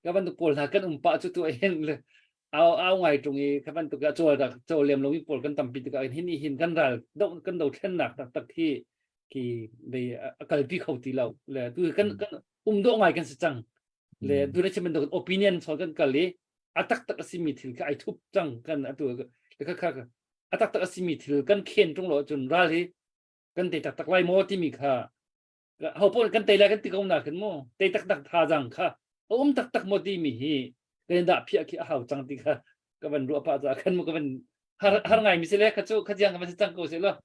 Speaker 4: ก็มันตุกปอลหากันปะจุดตัวเองเลยเอาไงตรงนี้ครับมันตุกโจเลียมลงวิปอลกันตำปีตุกหินกันรัลกันโดดเช่นหนักตักที่ในการพิเขาตีเราเลยดูกันโดไงกันสังเลยดูได้ใช่มันโดด opinion สอนกันกันเลยตักสิมิถึงไอทุบจังกันตัวแล้วก็ตักสิมิถึงกันเข็นตรงหล่อจนรัลเลยกันติดตักไล่โมที่มีค่าเขาพูดกันเตะแล้วกันตีกองหนักขึ้นโม่เตะตักท่าจังค่ะตักโมดีมีฮีกันด่าพี่ขี้เอาจังตีค่ะก็มันรัวป้าจากกันมันก็มันหาไงมีเสียแล้วข้าจู้ข้าเจียงก็มันจังกูเสียแล้ว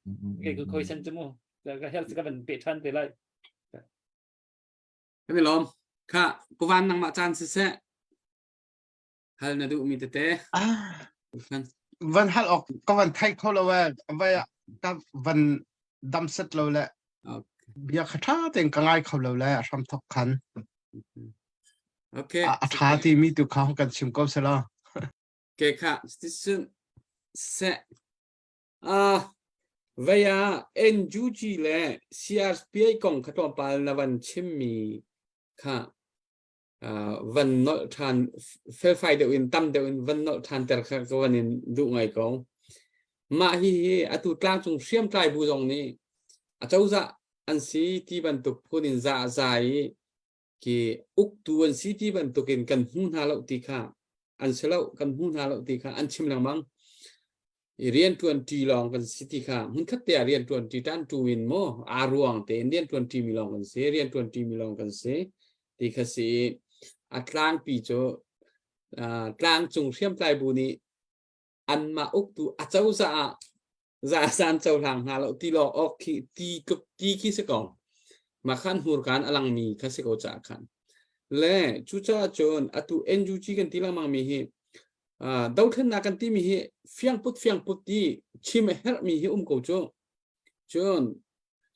Speaker 4: ก็คอยฉันจะโม่แล้วก็เฮลส์ก็มันเปะชันไปไล่
Speaker 2: ไม่ลมค่ะกูวันนังมาจานเสะฮัลนาดูมีเตะ
Speaker 5: อ่า
Speaker 2: กัน
Speaker 5: วันฮัลออกก็วันไทยเขาเลยว่ากับวันดำเสร็จเราแหละ
Speaker 2: โอเค
Speaker 5: เบียร์คาถาเต็งกงายเขาเลยแหละทำทบคัน
Speaker 2: โอเค
Speaker 5: อาทาที่มีตัวเขากันชิมก็เสร็จแล้ว
Speaker 2: โอเคค่ะที่สุดเสะvia NUG และ CRPI กองขตอปาลนวันชิมมีค่ะวันนอทันเฟลไฟเดวินตั้มเดวินวันนอทันแต่ค่ะก็วันนี้ดูไงกองมาฮีอตุกลางจงเชื่อมใจบูจงนี้อาจจะอุตส่าห์อันซีที่บรรทุกพูดินจ่าใจกี่อุกตัวอันซีที่บรรทุกินกันหุ่นหาเราตีค่ะอันเสลากันหุ่นหาเราตีค่ะอันชิมหลังมั้งเรียนทวนทีลองกันสิที่ค่ะมันคัดแต่เรียนทวนทีตันทูวินโมอารวงแต่เรียนทวนทีมีลองกันเสียเรียนทวนทีมีลองกันเสียที่ค่ะสิอัตรางปีโจกลางจงเชื่อมใจบูนี้อันมาอุกตัวอาจจะอุตส่าห์จะสานเจ้าทางหาเราที่รอออกที่กับที่คิดสกองมาขันหูการอลังมีคัสกอจากขันและชุจ้าโจนอตุเอ็นยูจีกันที่ละมังมีเหดาวเทนนักันที่มีเหเฟียงพุทที่ชิมเฮรมีเหกูโจจน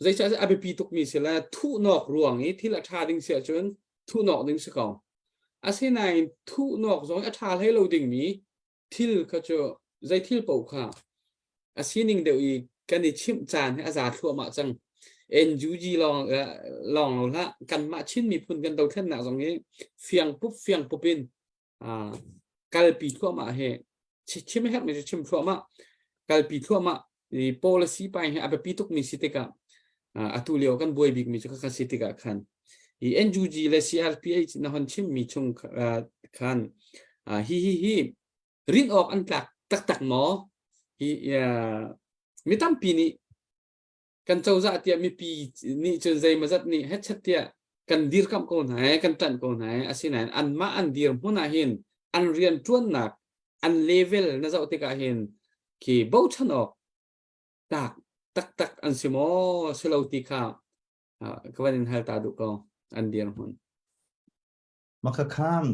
Speaker 2: ใจจะอาไปปีตุกมีเสละทุนอกรวงนี้ที่ละชาดิงเสียจนทุนอกดิงสกองอาศัยในทุนอกสองอาชาให้เราดิ่งมีทิลก็จะใจทิลเป่าค่ะอาศัยนิ่งเดี๋ยวอีกันในชิมจานให้อาจารย์ทั่วมาจังNUG ลองละกันมาชิ้นมีพุ่นกันดาวเทนหนักตรงนี้เฟียงปุ๊บเป็นกาลปีทั่วมาเหชิมให้ไม่ใช่ชิมทั่วมากาลปีทั่วมาดี policy ไปให้อาไปปีทุกมีสิทธิกะอตุเลียวกันบวยบิกมีจุกสิทธิกะคันอี NUG และ CRPI นะฮันชิมมีชงคันฮีรินออกอันตักหมอฮีมีตั้มปีนี้กันเจ้าจะเตียมีปีนี่จนใจมาจัดนี่เฮ็ดชัดเตียกันดีร์คำคนไหนกันตันคนไหนอาศัยไหนอันมาอันดีร์หัวหน้าเห็นอันเรียนจวนหนักอันเลเวลน่าจะติกาเห็นที่บ่าวชันออกตักอันสิโมสลาวติกาก็วันนี้ให้ตาดูก็อันเดียร์หุ่น
Speaker 3: มาข้าม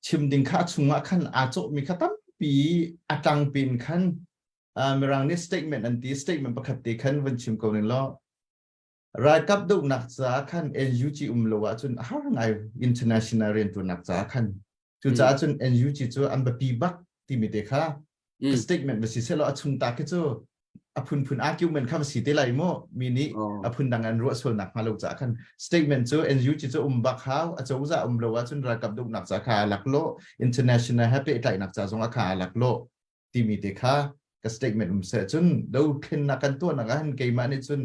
Speaker 3: ชิมดิ่งข้าชุงมาขันอาจจะมีข้าตั้มปีอาจังปีนขันมีรังนี้ statement อันที่ statement ประกาศขันวันชิมก่อนนี่ล้อรายกับดูนักจ้าขัน NUG โลว่าจนหาไง international เรียนตัวนักจ้าขันจุดจ้าจน NUG จูอันแบบปีบักที่มีเด็กค่ะ statement มันสิเสร็จแล้วชุนตาคิดจูพุน argument ข้ามสิเตลัยโมมีนี้พุนดังอันรัวส่วนนักมาลูกจ้าขัน statement จู NUG จูบักเขาอาจจะว่าโลว่าจนรายกับดูนักจ้าค่ะหลักโล international happy ไทยนักจ้าจงอาคาหลักโลที่มีเด็กค่ะก็ statement เสร็จจนดูขึ้นนักกันตัวนักหันเกี่ยมันจน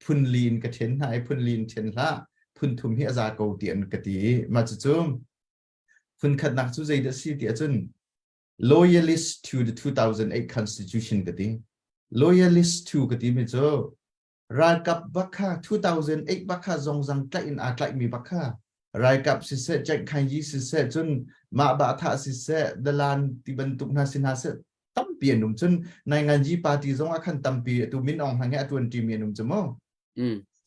Speaker 3: พุนลีนกระเทนหายพุนลีนเทนละพุนทุ่มให้อาจารย์เกาเตียนกติมาจุ่มพุนขัดนักจุใจเดสิเตียจน loyalist to the 2008 constitution กติ loyalist to กติมิโจรายกับบักค่า2008บักค่าจงจังใกล้อินอาใกล้มีบักค่ารายกับสิเสจักขันยีสิเสจนมาบาทาสิเสดลานที่บรรทุกนาสินหาเสตั้มเปลี่ยนหนุ่มจนในงานยีปาร์ตี้จงอาคันตั้มเปลี่ยนตัวมินองหางแง่ตัวทีเมียนหนุ่มจมูก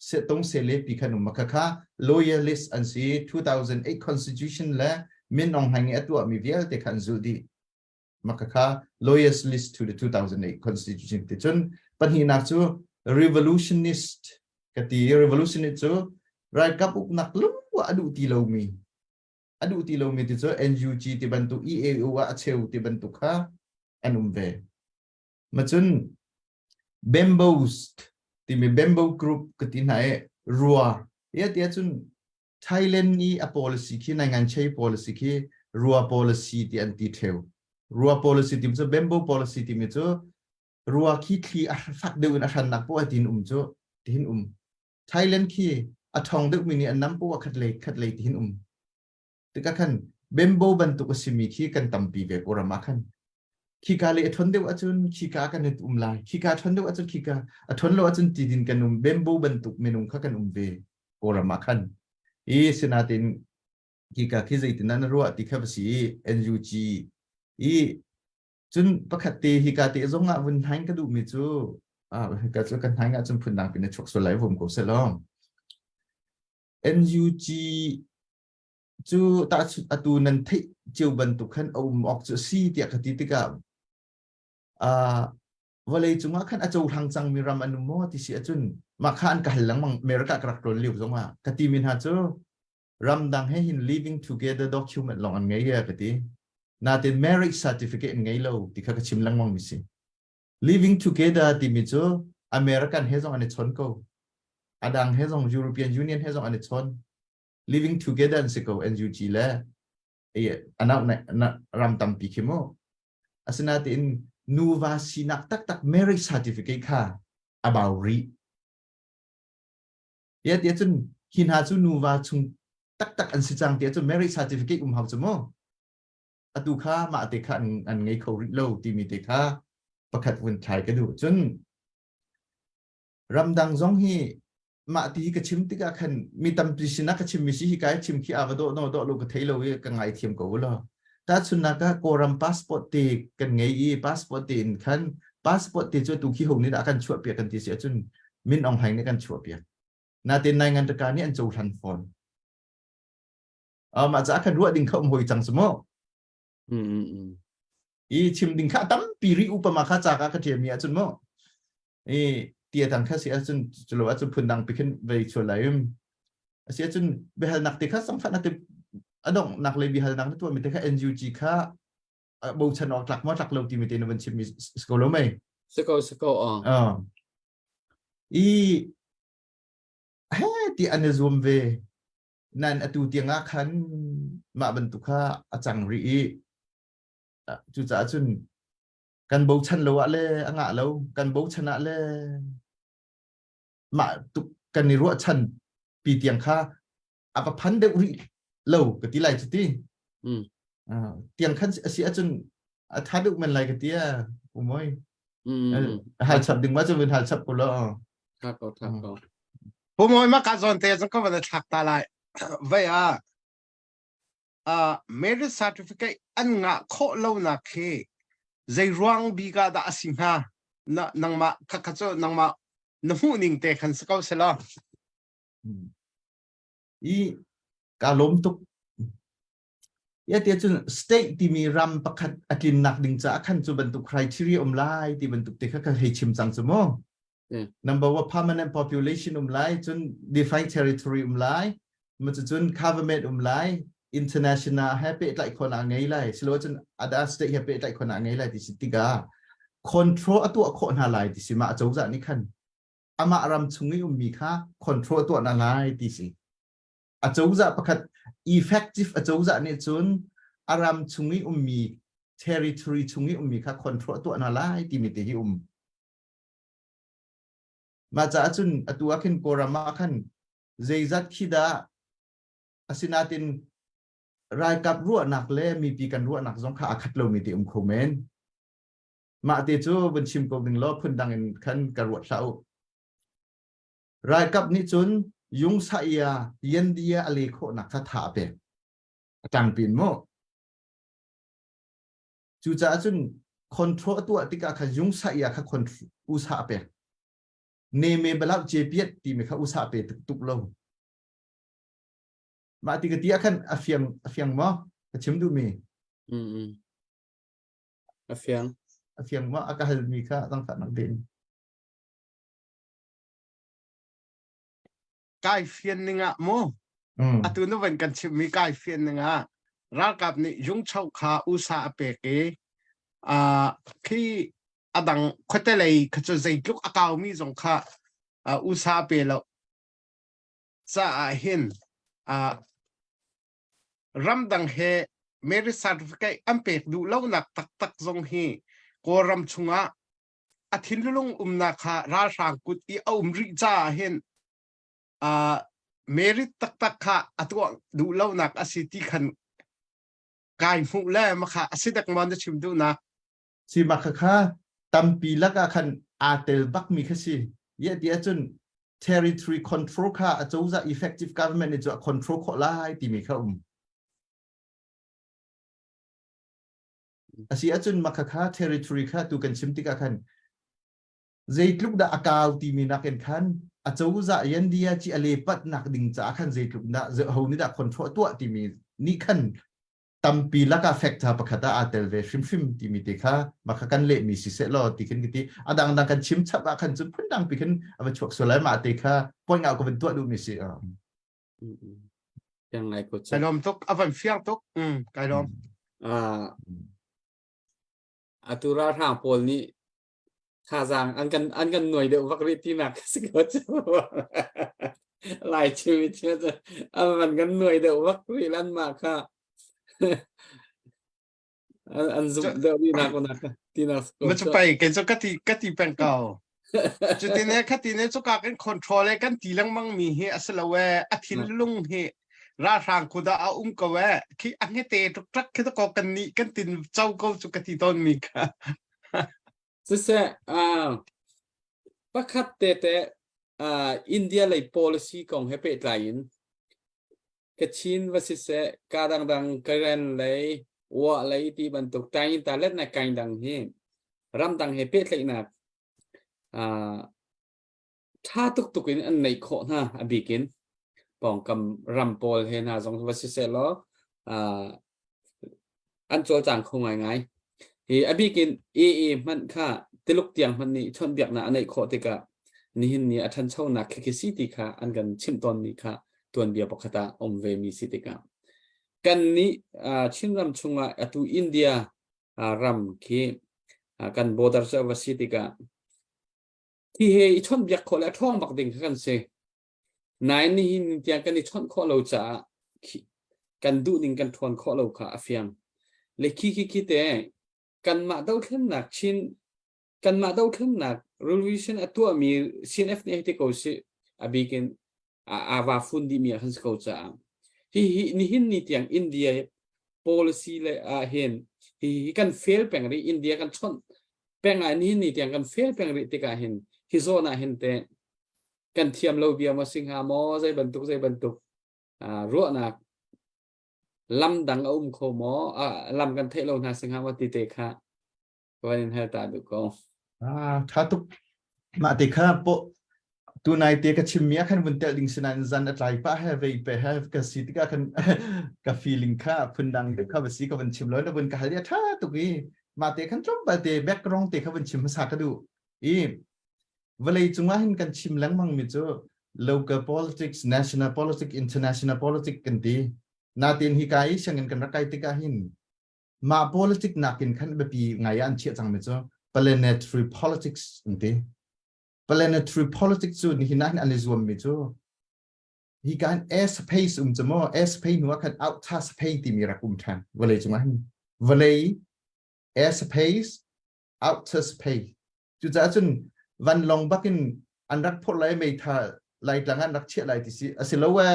Speaker 3: เสตรงเซเลปีขนมมักค่ะ loyalist อันซี2008 constitution และมินองหางแง่ตัวมีเวียเตขันจูดีมักค่ะ loyalist to the 2008 constitution ที่จนปัญหาหนักจู revolutionist กติ revolutionist จูรายกับอุกนักลุ่มว่าอดุตีโลมีที่จู NUG ที่บรรทุก EAO ว่าเชลที่บรรทุกค่ะอันเวมาจน Bamboo ที่มี Bamboo Group ก็ที่ไหนรัวเดี๋ยวจน Thailand นี่ policy ที่ในงานใช้ policy ที่รัว policy ที่อันที่เทวรัว policy ที่มี Bamboo policy ที่มีจ้รัวที่ฟักเดือนอันนักพวกที่จ้ที่Thailand ที่อัทองดึกมินิอันน้ำพวกขัดเลยที่แต่ก็ขัน Bamboo บรรทุกสิมีที่กันตั้มปีเวกอรามาขันขี้กาเลยทนเดียวอาจารย์ขี้กากันในลายขี้กาทนเดียวอาจารย์ขี้กาทนแล้วอาจารย์ตีดินกันเบมบูบรรทุกเมนุข้ากันเวโอรามาคันสนาตินขี้กาขี้ใจตินันรัวติขับสี NUG จนประคัตตีขี้กาตีจงอ่ะวันท้ายก็ดูมิจูก็จะกันท้ายก็จนพุ่นดังเป็นชกสลายผมก็เสร็จแล้ว NUG จูตาตูนันทิจิวบันตุขันเอาออกจากซีเดียกติติกาวเลยจุงว่าขันอาจูทางจังมีรำอนุโมติเสียจุนมาขันกันหลังมังเมริกากระโดดเลี้ยวจงว่ากติมินหาจูรำดังให้หิน living together document ลองอันไงเยอะกตินาเต็น marriage certificate ไงเราที่เขาชิมหลังมังมิสิ living together ที่มิจูอเมริกันเฮซองอันนี้ชนก็อดังเฮซอง European Union เฮซองอันนี้ชน living together อันสิโก้ NUG แล้วอันนั้นรำตามปีเข้มอาศัยนาเต็นนูวาสินักตัก marriage certificate ค่ะ about re เดี๋ยวจนหินหาจูนูวาชุงตักอันสิจังเดี๋ยวจน marriage certificate หาจมูกอตุค่ามาเตค่าอันไงเขาริโลที่มีเตค่าประคัดวันไทยกันดูจนรำดังจงฮีมาตีกชิมติกาขันมีตำปิชนักชิมมิชิฮิกายชิมขี้อาวโดโนโดลูกเทโลวีกันไงเทียมกูล่ะถ้าสุนักโกรัมพาสปอร์ตตีกันไงพาสปอร์ตตีขันพาสปอร์ตตีช่วยตุขี้หงนี่อากันช่วยเปียกันตีเสียจนมินองไห้ในกันช่วยเปียนาเต็นในงานตะการนี้อันจูทันฟอนมาจากขันรัวดิ่งเข้าหวยจังสมอชิมดิ่งข้าตั้มปีริอุปมาข้าจากข้าเทียมีจนมอเตียทางข้าเสียจนจุลวัตจนพุ่นดังไปขึ้นไปชวนไหลเสียจนเบลนักติข้าสัมผัสนักติอดองนักเลยเบลนักตัวมีแต่ข้า NUG ข้าบูชนออกหลักมอหลักเราที่มีแต่ในวันชิมมีสกอลไหม
Speaker 2: สกอ
Speaker 3: เฮ้ที่อันนี้รวมเวนั่นอตูเตียงอาคันมาบรรทุกข้าอาจารย์รีจุจ่าจุนกันบูชันเราอะไรอ่างเรากันบูชนะเลยมาตุกันในรัวชันปีเตียงข้าอาปพันเดรีเรากติไลจุดที่เตียงขันเสียจุนท้าดุมันไรกติอ่ะผมไม่หาชับดึงว่าจะเป็นหาชับกูแล้ว
Speaker 2: ครับ
Speaker 5: ผมไม่มาการสอนเตะจังก็วันถักตาลายไว้marriage certificate อันงะโคเล่านักเคใจร่วงบีกาดาสิงหานังมาขัดโจนังมาน้ำหูนิ่งเตะขันสกาวเสล
Speaker 3: การล้มตุกเดี๋ยวจน state ที่มีรำประคัดอธินนักดิ่งจากขันจุบรรทุก criteria ไลที่บรรทุกเตะข้าให้ชิมสังสมองnumber one permanent population ไลจน define territory ไลมันจะจน government ไลinternational ให้เป็นหลายคนอะไรไล่สโลจนอาดาสเตย์ให้เป็นหลายคนอะไรไล่ที่สิติกา control ตัวคนอะไรที่สิมาจูจ่านี่ขันอามารำชุงนี้มีค่า control ตัวอะไรที่สิอาจูจ่าประคัด effective อาจูจ่านี่จนอารำชุงนี้มี territory ชุงนี้มีค่า control ตัวอะไรที่มีที่มาจากจนตัวขึ้นโกรามาขันเจจัดขีดาสินาตินรายกับรั่วหนักเล่มีปีกันรั่วหนักสองขาขัดเรามีที่คอมเมนต์มาเตจูบนชิมกบิงล้อพุ่นดังขันกระวดเสารายกับนี้จนยุงสายาเย็นดีอะไรโคหนักท่าถาเปจังปินโมจูจ่าจนคอนโทรลตัวติกาขยุงสายาขคอนอุตสาเปเนเมเบลาเจเปียที่มีข้าอุตสาหเปตุกลงมาติกติอาคันอาเฟียงมั้งชิมดูมี
Speaker 2: อาเฟียง
Speaker 3: มั้งอากาศมีข้าต้องขัดนักเด่น
Speaker 5: กายเฟียนนึงอ่ะโมตัวนั้นเป็นกันชิมมีกายเฟียนนึงอ่ะรักกับนี่ยุงเช่าขาอุตสาหเปกที่อดังคดแต่เลยขจรใจลุกอากาศมีสงค่าอุตสาหเปแล้วจะเห็นรำดังเฮmarriage certificate อันเป็ดดูเล่าหนักตักทรงเฮโกรำชุงะอาทิตย์ลุงนาคาราชางกุฏิเอาริจ้าเห็นmarriage ตักค่ะตัวดูเล่าหนักอาศิติขันกายมุแลมาค่ะอาศิตักมันจะชิมดูนะ
Speaker 3: สิมาค่ะตั้มปีละก็ขันอาเตลบักมีค่ะสิเยอะจน territory control ค่ะอาจจะ effective government เนี่ยจะ control ข้อไล่ที่มีค่ะอาศัยจนมาค่ะ territory ค่ะตัวกันชิมติกาขันใจลุกดาอากาศที่มีนักเอ็นขัน อาจูจะยันเดียจีอเลปัดนักดิ่งจ้าขันเจตุกนะเจ้าหูนี่ดักคนทั่วตัวที่มีนี่ขันตั้มปีละก็เฟกต์ฮะประคตาอาเตลเวฟิมที่มีเด็กค่ะมาขักันเละมีสิเสลอที่ขันกิติดังกันชิมชับขันจุดพุ่นดังปีขันเอาไปฉกสลายมาเด็กค่ะป้อนเอาก็เป็นตัวดูมีสิ
Speaker 2: ยังไงก็จะ
Speaker 5: ไก่ลมตุกเอาเป็นเฟียงตุกไก่ลม
Speaker 2: อัตุราทางโพลนี้ท่าทางอันกันหน่วยเดียววัครีที่หนักสิก็จะหลายชีวิตจะมันกันหน่วยเดียววัครีลั่นมากค่ะอันสุดเดียวที่นักที่นัก
Speaker 5: มันจะไปกันจะกติเป็นเก่าจุดนี้คตินี้จะการคอนโทรลกันตีลังมังมีเฮอสละเวอธิลุงเฮราทางคุดาเอากเวคิอันนี้เตะทุกทักคิดก็กันนี้กันตินเจ้าก็จุกติต้นมีค่ะ
Speaker 2: สุดเสียประคัตเตะอินเดียเลย policy ของเฮเปตไลน์กชินว่าสุดเสียการดังกระเรนเลยว่าเลยที่บรรทุกใจตาเล็ดในการดังเฮรำดังเฮเปตเลยนะถ้าตุกอันในโคนะอบิกินปองกำรำโพลเฮนาสองวัสิเซลอันโจจางคงไงอบิกินมันค่ะติลุกเตียงมันนี่ชนเบียกนะอันในโคติกะนี่หินนี่อันเช่านักเคสิติค่ะอันกันชิมตอนนี้ค่ะตัวเบียปกติอมเวมีสิติกะกันนี้ชิมรำชงอตุอินเดียรำคีกันโบดาร์เซวัสิติกะที่เฮชนเบียกโคและท้องบักดิ่งกันเซนายนี่หินเตียงกันนี่ชนข้อเราจะกันดูนิ่งกันทวนข้อเราค่ะเฟียงเล็กขี้เตะกันมาดาวขึ้นหนักชินกันมาดาวขึ้นหนัก revolution ตัวมีชินเอฟนี่ที่เขาสิอบิกินวาฟุนดีมีหันสเขาจะนี่หินนี่เตียงอินเดีย policy เลยเห็นกัน fail แปลงรีอินเดียกันชนแปลงนี่นี่เตียงกัน fail แปลงรีติกาเห็นฮิโซน่าเห็นเตะกันเทียมเราเบียมาสิงหาโมใจบรรทุกรัวนักลำดังโคหมอลำกันเทเราหาสิงหาวัติเตค่ะวันนี้ให้ตาดูก็
Speaker 3: ถ้าตุกมาเตค่ะปะตัวนายเตะกับชิมเมียขันวันเตลิงสนันจันอะไรป้าให้ไปให้กับสิทธิ์กันกับ feeling ค่ะพุ่นดังเด็กข้าไปสิกับวันชิมร้อยแล้ววันกันเดียถ้าตุกี้มาเตะขันจอมไปเตะแบ็กกรองเตะข้าวันชิมภาษากระดูเวลาจุงว่าเห็นกันชิมแรงมั่งมิจู local politics national politics international politics กันดีนาทีนี้กายเช่นกันรักใครติกาหินมา politics นักกินขันแบบปีไงอันเชี่ยจังมิจู planetary politics กันดี planetary politics จูนี่นั่นอันนี้รวมมิจูฮีการ airspaceจมูก airspace นัวขัน outer space ที่มีรักทันเวลาจุงว่าเห็นเวลา airspace outer space จุดจ้าจุนวันลงบักินอันรักพลไลไม่ท่าไล่ต่างกันรักเชี่ยไล่ที่สิสิแล้วว่า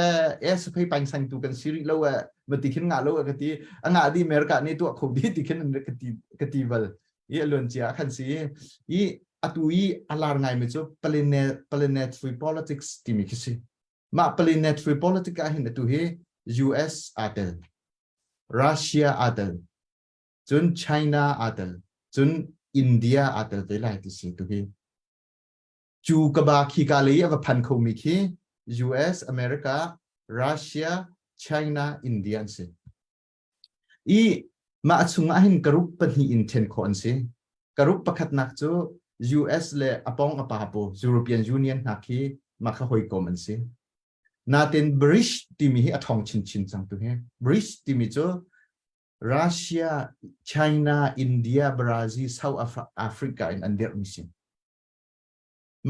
Speaker 3: สไปปังสังตุกันสิริแล้วว่ามันติดขึ้นงาแล้วกันที่งาดีอเมริกาในตัวเขาดีติดขึ้นกันที่วัลยี่ล้วนเจ้าขันสิยี่อัตุยอลาร์ไงไม่จบ planetary politics ที่มีคิดสิมา planetary politics อาหินอัตุย US อาเดลรัสเซียอาเดลจน China อาเดลจนอินเดียอาเดลเวลาที่สิตุยจูกบาคีกาลีอวพันคมิคี US อเมริการัสเซีย China อินเดียสิมาสุงอาหินกรุปปัญหาอินเทนคอนสิกรุปประคัดนักจู US เลอปองอปาโป European Union นักคีมาขหอยกอมันสินาเต็นบริชที่มีอทองชินสังตุเฮบริชที่มีจูรัสเซีย China อินเดียบราซิล South Africa อันเดียร์มิสิ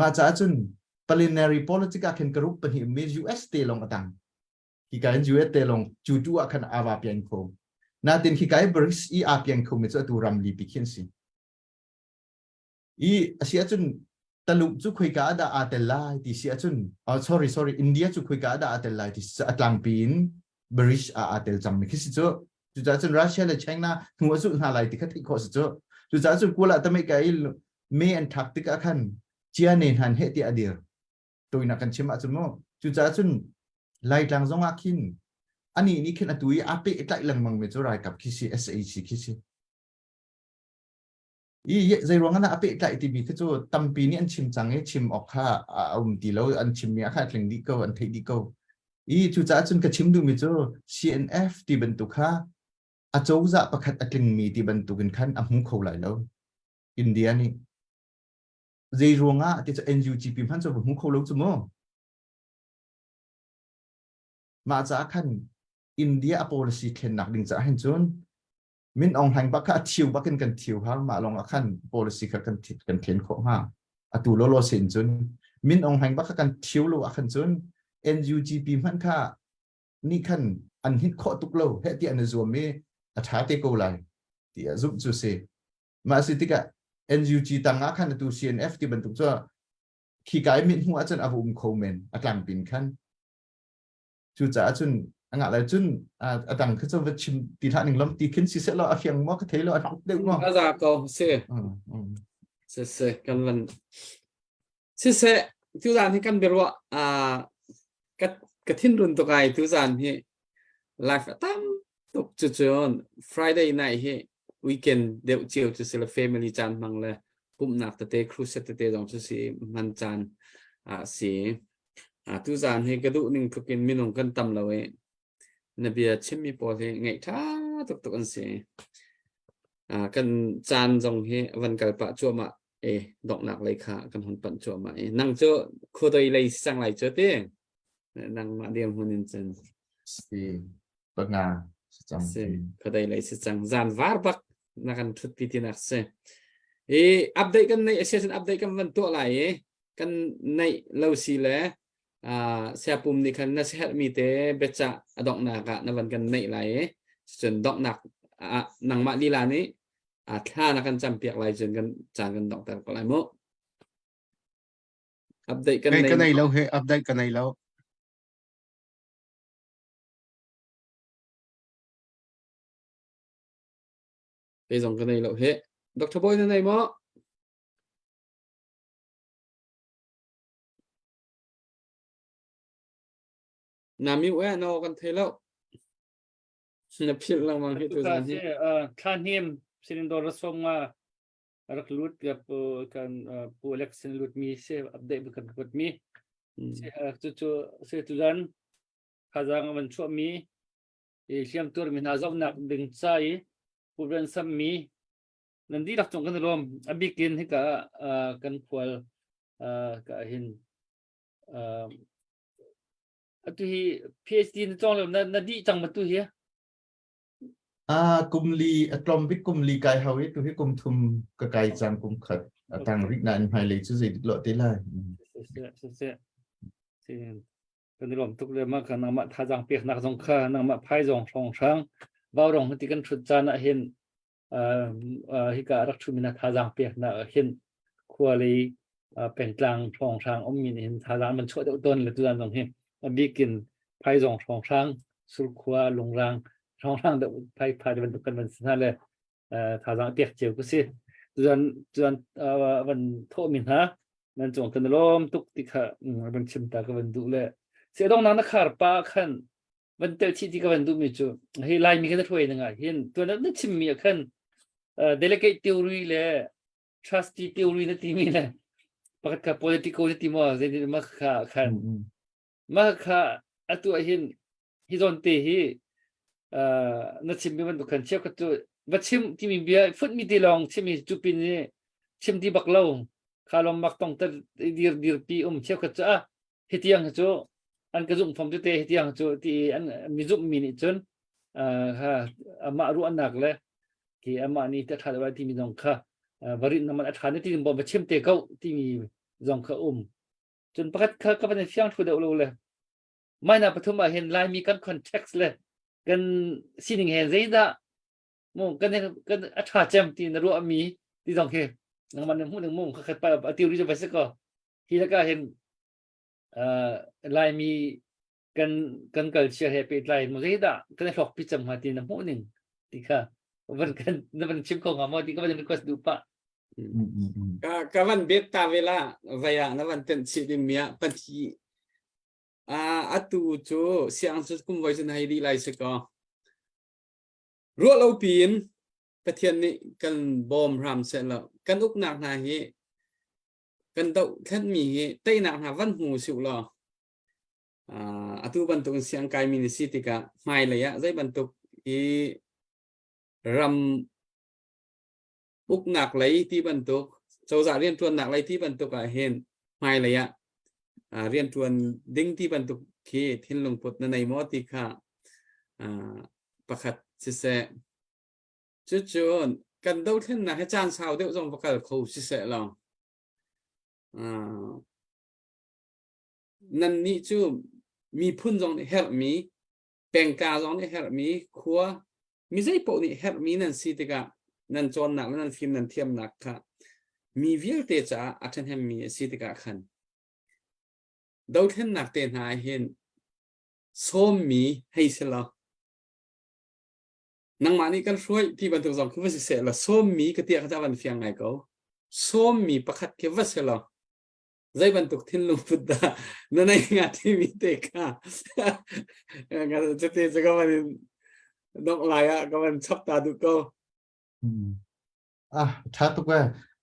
Speaker 3: มาจากจุน planetary politics กันกรุปเป็นหิม US เตลงตังฮิกาย US เตลงจู่ๆกันอาวาเปียงโคนาดินฮิกายบริสอาเปียงโคมิจะดูรัมลีปิคินสิเสียจุนตลุจุคุยกาดาอาเตลไลที่เสียจุนsorry อินเดียจุคุยกาดาอาเตลไลที่อัตลังปีนบริสอาเตลจำไม่คิดสิจู่จากจุนรัสเซียและไชน่าหัวจุนหาไลที่คัดที่โคสิจู่จากจุนกูละแต่ไม่ไกลเมอันทักติกาขันเจียนหันเหตุอดีตตัวนักการเชื่อมจุดโมจุดจ้าจุนไล่หลังจงอาคินอันนี้นี่คือตัวอาเปะไล่หลังมังเวจุไรกับคิสิ SAC คิสิ ใจรวงกันนะอเปกไก่ที่มีคือจู่ตั้มปีนี้อันชิมจังชิมออกค่าตีแล้วอันชิมมีค่าคลิงดิโก้อันเทคดิโก้จู่จ้าจนกระชิมดูมีจู่ CNF ที่บรรทุกค่าอาโจจะประคัดคลิงมีที่บรรทุกกันขั้นหุ่งเขาไหลแล้วอินเดียนี่ใจรวงอ่ะที่จะ NUGP พันจะหุ่งเขาแล้วจู่มั้งมาจากขั้นอินเดีย policy เข็นหนักดึงจะเห็นจนมินองหังบักกันทิวบักกันทิวฮะมาลองขั้น policy กันเข็นของฮะตูโลโลเซนจนมินองหังบักกันทิวโลขั้นจน NUGP มันค่ะนี่ขั้นอันฮิตข้อตุกโลเฮติอันจะมีอัฐาเตโกไลที่จุดจุดเสมาสิติกะ NUG ต่างขั้นตัว CNF ที่บรรทุกจะขี้ไก่มินหัวจนอาบุมโคเมนอักลังปินขั้นจู่จ้าจนอังอะไรจนต่างคือจะชิมตีท่าหนึ่งล้มตีขึ้นสิเสร็จแล้วเพียงมั่วก็เทแล้วอันเด็กมั่ว
Speaker 2: อาจารย์ก็เสกันวันเสทุกท่านที่กันเบลว่ากระทิ้นรุนตัวไกทุกท่านที่ไลฟ์ตั้มตกจุดจน Friday night ที่ weekend เดี๋ยวเจียวจะเสร็จ family จานมังเลยปุ่มหนักแต่เตะครูเซตเตะดองจะสีมันจานสีทุกท่านที่กระดูกหนึ่งก็เป็นมินงกันตำเราเองนบีชิมมีพอที่ไงท่าตุกอันเสียกันจานจงที่วันเกิดปะจัวมาดอกหนักเลยค่ะกันหนปันจัวมานั่งเจอคู่ตัวเลยสั่งไหลเจอเต้นั่งมาเดียมหุ่นจัน
Speaker 3: สิปังงาจัง
Speaker 2: คู่ตัวเลยสั่งจานวาร์บักนักกันทุกปีที่นักเสียอัปเดตกันในเซสชันอัปเดตกันวันตัวอะไรกันในเราสิแลsiapa ni kan nasihat mite beca dok nak nawan kan naik lai jun dok nak nang mak lila ni thla nak kan champiak lai jun kan chan kan doktor ko lai mo update kan
Speaker 5: nei lo he update kan nei lo
Speaker 2: pe jong kan nei lo he dr boy nei mo nami wa no kan thelo na phil lang mang hitu
Speaker 4: kan khan him sin do rasonga raklut ya kan pu election lut mi se update bukan kot mi se tu dan khazang man chu mi siam tur mi na zau nak ding chai pu ran sam mi nandi rak chong kan rom abikin hika kan phwal ka hin tu hi PhD ni chong lom na di chang ma tu hi
Speaker 3: kum li atlom bik kum li kai hawi tu hi kum thum ka kai chang kum khat tang rik nan hai le chu zai lo te lai
Speaker 4: se kan lom tuk le ma kan ma tha jang pek nak jong kha na ma phai jong song sang baw rong ti kan thut cha na hin hi ka rak thu mina tha jang pek na hin khwa le pen tlang song sang om min hin tha jang man chho de ton le tu dan jong hin bikin phai jong song sang sul khwa long rang song sang de phai de ban kan man sa le tha jang pek cheu ku si tuan ban tho min ha nan chong kan lom tuk ti kha ban chim ta ka ban du le se dong na khar pa khan ban tel chi ti ka ban du mi chu hi lai mi ka thoi na nga hin tuan na chim mi khan delegate theory le trustee theory na ti mi le pakat ka political ti mo ze ni ma kha khan ma kha atu hin hi zon te hi na chim mi ban du khan cheu ka tu va chim ti mi bia fut mi ti long chim mi chu pin ni chim ti bak lo kha lom mak tong ta dir pi cheu ka cha hi tiang chu an ka zum phom te hi tiang chu ti an mi zum mi ni chun ha ama ru anak le ki ama ni ta tha ba ti mi dong kha varin na man atha ni ti bo ba chim te kau ti mi dong khaจนประคัดก็เป็นเสียงทุเดอุเลยไม่น่าปฐมเห็นลายมีกันคอนแทคเลยกันสิ่งเห็นใจด่ามุงกันอัฐาเจมตีนรัวมีที่ต้องเคนังมันหูหนึ่งมุงเขาไปติวริจะไปสักก็ทีละก็เห็นลายมีกันเกิดเชื่อเหตุเป็นลายมุงใจด่ากันหลอกพิจารณาตีนหูหนึ่งที่ค่ะมันกันนั่นเป็นชิมของหมอที่ก็เป็นรีเควสต์ดูปะ
Speaker 2: kawan beta vela vaya nawan ten sidimia panti atu chu siang chu kum voi chen hai di lai se ko ro lo pin ประเทศนี้กันบอมรำเสร็จแล้วกันอุกหนักหนาฮีกันเดาแค่มีฮีเต้หนักหาวันหูสิวหรอatu bantuk siang kai minisi tika mai le ya zai bantuk i ram buk nak lấy ti bantuk châu dạ riêng tuần nak lấy ti bantuk a hen mai le ya riêng tuần ding ti bantuk khi thin lung put na nei mo ti kha pakhat si se chu chun kan dau then na he chan sao deu jong pakal khou si se loนั่นนี่จูมีพุ่นจงนี่ help me แปลงกาจงนี่ help me ครัวมีใจปกนี่ help me นั่นสิติกะนั่นจนหนักนั่นฟิล์มนั่นเทียมหนักค่ะมีวิลเตจ่าอัตแฮมมีสิติกะขันดาวเทนหนักเตนหาเห็นส้มมีให้เสละนังมานี่กันช่วยที่บรรทุกจงคือว่าสิเสละส้มมีกระเตียกจะวันเฟียงไงเขาส้มมีประคัดเก็บว่าเสละzai bantuk thin lung putda nanai ngati mi te ka nga chete jagawan dok laya kawan chapta du ko
Speaker 3: tha tu ka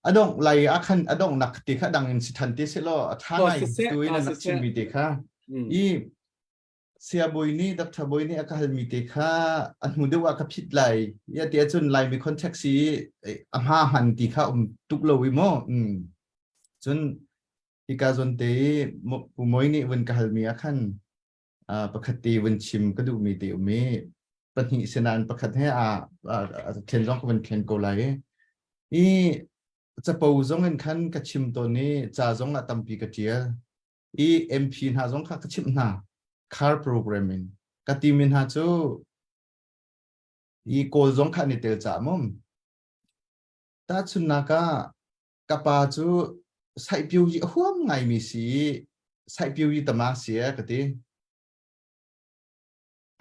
Speaker 3: adong lai akhan adong nak ti kha dang in sithanti se lo tha nai tuina nak chim mi te kha I sia boini dak tha boini akal mi te kha anhu dewa ka phit lai ya te chun lai mi contact si ama han ti kha tuk lo wi mo chun ikazon te pumoi ni wen kahal mi akhan pakhati wen chim kadu mi te umi patni senan pakhat he thlen jong wen thlen ko lai I chapau jong en khan ka chim to ni cha jong atampi ka tia I MP na jong kha ka chim na car programming ka timin ha chu I ko jong kha ni tel cha mom ta chun na ka pa chu sai piu yi huam ngai mi si sai piu yi tama sia ka ti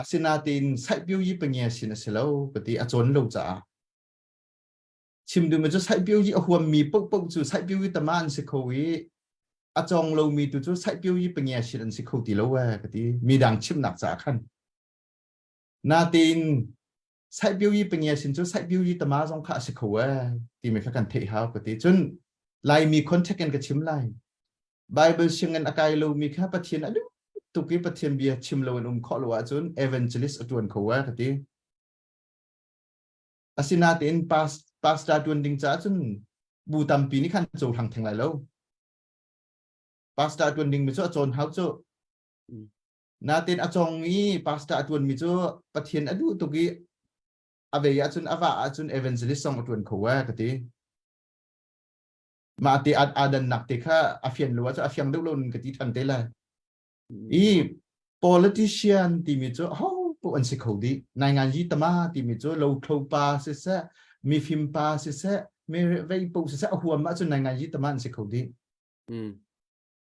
Speaker 3: asina tin sai piu yi pengya sin selo ka ti a chon lo cha chim du ma chu sai piu yi huam mi pok pok chu sai piu yi tama an se khowi a chong lo mi tu chu sai piu yi pengya sin an se kho ti lo wa ka ti mi dang chim nak cha khan na tin sai piu yi pengya sin chu sai piu yi tama jong kha se kho wa ti me kha kan the ha ka ti chun lai mi contact kan ka chim lai bible singan akai lo mi kha pathian adu tuki pathian bia chim lo an kho lo chun evangelist atun kho wa ka ti asina tin pastor atun ding cha chun bu tam pi ni khan cho thang thang lai lo pastor atun ding mi cho chon hau cho na tin achong ni pastor atun mi cho pathian adu tuki ave ya chun awa chun evangelist song atun kho wa ka tiมาตีอาดันนักตีข้าอาเฟียนหรือว่าจะอาเฟียนดุลนกติทันเตล่ะอี politician ที่มีจ้าเขาพวกอันสิเขาดีในงานยี่ตมาที่มีจ้าเราโคลปาเสะมีฟิมปาเสะมีเวปุเสะหัวมาจนในงานยี่ตมาอันสิเขาดี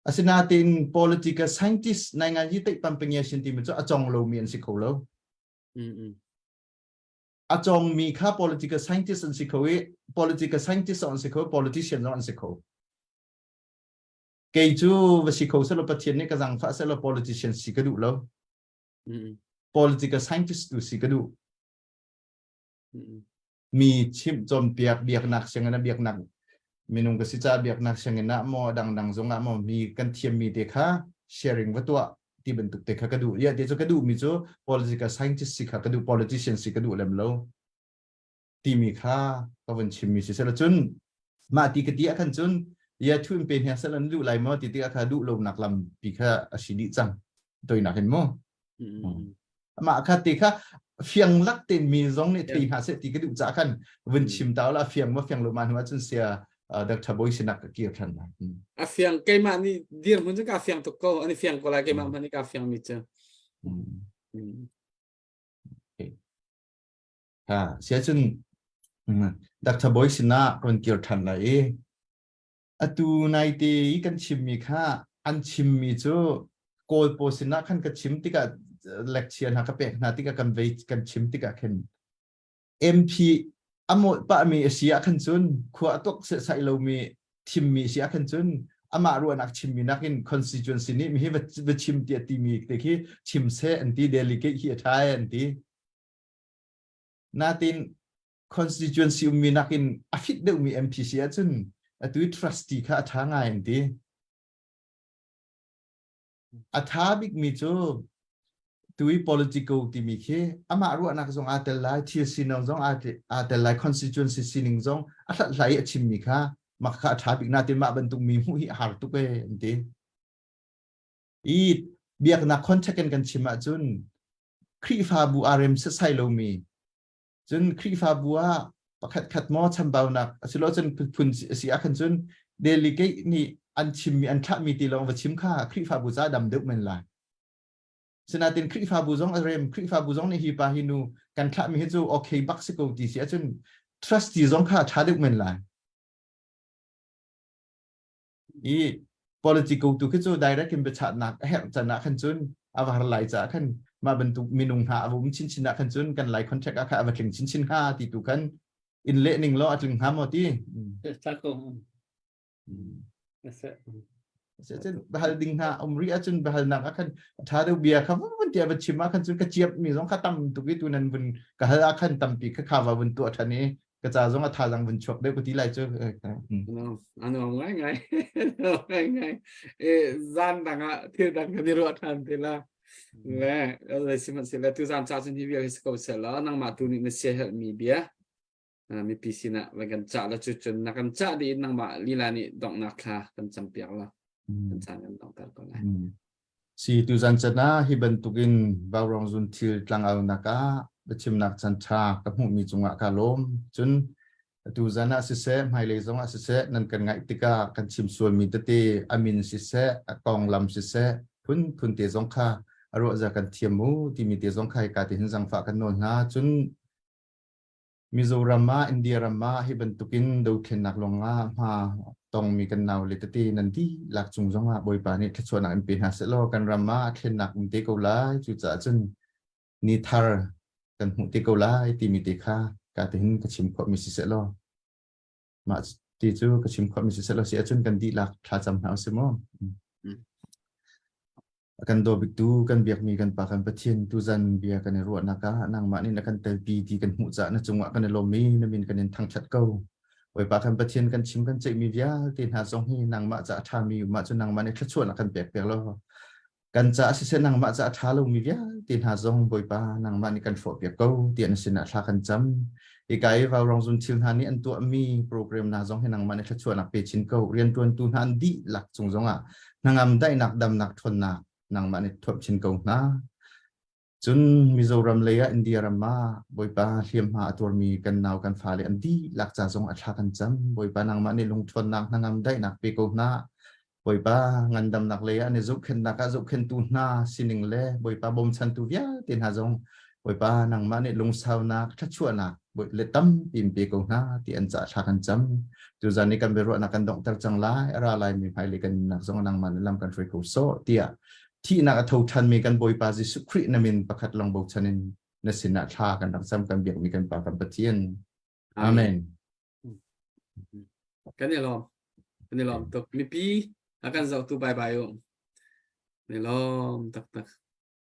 Speaker 3: อาศินาติน political scientist ในงานยี่ติปัมเปียชินที่มีจ้าอาจงเรามีอันสิเขาแล้วอาจงมีค่า political scientist อันสิเขาpolitical scientist อันสิเขา politician อันสิเขาเกจูวิสิเขาสรุปประเทศนี้กำลังฟ้าสรุป politician สิกระดูแล้ว political scientist ดูสิกระดูมีชิมจนเบียกหนักเสียงนะเบียกหนักมีนุ่งกสิจ้าเบียกหนักเสียงนะมอดังจงอ่ะมอมีกันเทียมมีเด็กค่ะ sharing ว่าตัวที่บรรทุกเด็กค่ะกระดูเดี๋ยวจะกระดูมีจ้า political scientist สิค่ะกระดู politician สิกระดูเล่มแล้วที่มีค่าก็วันชิมมีสิเสร็จจนมาตีกระเดียขันจนยาทุ่มเป็นเฮียสลันดูไหลมาตีตีอาคาดูลงหนักลำปีค่าอาชีดิจังโดยหนักเห็นมั้งมาคาตีค่าเฟียงลักเต็นมีซองเนี่ยตีหาเสตีกระดูจ้าขันวันชิมเต้าละเฟียงว่าเฟียงลงมาหัวจนเสียดักทับอยสินักเกี่ยวกันนะ
Speaker 2: เฟียงเกมานี่เดียร์มันจะกาเฟียงตุกโกอันนี้เฟียงก็ลายเกมามันนี่กาเฟียงมิเจ
Speaker 3: เสียจนดักทับอยสินะคนเกี่ยวกันเลยอตูในตีกันชิมมีค่าอันชิมมีจ้าโกลโปสินะขันกันชิมติกาเล็กเชียนฮักเป็กนาติกากันเวทกันชิมติกาเข็น MP อโมปะมีเสียขันจุนขวาตกเสใส่เรามีทีมมีเสียขันจุนอามารัวนักชิมมีนักอิน constituency นี้มีให้วัชิมเตียตีมีแต่ที่ชิมเซอันที่ delegate ที่ไทยอันที่นาติน constituency mi nakin afit de mi MPC chun tu trustee kha tha ngai ti atha big mi chu tui political ti mi khe ama ru anak zong atel lai thil sinong zong atel lai constituency sining zong atha lai achim mi kha ma kha atha big na tin ma ban tung mi hu hi har tu pe ti i biak na contact kan chima chun khri fa bu rm se sai lo mi chun khri fa bu a pakhat khat mo cham bau nak asilo chun phun si a khan chun delegate ni an chim mi an tha mi ti long wa chim kha khri fa bu za dam deuh men la senatin khri fa bu zong rem khri fa bu zong ni hi pa hinu kan tha mi chu okay bak se ko ti sia chun trustee zong kha tha deuh men la i political tu khichu direct in bechat nak hem chana khan chun awar lai cha khan ma bentuk minung ha awum chin chin na khan chun kan lai contract akha awatling chin chin ha ti tu kan in le ning lo atling ha mo ti
Speaker 4: Sako.
Speaker 3: se chen bahal ding ha umri achun bahal nak akhan tha de bia kha mun ti awat chima khan chun ka chiap mi zong kha tam tu ki tu nan bun ka hal akhan tam pi kha wa bun tu athani ka cha zong a tha jang bun chok de ku ti lai chu
Speaker 2: ano ngai ngai zan danga thil dang ni ro than te la le le siman se le tu zan cha chen hi bia is ko se la nang ma tu ni se help mi bia mi pisina wa kan cha la chu chun na kan cha di nang ma li la ni dong na kha kan cham piak la kan cha kan dong ta ko la
Speaker 3: si tu zan chana hi ban tukin bawrong zun thil tlang au naka bachim nak chan tha ka mu mi chunga ka lom chun tu zana se se mai le zong se se nan kan ngai tika kan chim sual mi te amin se se akong lam se se phun te zong kha aro za kan thiam mu ti mi te zong khai ka ti hin jang fa kan non na chun Mizoram ma India rama hi ban tukin do khen nak longa ma tong mi kan naw le te nan ti lak chung zong a boi pa ni thachona an pe ha se lo kan rama khen nak um te ko lai chu cha chun ni thar kan hu te ko lai ti mi te kha ka te hin ka chim kho mi si se lo ma ti chu ka chim kho mi si se lo si chun kan di lak tha cham na se mo kan do big tu kan biak mi kan pa kan pathian tu zan bia kan ro na ka nang ma ni na kan tel pi ti kan hu cha na chungwa kan lo mi na min kan thang chat ko oi pa kan pathian kan chim kan chei mi via tin ha song hi nang ma cha tha mi ma chu nang ma ni thachua na kan pek pek lo kan cha se nang ma cha tha lo mi via tin ha song boi pa nang ma ni kan fo pek ko tian sin na tha kan cham i kai vào rong zun thil han ni an tu mi program na song hi nang ma ni thachua na pe chin ko rian tuan tu han di lak chung song a nangam dai nak dam nak thon na nang mani thop chin ko na chun Mizoram leya India rama boi pa hiam ha atur mi kan naw kan fa le an di lak cha zong a tha kan cham boi pa nang mani lung thon nak nangam dai nak pe ko na boi pa ngandam nak leya ne zuk khen nak a zuk khen tu na sining le boi pa bom chan tu via tin ha zong boi pa nang mani lung sau nak thachua na boi le tam pim pe ko na ti an cha tha kan cham tu zani kan be ro na kan dong tar chang la ra lai mi phai le kan nak zong nang man lam kan free ko so tiaที่นักททันมีกันบอยปาจิสุครีนามินประคัดลองบอกชันนสินาทากันดังซ้ำกันเบียกมีกันปากันปะเทียนอาเมน
Speaker 2: กันเนี่ยลองตกมีปีอาการจะตุบายบายอยู่เนี่ยลองตัก